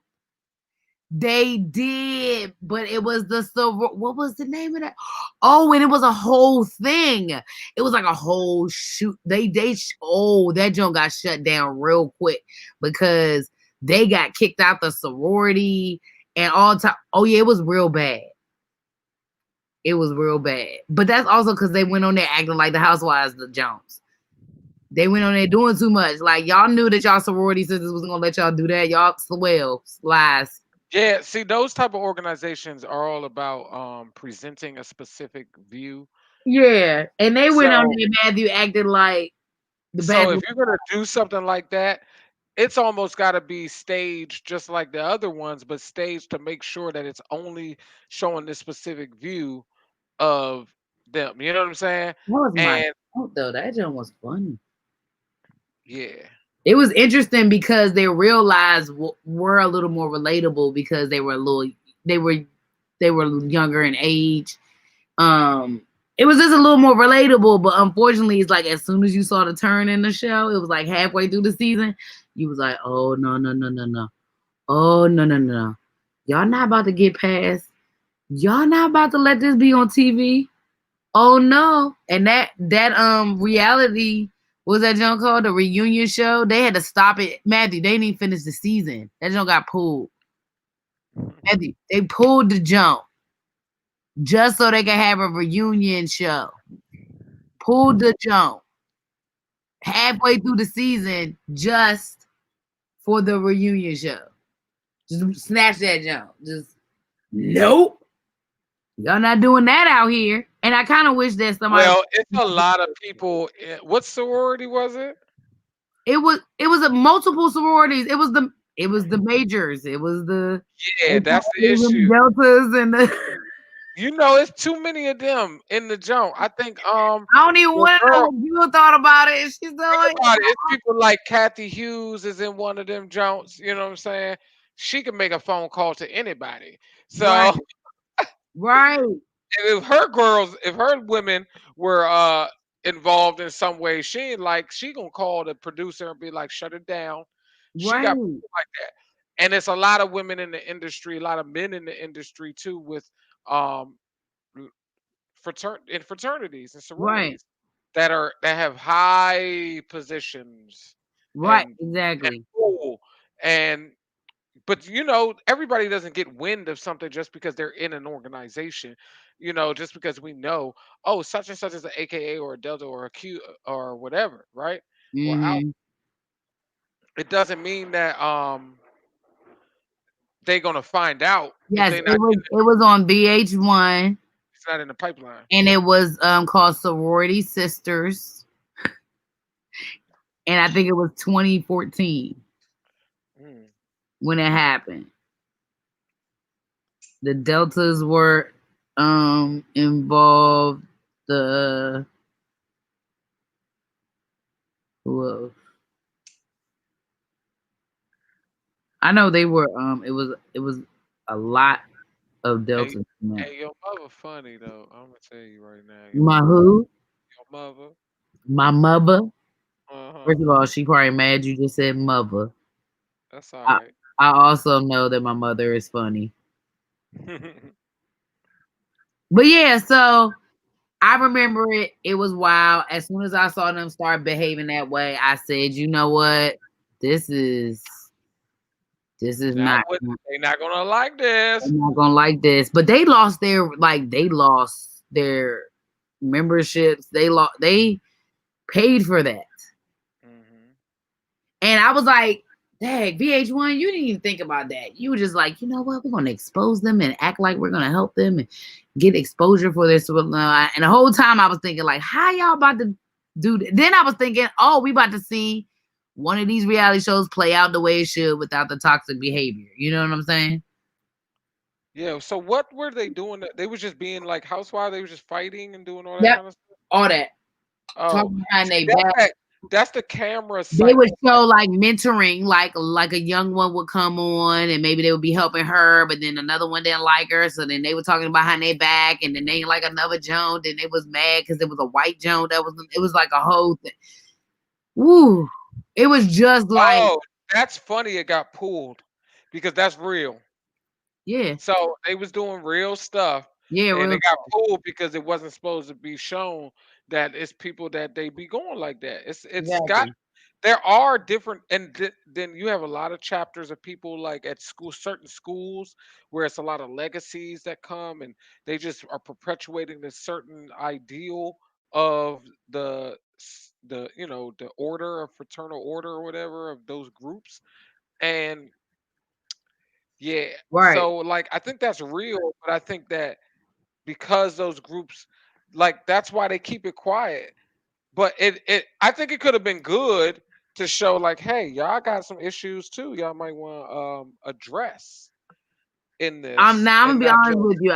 They did, but it was the silver. What was the name of that? Oh, and it was a whole thing. It was like a whole shoot. That joint got shut down real quick because they got kicked out the sorority and all time. Oh yeah, it was real bad. It was real bad. But that's also because they went on there acting like the Housewives, the Jones. They went on there doing too much. Like y'all knew that y'all sorority sisters was gonna let y'all do that. Y'all lies. Yeah, see, those type of organizations are all about presenting a specific view. Yeah, and they went on So, there, Matthew, acting like the bad. so if you're gonna do something like that, it's almost got to be staged just like the other ones, but staged to make sure that it's only showing this specific view of them. You know what I'm saying? That was my And fault, though. That joke was funny. yeah, It was interesting because their real lives were a little more relatable because they were they were younger in age. It was just a little more relatable, but unfortunately, it's like as soon as you saw the turn in the show, it was like halfway through the season, you was like, oh no no no no no, oh no no no, y'all not about to get past, y'all not about to let this be on TV. Oh no, and that reality what was that junk called? The reunion show. They had to stop it. Matthew, they didn't even finish the season. That junk got pulled. Matthew, they pulled the junk just so they could have a reunion show. Pulled the junk halfway through the season just for the reunion show. Just snatch that junk. Just nope. Y'all not doing that out here. And I kind of wish that somebody. Well, it's a lot of people. What sorority was it? It was a multiple sororities. It was the majors. It was the Yeah, that's the issue. deltas and the. You know, it's too many of them in the jump. I think I don't even the want to know girl, what you thought about it. She's still think like, about it. It's people like Kathy Hughes is in one of them jumps. You know what I'm saying? She can make a phone call to anybody. right, So right, if her girls, if her women were involved in some way, she gonna call the producer and be like, shut it down. She got right, people like that. And it's a lot of women in the industry, a lot of men in the industry too, with um fraternities and right, sororities that have high positions right, and exactly. cool. And but you know, everybody doesn't get wind of something just because they're in an organization. You know, just because we know, oh, such and such is an AKA or a Delta or a Q or whatever, right? Or out. Hmm. It doesn't mean that they're gonna find out if Yes, they're it not was. It was on VH1, it's not in the pipeline. and it was called Sorority Sisters, and I think it was 2014 Mm. when it happened. The deltas were involved. The who else? I know they were. It was a lot of Hey, deltas in that. hey, your mother funny though. I'm gonna tell you right now, My who? your mother. My mother. Uh huh. First of all, she probably mad you just said mother. That's all I, right. I also know that my mother is funny. But yeah, so I remember it. It was wild. As soon as I saw them start behaving that way, I said, you know what? This is this is Not not. what they not gonna like this. I'm not gonna like this. But they lost their memberships. They paid for that. Hmm. And I was like, dang, VH1, you didn't even think about that. You were just like, you know what? We're gonna expose them and act like we're gonna help them and get exposure for this. And the whole time I was thinking, like, how y'all about to do that? Then I was thinking, oh, we about to see one of these reality shows play out the way it should without the toxic behavior. You know what I'm saying? Yeah. So what were they doing? They was just being like housewives. They was just fighting and doing all that Yep. kind of stuff. All that. Oh, Talking behind see, their that's back. that's the camera They would cycle. show like mentoring, like a young one would come on, and maybe they would be helping her, but then another one didn't like her, so then they were talking behind their back, and then they didn't like another Joan, then they was mad because it was a white Joan that was. It was like a whole thing. Woo! It was just like, Oh, that's funny. It got pulled because that's real. yeah, So they was doing real stuff, yeah, and real it got talk. pulled because it wasn't supposed to be shown that it's people that they be going like that. It's got Exactly. there are different, and then you have a lot of chapters of people like at school, certain schools where it's a lot of legacies that come, and they just are perpetuating this certain ideal of the the order of fraternal order or whatever of those groups. And yeah, Right. so like I think that's real, but I think that because those groups, like that's why they keep it quiet. But it I think it could have been good to show like, hey, y'all got some issues too. Y'all might want to address in this Now I'm and gonna be not honest just with you.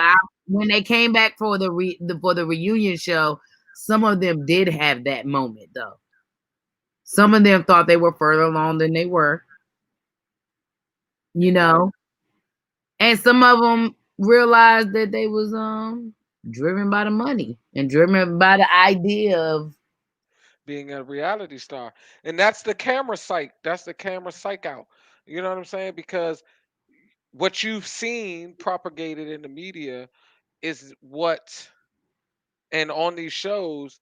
When they came back for the reunion show, some of them did have that moment though. Some of them thought they were further along than they were, you yeah, know, and some of them realized that they was driven by the money and driven by the idea of being a reality star. And that's the camera psych. That's the camera psych out. You know what I'm saying? Because what you've seen propagated in the media is what and on these shows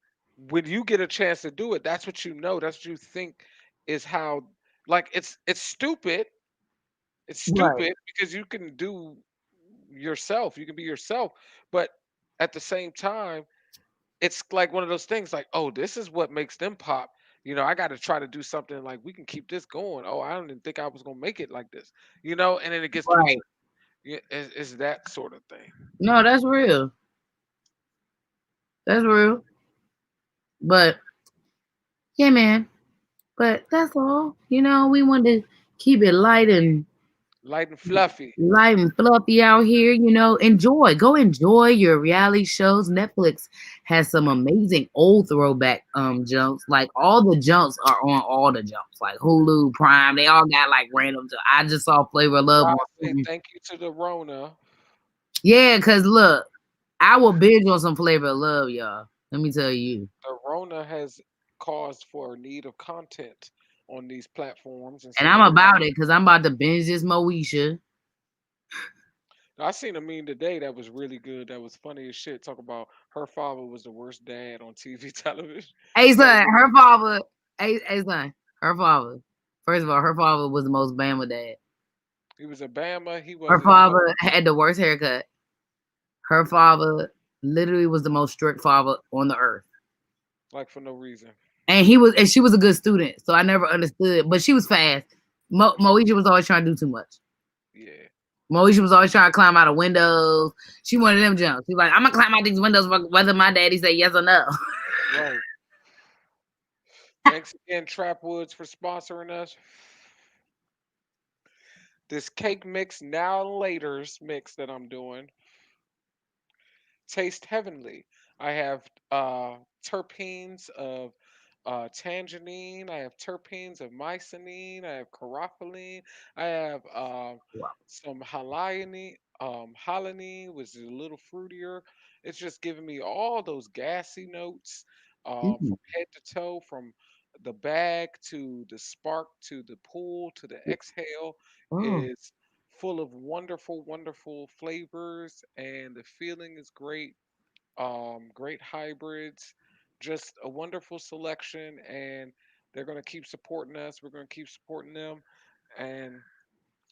when you get a chance to do it, that's what you know. That's what you think is how. Like it's stupid. It's Right. stupid because you can do yourself. You can be yourself, but at the same time, it's like one of those things. Like, oh, this is what makes them pop. I got to try to do something like we can keep this going. Oh, I didn't think I was gonna make it like this. And then it gets to Right. me. Yeah, it's that sort of thing. No, that's real. That's real. But yeah, man. But that's all. We want to keep it Light and fluffy. light and fluffy out here. Enjoy. Go enjoy your reality shows. Netflix has some amazing old throwback jumps. Like all the jumps are on all the jumps. Like Hulu, Prime, they all got like random. I just saw Flavor of Love. Well, I say thank you to the Rona. Yeah, cause look, I will binge on some Flavor of Love, y'all. Let me tell you. The Rona has caused for a need of content on these platforms, and And so I'm people. about it because I'm about to binge this Moesha. I seen a meme today that was really good. That was funny as shit. Talk about her father was the worst dad on TV television. Hey That son, her father. Hey son, her father. First of all, her father was the most Bama dad. he was a Bama. He Her wasn't. father had the worst haircut. Her father literally was the most strict father on the earth. Like for no reason. And she was a good student, so I never understood. But she was fast. Moesha was always trying to do too much. Yeah. Moesha was always trying to climb out of windows. She wanted them jumps. She's like, I'm gonna climb out these windows whether my daddy say yes or no. Right. Thanks again, Trap Woods, for sponsoring us. This cake mix now and later's mix that I'm doing taste heavenly. I have terpenes of tangerine. I have terpenes of mycene. I have carophyllene. I have some halani, which is a little fruitier. It's just giving me all those gassy notes Mm. from head to toe, from the bag to the spark to the pull to the exhale. Oh. Is full of wonderful, wonderful flavors, and the feeling is great. Great hybrids, just a wonderful selection, and they're going to keep supporting us. We're going to keep supporting them, and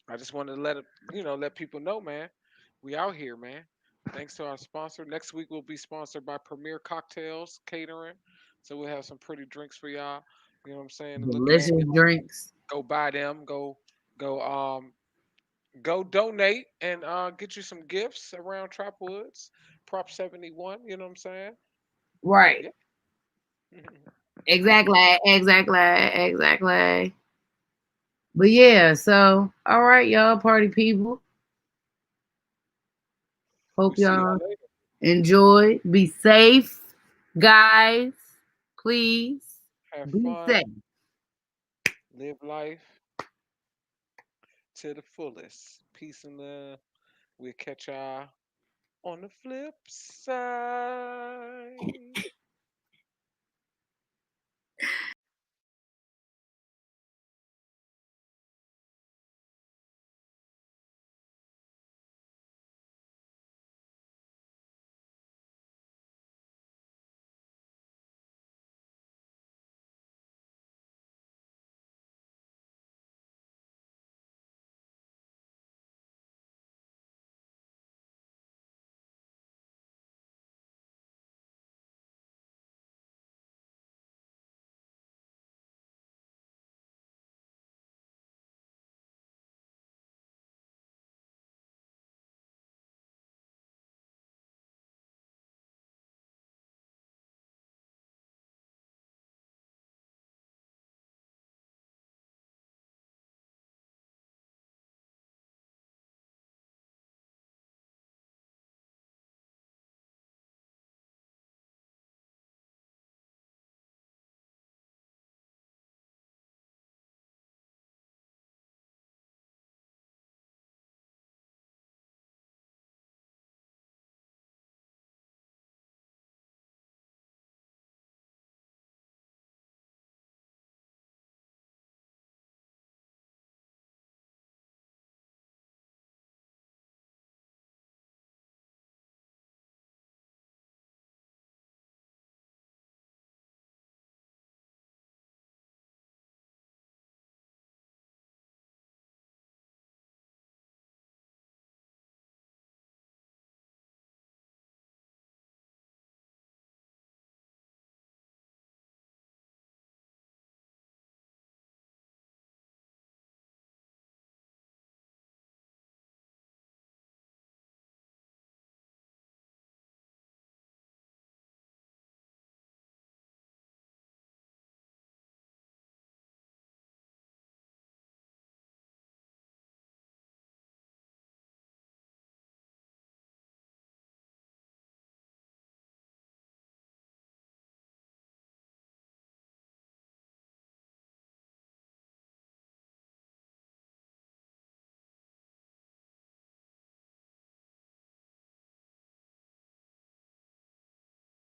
I just wanted to let people know, man, we out here, man. Thanks to our sponsor. Next week we'll be sponsored by Premier Cocktails Catering, so we'll have some pretty drinks for y'all. You know what I'm saying? And looking at Delicious drinks. go buy them, go go donate and get you some gifts around Trap Woods, Prop 71. You know what I'm saying? Right. Yeah. Exactly. Exactly. Exactly. But yeah, so all right, y'all, party people. We Hope see y'all y'all later. enjoy. Be safe, guys. Please Have be fun. safe. Live life to the fullest. Peace and love. We'll catch y'all on the flip side.